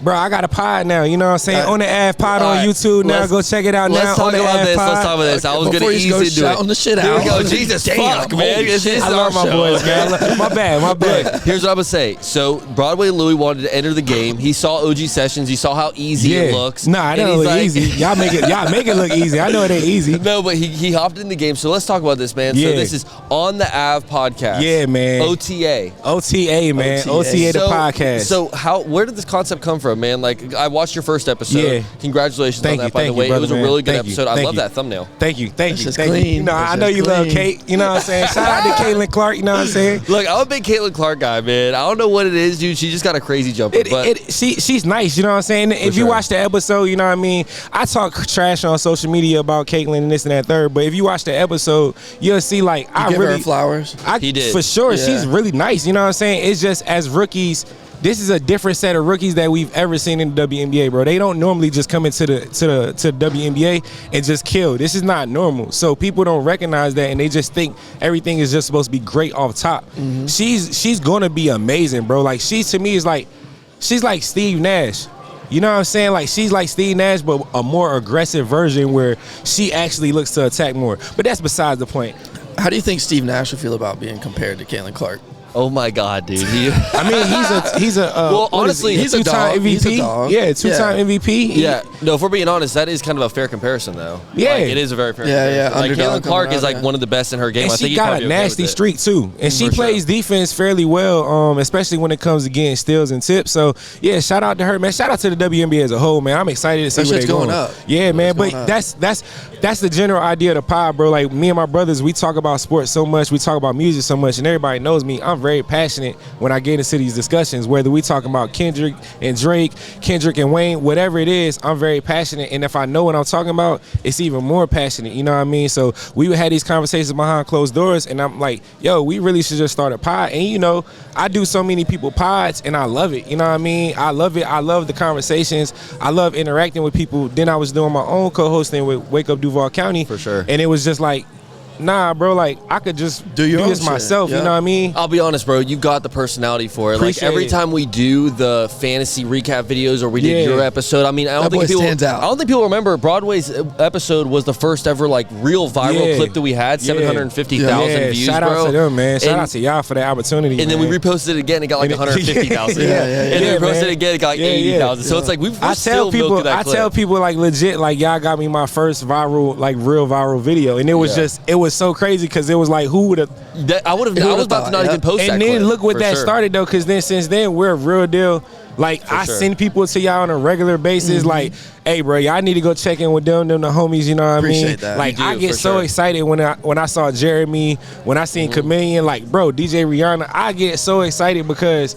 Bro, I got a pod now, you know what I'm saying? On the Av Pod on YouTube now. Go check it out now. Let's talk about this. Let's talk about this. I was going to ease into it. On the shit Here out. we go. Jesus fuck, man. I love my boys, man. My bad. Here's what I would say. So, Broadway Louie wanted to enter the game. He saw OG Sessions. He saw how easy it looks. Nah, I know it look easy. Y'all make it look easy. I know it ain't easy. No, but he hopped in the game. So, let's talk about this, man. Yeah. So, this is on the Av podcast. Yeah, man. OTA, man. OTA the podcast. So, where did this concept come from, man? Like, I watched your first episode. Yeah. Congratulations on that, by the way. It was a really good episode. I love that thumbnail. Thank you. Clean. You know, I know you love Kate. You know what I'm saying? Shout out to Caitlin Clark. You know what I'm saying? Look, I'm a big Caitlin Clark guy, man. I don't know what it is, dude. She just got a crazy jumper. She's nice. You know what I'm saying? If you watch the episode, you know what I mean? I talk trash on social media about Caitlin and this and that third, but if you watch the episode, you'll see like I give really her flowers. He did. For sure. Yeah. She's really nice. You know what I'm saying? It's just as rookies, this is a different set of rookies that we've ever seen in the WNBA, bro. They don't normally just come into the WNBA and just kill. This is not normal. So people don't recognize that, and they just think everything is just supposed to be great off top. She's gonna be amazing, bro. Like to me is like she's like Steve Nash. You know what I'm saying? Like she's like Steve Nash, but a more aggressive version where she actually looks to attack more. But that's besides the point. How do you think Steve Nash would feel about being compared to Caitlin Clark? Oh my God, dude! I mean, he's a well, honestly, he's a two-time MVP. He's a dog. Yeah, two-time MVP. Yeah, no. If we're being honest, that is kind of a fair comparison, though. Yeah, like, it is a very fair. Yeah. Like Underdog Caitlin Clark coming is out, like one of the best in her game. And I think she got a nasty streak too, and she plays defense fairly well, especially when it comes to getting steals and tips. So yeah, shout out to her, man. Shout out to the WNBA as a whole, man. I'm excited to see where they're going. Up. Yeah, man. But that's the general idea of the pod, bro. Like me and my brothers, we talk about sports so much, we talk about music so much, and everybody knows me. I'm very passionate when I get into these discussions, whether we talking about Kendrick and Drake, Kendrick and Wayne, whatever it is, I'm very passionate. And if I know what I'm talking about, it's even more passionate. You know what I mean? So we would have these conversations behind closed doors, and I'm like, yo, we really should just start a pod. And you know, I do so many people pods, and I love it. You know what I mean? I love it. I love the conversations. I love interacting with people. Then I was doing my own co-hosting with Wake Up Duval County. For sure. And it was just like, nah, bro, like I could just do this myself. You know what I mean? I'll be honest, bro. You got the personality for it. Appreciate like every it. time we do the fantasy recap videos, or we did your episode. I mean, I don't think people remember Broadway's episode was the first ever like real viral clip that we had. 750,000 views. Shout out to them, man. Shout out to y'all for the opportunity. And then we reposted it again. It got like 150,000. And then we reposted it again. It got like 80,000. So it's like we're still milking that clip. I tell people like legit, like y'all got me my first viral, like real viral video, and it was just was so crazy because it was like who would have I was about to not even post that and then look what that started though, because then since then we're a real deal. Like I send people to y'all on a regular basis, like, hey bro, y'all need to go check in with them the homies, you know what I mean? That. Like I get so excited when I saw Jeremy, when I seen KaMillion, like bro, DJ Rihanna, I get so excited because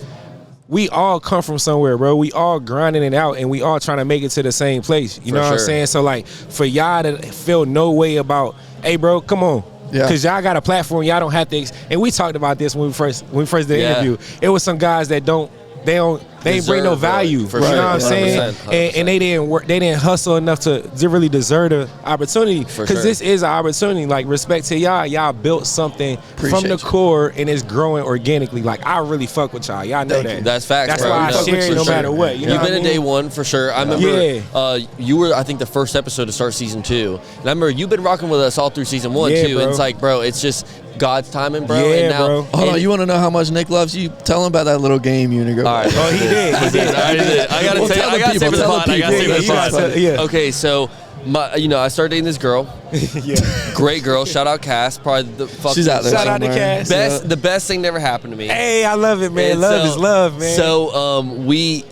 we all come from somewhere, bro. We all grinding it out, and we all trying to make it to the same place. You know what I'm saying? So like for y'all to feel no way about, hey bro, come on. Because y'all got a platform, y'all don't have to. And we talked about this when we first did the interview. It was some guys that they ain't bring no value. You know what I'm saying? 100%. And they didn't hustle enough to really deserve the opportunity. Because this is an opportunity. Like respect to y'all built something from the core, and it's growing organically. Like I really fuck with y'all. Y'all know that. That's facts. That's bro. why I share it no matter what. You know You've what been a day one for sure. I remember you were, I think, the first episode to start season 2. And I remember you've been rocking with us all through season 1 too. Bro. And it's like, bro, it's just God's timing, bro. Yeah, and now, bro. Hold on, you want to know how much Nick loves you? Tell him about that little game you and your girl. All right. Oh, he did. I gotta tell you. I gotta say for the pod. I gotta say for the pod. Yeah. Okay, so I started dating this girl. Great girl. Shout out Cass. Probably the fucking. She's out there. Shout out to Cass. The best thing that ever happened to me. Hey, I love it, man. And love is love, man. So we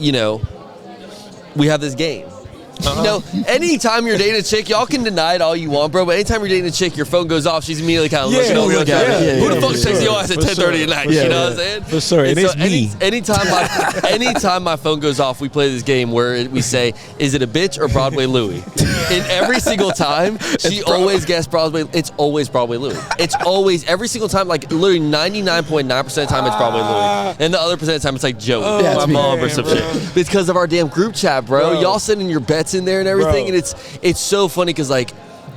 have this game. You know, anytime you're dating a chick, y'all can deny it all you want, bro, but anytime you're dating a chick, your phone goes off, she's immediately kind of looking over your camera. Who the fuck's texting your ass at 10:30 at night? You know what I'm saying? For sure, and it's me. Anytime my phone goes off, we play this game where we say, is it a bitch or Broadway Louie? And every single time, she always guessed Broadway. It's always Broadway Louie. It's always, every single time, like literally 99.9% of the time it's Broadway Louie. And the other percent of the time it's like Joey, my mom or some shit. Because of our damn group chat, bro. Y'all sending your bets in there and everything, and it's so funny because like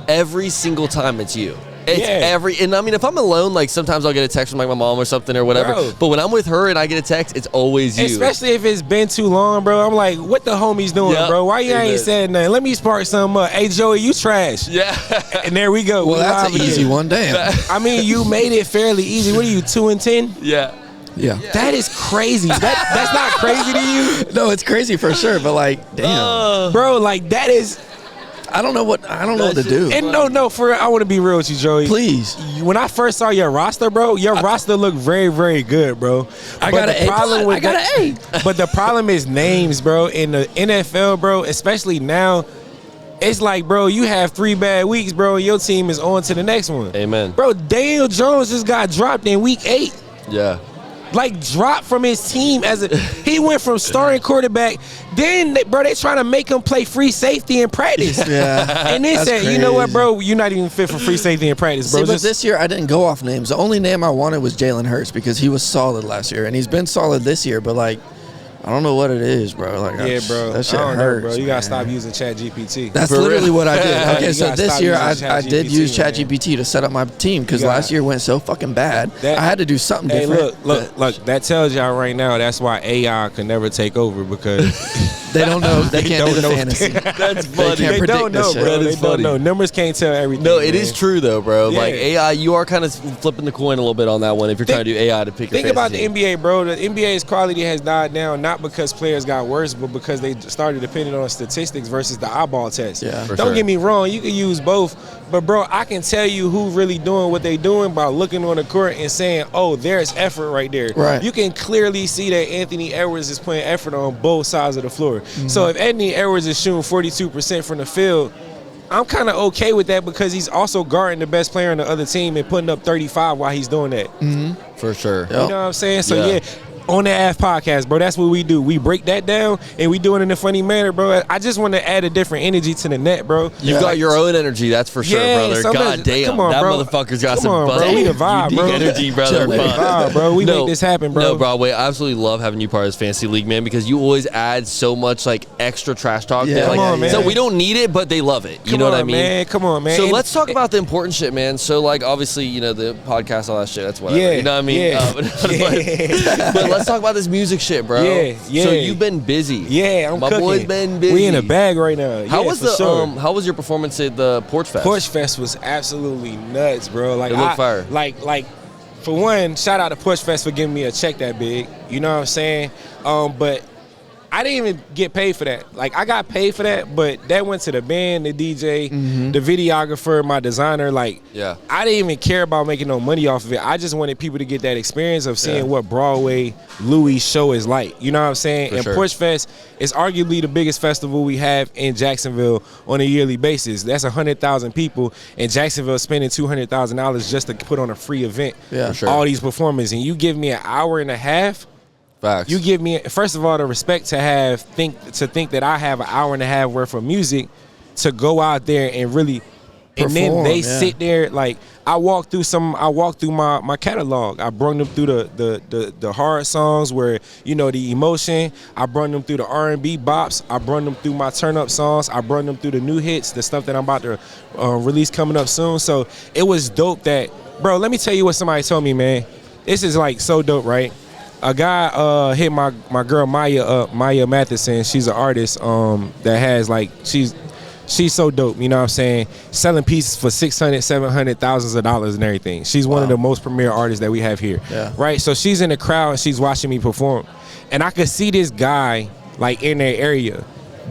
every single time it's you. It's and I mean, if I'm alone, like sometimes I'll get a text from like my mom or something or whatever. Bro. But when I'm with her and I get a text, it's always you. Especially if it's been too long, bro. I'm like, what the homies doing, bro? Why you ain't said nothing? Let me spark something up. Hey, Joey, you trash. Yeah. And there we go. Well, that's an easy one. Damn. I mean, you made it fairly easy. What are you, 2 and 10? Yeah. That is crazy. That's not crazy to you? No, it's crazy for sure. But like, damn, bro, like that is. I don't know what to do. And no, for real, I want to be real with you, Joey. Please. When I first saw your roster, bro, your roster looked very, very good, bro. I got an A. But the problem is names, bro. In the NFL, bro, especially now, it's like, bro, you have 3 bad weeks, bro, and your team is on to the next one. Amen. Bro, Daniel Jones just got dropped in week 8. Yeah. Like, dropped from his team he went from starting quarterback. Then, bro, they trying to make him play free safety in practice. Yeah. And they said, you know what, bro, you're not even fit for free safety in practice, bro. See, but this year I didn't go off names. The only name I wanted was Jalen Hurts because he was solid last year, and he's been solid this year. But like, I don't know what it is, bro. Like, bro, that shit hurts, bro. You gotta stop using ChatGPT. That's literally what I did. Okay, so this year I did use man. ChatGPT to set up my team because last year went so fucking bad. I had to do something different. Look. That tells y'all right now. That's why AI can never take over because they don't know. They can't do the fantasy. That's funny. They don't know, bro. That is funny. Don't know. Numbers can't tell everything. No, it is true though, bro. Yeah. Like AI, you are kind of flipping the coin a little bit on that one if you're trying to do AI to pick your Think about the team. NBA, bro. The NBA's quality has died down not because players got worse, but because they started depending on statistics versus the eyeball test. Yeah, don't get me wrong, you can use both, but bro, I can tell you who really doing what they doing by looking on the court and saying, oh, there's effort right there. Right. You can clearly see that Anthony Edwards is putting effort on both sides of the floor. Mm-hmm. So if Anthony Edwards is shooting 42% from the field, I'm kind of okay with that because he's also guarding the best player on the other team and putting up 35 while he's doing that. Mm-hmm. For sure. You know what I'm saying? So yeah. On the AF podcast, bro, that's what we do. We break that down and we do it in a funny manner, bro. I just want to add a different energy to the net, bro. You've got your own energy, that's for sure, brother. God damn, come on, that bro. motherfucker's got come on, some bro. We the vibe, bro. energy, brother. Bro, we make this happen, bro. No, Broadway, I absolutely love having you part of this fantasy league, man, because you always add so much like extra trash talk. Yeah, come on, man. So we don't need it, but they love it. You know what I mean? Man. Come on, man. So let's talk about the important shit, man. So like, obviously, you know, the podcast, all that shit, that's whatever. Yeah, you know what I mean? Yeah. But let's talk about this music shit, bro. Yeah. So you've been busy. Yeah, I'm My cooking. boy's been busy. We in a bag right now. How was the sure. how was your performance at the Porch Fest? Porch Fest was absolutely nuts, bro. Like It looked fire. Like for one, shout out to Porch Fest for giving me a check that big. You know what I'm saying? But I didn't even get paid for that. Like, I got paid for that, but that went to the band, the DJ, the videographer, my designer. Like, I didn't even care about making no money off of it. I just wanted people to get that experience of seeing what Broadway Louie show is like. You know what I'm saying? And Porch Fest is arguably the biggest festival we have in Jacksonville on a yearly basis. That's 100,000 people, and Jacksonville spending $200,000 just to put on a free event. Yeah, all these performers, and you give me an hour and a half. Facts. You give me, first of all, the respect to think that I have an hour and a half worth of music to go out there and really perform, and then they sit there. Like, I walked through my catalog. I brought them through the hard songs where, you know, the emotion. I brought them through the R&B bops. I brought them through my turn up songs. I brought them through the new hits, the stuff that I'm about to release coming up soon. So it was dope that, bro, let me tell you what somebody told me, man. This is like so dope, right? A guy hit my girl Maya Matheson. She's an artist that has like she's so dope. You know what I'm saying? Selling pieces for $600,000, $700,000 and everything. She's one of the most premier artists that we have here. Yeah. Right. So she's in the crowd and she's watching me perform, and I could see this guy like in their area.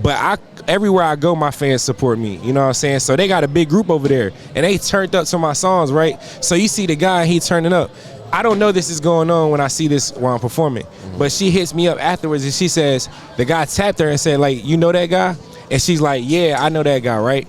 But everywhere I go, my fans support me. You know what I'm saying? So they got a big group over there, and they turned up to my songs, right? So you see the guy, he turning up. I don't know this is going on when I see this while I'm performing. But she hits me up afterwards and she says, the guy tapped her and said, like, you know that guy? And she's like, yeah, I know that guy, right?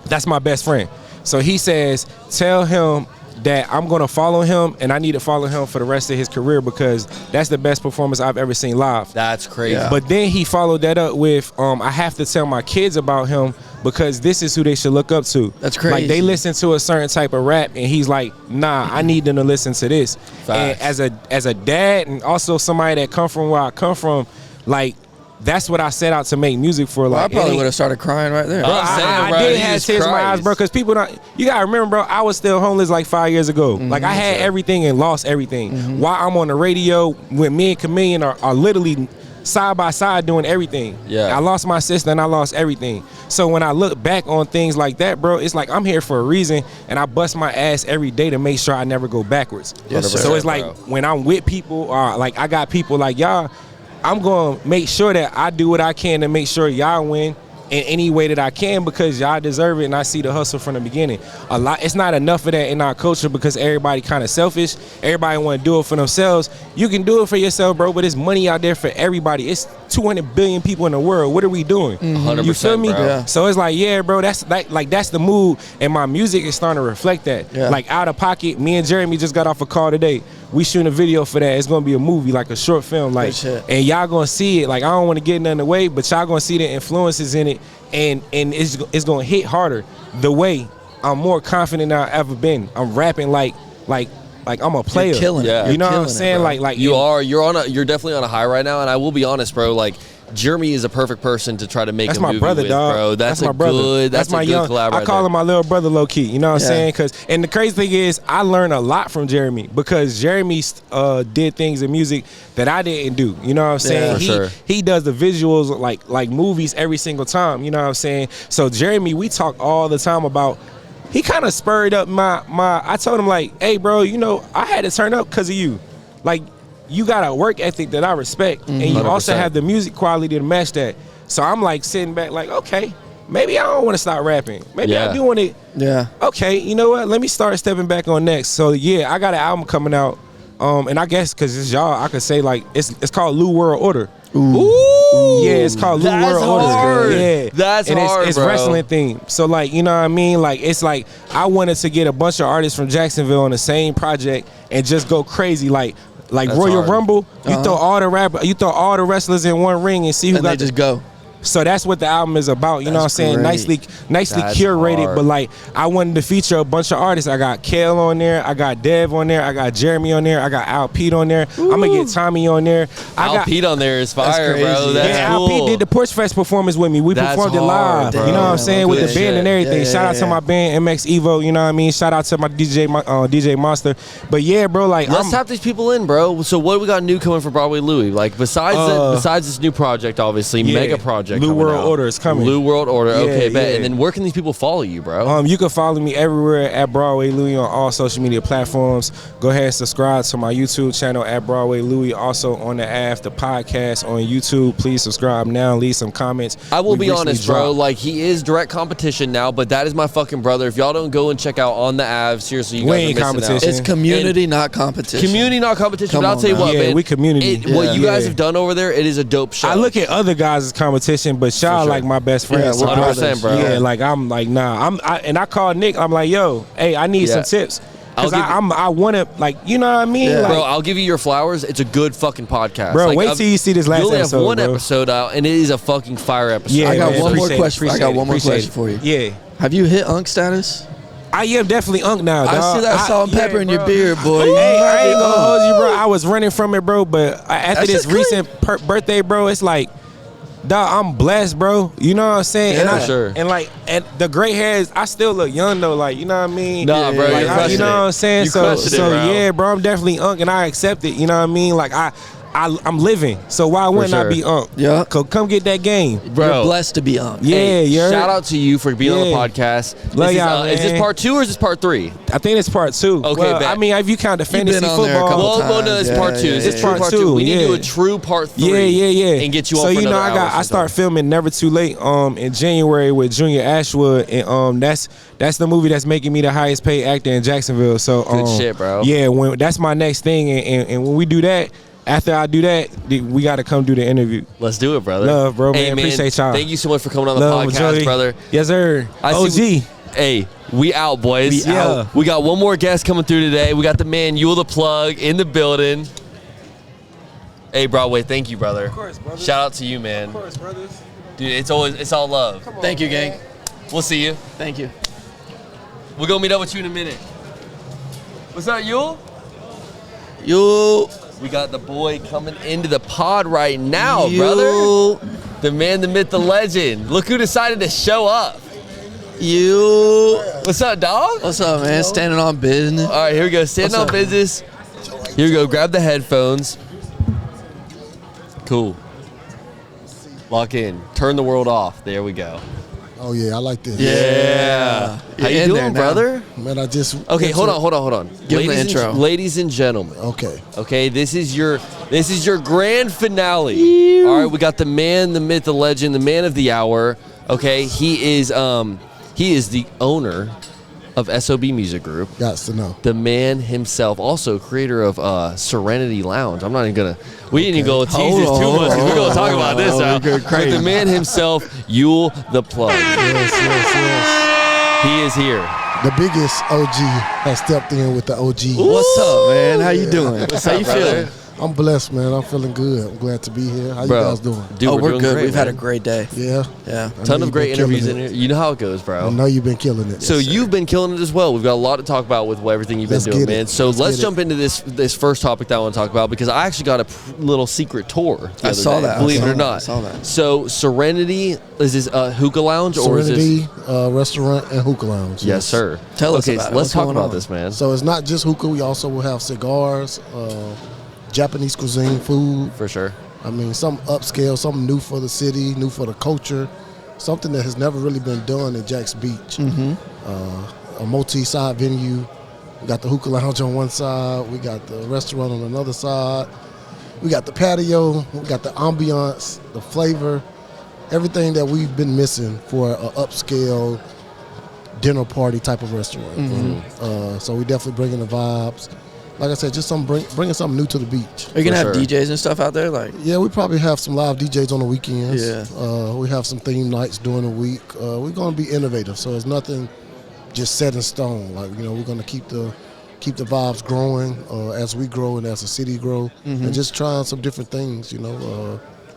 That's my best friend. So he says, tell him that I'm going to follow him, and I need to follow him for the rest of his career because that's the best performance I've ever seen live. That's crazy. Yeah. But then he followed that up with, I have to tell my kids about him because this is who they should look up to. That's crazy. Like, they listen to a certain type of rap, and he's like, nah, I need them to listen to this. Facts. And as a dad and also somebody that come from where I come from, like, that's what I set out to make music for. Like, I probably would have started crying right there. Bro, I'm saying, I bro, did Jesus have tears in my Christ. eyes, bro, because people don't. You gotta remember, bro, I was still homeless like 5 years ago. Like, I had everything and lost everything. While I'm on the radio, when me and KaMillion are literally side by side doing everything. Yeah. I lost my sister and I lost everything. So when I look back on things like that, bro, it's like I'm here for a reason, and I bust my ass every day to make sure I never go backwards. Yes, sir. So it's like bro. when I'm with people, like I got people like y'all, I'm going to make sure that I do what I can to make sure y'all win in any way that I can because y'all deserve it, and I see the hustle from the beginning. It's not enough of that in our culture because everybody kind of selfish. Everybody want to do it for themselves. You can do it for yourself, bro, but there's money out there for everybody. It's 200 billion people in the world. What are we doing? 100%, You feel me? bro. Yeah. So it's like, yeah, bro, that's the mood, and my music is starting to reflect that. Yeah. Like, Out of Pocket, me and Jeremy just got off a call today. We shooting a video for that. It's gonna be a movie, like a short film, like, Good shit. and y'all gonna see it. Like, I don't want to get nothing away, but y'all gonna see the influences in it, and it's gonna hit harder. The way I'm more confident than I've ever been. I'm rapping like I'm a player. You're killing it. Yeah. You're You know what I'm killing it, saying? bro. Like You're definitely on a high right now, and I will be honest, bro. Like, Jeremy is a perfect person to try to make That's a my movie brother, with, dog. bro. That's my a brother. good. That's my a good young. collab. I right call there. him my little brother, low key. You know what I'm Yeah. saying? And the crazy thing is, I learned a lot from Jeremy because Jeremy did things in music that I didn't do. You know what I'm saying? for sure. He does the visuals like movies every single time. You know what I'm saying? So Jeremy, we talk all the time about. He kind of spurred up my. I told him like, hey, bro, you know, I had to turn up because of you. Like, you got a work ethic that I respect, and you also 100%. have the music quality to match that. So I'm like sitting back like, okay, maybe I don't want to stop rapping. Maybe Yeah. I do want to. Yeah. Okay, you know what? Let me start stepping back on next. So yeah, I got an album coming out, and I guess because it's y'all, I could say like it's called Lou World Order. Ooh, Yeah, it's called Lou that's World hard. Order. Yeah, That's and hard, it's bro. wrestling theme. So like, you know what I mean? Like, it's like I wanted to get a bunch of artists from Jacksonville on the same project and just go crazy like That's Royal hard. Rumble. You throw all the wrestlers in one ring and see who And got they just go. So that's what the album is about, you know what I'm That's saying? great. Nicely That's curated, hard. but like I wanted to feature a bunch of artists. I got Kale on there, I got Dev on there, I got Jeremy on there, I got Al Pete on there. I'm gonna get Tommie on there. Al Pete on there is fire, crazy. bro. That's yeah, cool. Al Pete did the Push Fest performance with me. We That's performed it hard, live. bro. You know what I'm saying? With Good the band shit. and everything. Yeah, Shout out to my band MX Evo, you know what I mean? Shout out to my DJ Monster. But yeah, bro, like Let's tap these people in, bro. So what do we got new coming for Broadway Louie? Like besides this new project, obviously, yeah, mega project. Lou coming World out. Order is coming. Lou World Order. Yeah, Okay, bet. yeah. And then where can these people follow you, bro? You can follow me everywhere at Broadway Louie on all social media platforms. Go ahead and subscribe to my YouTube channel at Broadway Louie. Also on the After Podcast on YouTube. Please subscribe now. Leave some comments. I will We be recently honest, bro. dropped- Like, he is direct competition now, but that is my fucking brother. If y'all don't go and check out On the Av, seriously, you We guys are ain't missing out. competition. It's community, not competition. Community, not competition. Come But I'll on tell you now. what, Yeah, man. we community. What you guys Yeah. have done over there, it is a dope show. I look at other guys as competition, but y'all sure. like my best friends. Yeah, So we're 100%, bro. Yeah, like I'm like nah. And I called Nick. I'm like, yo, hey, I need Yeah. some tips because I'll give I want to like, you know what I mean? Yeah. Like, Bro, I'll give you your flowers. It's a good fucking podcast. Bro, Like, wait till you see this last You only episode, have one bro. episode out, and it is a fucking fire episode. yeah, I got man, one more appreciate it, question. I got appreciate one more it, appreciate question it. for you. Yeah. Have you hit Unk status? I am definitely unk now, dog. I see that salt and pepper in your beard, boy. Hey, I ain't gonna hold you, bro. I was running from it, bro. But after That's this just recent birthday, bro, it's like, dog, I'm blessed, bro. You know what I'm saying? Yeah. and For sure. And like, and the gray hairs, I still look young though. Like, you know what I mean? Nah, bro, Like, you're you crushing know it. what I'm saying? You So crushing it, bro. yeah, bro, I'm definitely unk, and I accept it. You know what I mean? Like, I'm living. So why wouldn't I sure. be unk? Yeah. Come get that game. Bro. You're blessed to be Unk. Yeah, Hey, you're. shout out to you for being on the Yeah. podcast. Love This y'all, is this man. part 2 or is this part 3? I think it's part 2. Okay, well, bet. I mean, if you count the fantasy been on there a football. couple Well, no, it's times. part 2. Yeah, This yeah, is yeah. true Part part 2. two, We need to do a yeah. true part 3. Yeah. And get you on So for you know, another hour I start filming Never Too Late in January with Junior Ashwood, and that's the movie that's making me the highest paid actor in Jacksonville. So Good shit, bro. Yeah, that's my next thing, and when we do that. after I do that, we got to come do the interview. Let's do it, brother. Love, bro, Hey, man. Appreciate y'all. Thank you so much for coming on the Love, podcast, majority. brother. Yes, sir. OG. Hey, we out, boys. We out. We got one more guest coming through today. We got the man Yuall The Plugg in the building. Hey, Broadway, thank you, brother. Of course, brother. Shout out to you, man. Of course, brothers. Dude, it's all love. Thank you, gang. We'll see you. Thank you. We're gonna meet up with you in a minute. What's up, Yuall? You. We got the boy coming into the pod right now, brother. The man, the myth, the legend. Look who decided to show up. You. What's up, dog? What's up, man? Standing on business. All right, here we go. Standing What's on up? business. Here we go. Grab the headphones. Cool. Lock in. Turn the world off. There we go. Oh yeah, I like this. Yeah. How you in there doing, now. brother? Man, I just Okay, hold on. Give him the intro. Ladies and gentlemen. Okay. Okay, this is your grand finale. All right, we got the man, the myth, the legend, the man of the hour. Okay, he is the owner of SOB Music Group. Got to know. The man himself, also creator of Serenity Lounge. I'm not even gonna. We didn't even go tease this too much. We're gonna talk about this now. But the man himself, Yuall The Plugg. Yes. He is here. The biggest OG has stepped in with the OG. What's up, man? How you doing? How you brother? feeling? I'm blessed, man. I'm feeling good. I'm glad to be here. How you guys doing? Dude, Oh, we're doing good. great, We've had a man. great day. Yeah. Yeah. I know Ton of you've great been killing interviews in it. here. You know how it goes, I bro. know you've been killing it. So you've been killing it as well. We've got a lot to talk about with everything you've been Let's doing, get it. man. So Let's let's get jump into this first topic that I want to talk about because I actually got a little secret tour. The I other saw day, that. Believe I it saw or that. not. I saw that. So Serenity is this a hookah lounge or is Serenity this? Restaurant and hookah lounge. Yes, sir. Tell us okay, about so it. let's What's talk going about on? this, man. So it's not just hookah. We also will have cigars, Japanese cuisine, food. For sure. I mean, something upscale, something new for the city, new for the culture, something that has never really been done in Jack's Beach. A multi-side venue. We got the hookah lounge on one side. We got the restaurant on another side. We got the patio. We got the ambiance, the flavor, everything that we've been missing for an upscale dinner party type of restaurant. So we definitely bringing the vibes. Like I said, just bringing something new to the beach. Are you gonna have sure. DJs and stuff out there? Like, Yeah, we probably have some live DJs on the weekends. Yeah. We have some theme nights during the week. We're going to be innovative, so it's nothing just set in stone. Like, we're going to keep the vibes growing as we grow and as the city grow, and just trying some different things.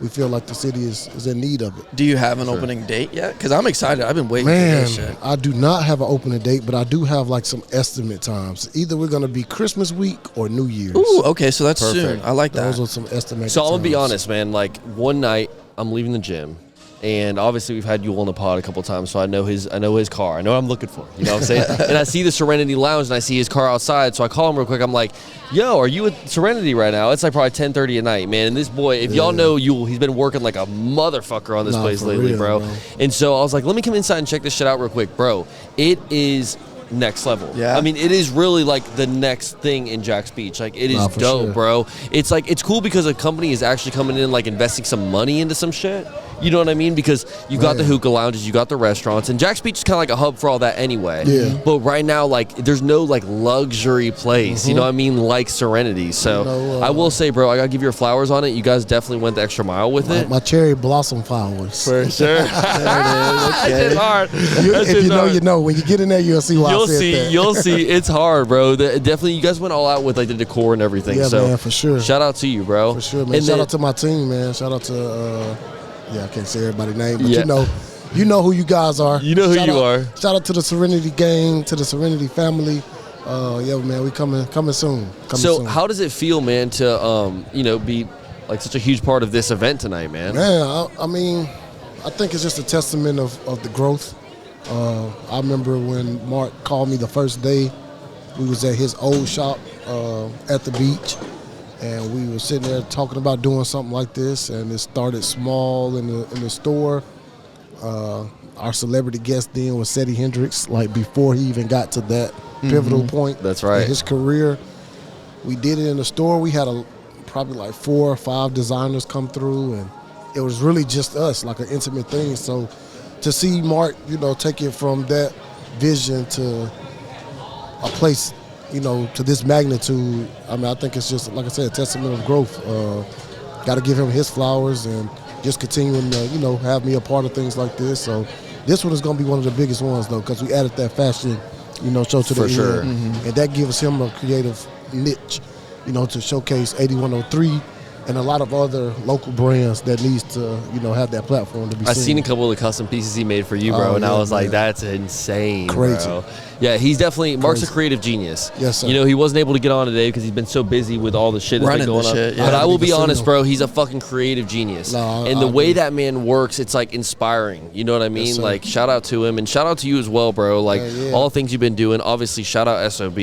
We feel like the city is in need of it. do you have an opening date yet? Because I'm excited. I've been waiting for Man, this shit. I do not have an opening date, but I do have like some estimate times. Either we're going to be Christmas week or New Year's. Ooh, okay, so that's Perfect. soon. I like that. Those are some estimated So I'm gonna be times. honest, man. Like one night, I'm leaving the gym, and obviously we've had Yuall on the pod a couple times, so I know his car. I know what I'm looking for. You know what I'm saying? And I see the Serenity Lounge, and I see his car outside. So I call him real quick. I'm like, "Yo, are you at Serenity right now?" It's like probably 10:30 at night, man. And this boy, if y'all know Yuall, he's been working like a motherfucker on this Nah, place for lately, real, bro. bro. And so I was like, "Let me come inside and check this shit out real quick, bro." It is next level. Yeah. I mean, it is really like the next thing in Jack's Beach. Like it is Nah, for dope, sure. bro. It's like it's cool because a company is actually coming in like investing some money into some shit. You know what I mean? Because you got the Man. hookah lounges, you got the restaurants, and Jack's Beach is kind of like a hub for all that anyway. Yeah. But right now, like, there's no like luxury place. You know what I mean? Like Serenity. So I will say, bro, I gotta give your flowers on it. You guys definitely went the extra mile with it. My cherry blossom flowers. For sure. That shit's hard. That If shit's you know, hard. you know. When you get in there, you'll see why You'll I said see. that. You'll see. It's hard, bro. Definitely, you guys went all out with like the decor and everything. Yeah, so man, for sure. Shout out to you, bro. For sure, man. And Shout then- out to my team, man. Shout out to, I can't say everybody's name, but Yeah. you know who you guys are. You know who Shout you out- are. Shout out to the Serenity gang, to the Serenity family. Yeah, man, we coming soon. So soon. how does it feel, man, to be like such a huge part of this event tonight, man? Man, I mean, I think it's just a testament of the growth. I remember when Mark called me the first day. We was at his old shop at the beach, and we were sitting there talking about doing something like this. And it started small in the store. Our celebrity guest then was Seti Hendrix. Like before he even got to that pivotal point, That's right. in his career. We did it in the store. We had probably like 4 or 5 designers come through, and it was really just us, like an intimate thing. So to see Mark, take it from that vision to a place to this magnitude, I mean, I think it's just, like I said, a testament of growth. Got to give him his flowers and just continuing to, have me a part of things like this. So this one is going to be one of the biggest ones, though, because we added that fashion, show to the end. sure. And that gives him a creative niche, to showcase 8103 and a lot of other local brands that needs to, have that platform to be seen. I've seen a couple of the custom pieces he made for you, bro, and I was like, that's insane, Crazy. bro. Yeah, he's definitely, Mark's a creative genius. Yes, sir. He wasn't able to get on today because he's been so busy with all the shit that's been going on. Yeah. But I will be honest, bro, he's a fucking creative genius. And the way that man works, it's like inspiring. You know what I mean? Yes, like, shout out to him and shout out to you as well, bro. Like, all the things you've been doing. Obviously, shout out SOB.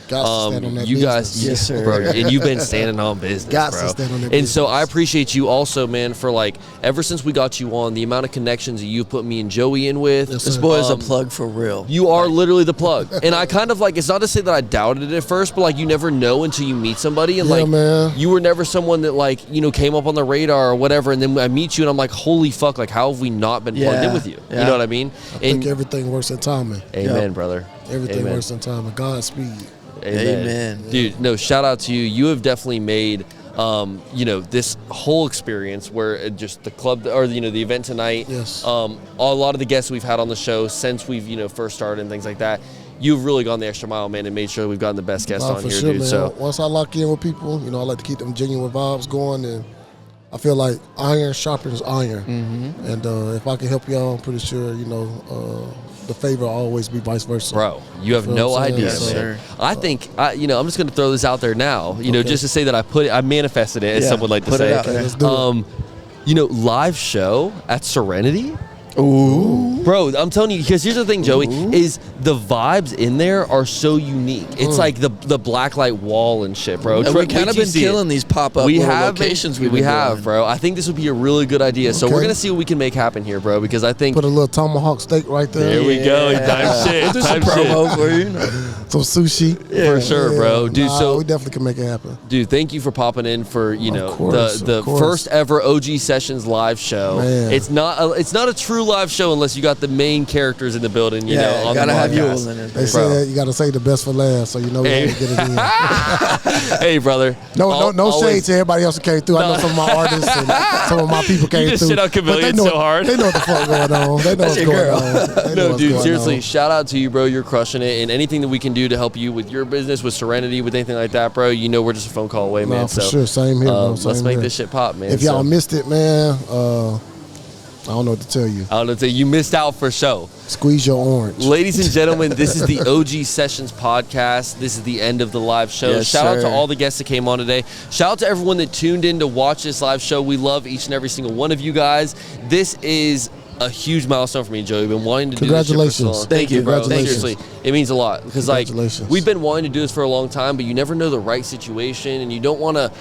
Got to stand on that you business. guys, Yes, sir. bro, and you've been standing on business, Got bro. to stand on that And business. so I appreciate you also, man, for like, ever since we got you on, the amount of connections that you've put me and Joey in with. Yes, This sir. boy is a plug for real. You are literally the plug. And I kind of like, it's not to say that I doubted it at first, but like you never know until you meet somebody. And Yeah, like, man. you were never someone that like, came up on the radar or whatever. And then I meet you and I'm like, holy fuck, like how have we not been plugged in with you? Yeah. You know what I mean? I think everything works in timing. Amen, brother. Everything Amen. works in timing. Godspeed. Amen. Dude, no, shout out to you. You have definitely made this whole experience where just the club or the event tonight. Yes. A lot of the guests we've had on the show since we've first started and things like that. You've really gone the extra mile, man, and made sure we've gotten the best guests on for here, sure, dude. man. So Once I lock in with people, I like to keep them genuine vibes going, and I feel like iron sharpens iron. And if I can help y'all, I'm pretty sure the favor will always be vice versa. bro, you have You know no what I'm idea, saying? man. Yes, I think I'm just gonna throw this out there now, just to say that I manifested it, as Yeah, some would like to put it say. out there. Let's do it. Live show at Serenity. Ooh. Bro, I'm telling you, because here's the thing, Joey, is the vibes in there are so unique. It's like the black light wall and shit, bro. And Wait we kind till of you been see it. killing these pop-up We little have locations we we've have, been doing. bro. I think this would be a really good idea. So we're Okay. gonna see what we can make happen here, bro. Because I think Put a little tomahawk steak right there. there we go. Time shit. We'll do some Time shit. promo for you. Some sushi. For sure, bro. Dude, so we definitely can make it happen. dude, thank you for popping in for course, the of course. first ever OG Sessions live show. Man. It's not a true live show unless you got the main characters in the building. You know, on gotta the have podcast. Yuall in it. They Bro. said you got to say the best for last, so we Hey. have to get it in. Hey, brother. No Always- shade to everybody else that came through. I know some of my artists and some of my people came just through. shit on but they KaMillion know- so hard. They know what the fuck going on. They know That's what's your going girl. on. They know No, what's dude, going seriously, on. shout out to you, bro. You're crushing it. And anything that we can do to help you with your business, with Serenity, with anything like that, bro, we're just a phone call away, man. No, for so, sure. Same here, bro. let's Same make here. this shit pop, man. If y'all So, missed it, man, I don't know what to tell you. I don't know, you missed out for show. Squeeze your orange. Ladies and gentlemen, this is the OG Sessions podcast. This is the end of the live show. Yes, Shout out to sir. all the guests that came on today. Shout out to everyone that tuned in to watch this live show. We love each and every single one of you guys. This is a huge milestone for me and Joey. We've been wanting to do this shit for so long. Congratulations. Thank you, bro. Congratulations. Seriously, it means a lot because Congratulations. we've been wanting to do this for a long time, but you never know the right situation, and you don't want to.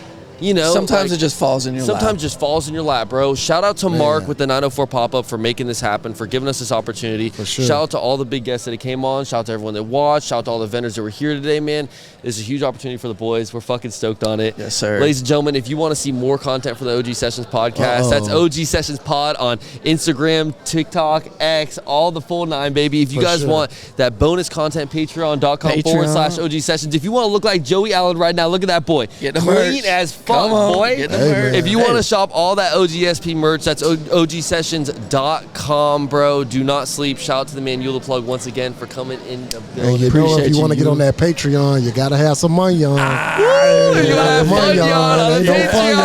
Sometimes it just falls in your lap. Sometimes just falls in your lap, bro. Shout out to Mark with the 904 pop-up for making this happen, for giving us this opportunity. For sure. Shout out to all the big guests that came on. Shout out to everyone that watched. Shout out to all the vendors that were here today, man. This is a huge opportunity for the boys. We're fucking stoked on it. Yes, sir. Ladies and gentlemen, if you want to see more content for the OG Sessions podcast, that's OG Sessions Pod on Instagram, TikTok, X, all the full nine, baby. If you For guys sure. want that bonus content, patreon.com/OG Sessions. If you want to look like Joey Allen right now, look at that boy. Get the Clean merch. as fuck, Come on, boy. get the Hey, merch. man. If you want to shop all that OGSP merch, that's OGSessions.com, bro. Do not sleep. Shout out to the man, Yuall The Plugg, once again for coming in the And building. you know, Appreciate if you want to you. get on that Patreon, you got to have some money on. You gotta have fun, y'all, on Ain't the no fun,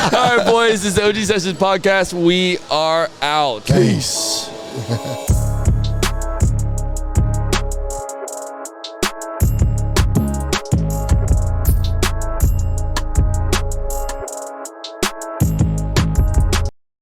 Patreon. All right, boys, this is the OG Sessions podcast. We are out. Peace.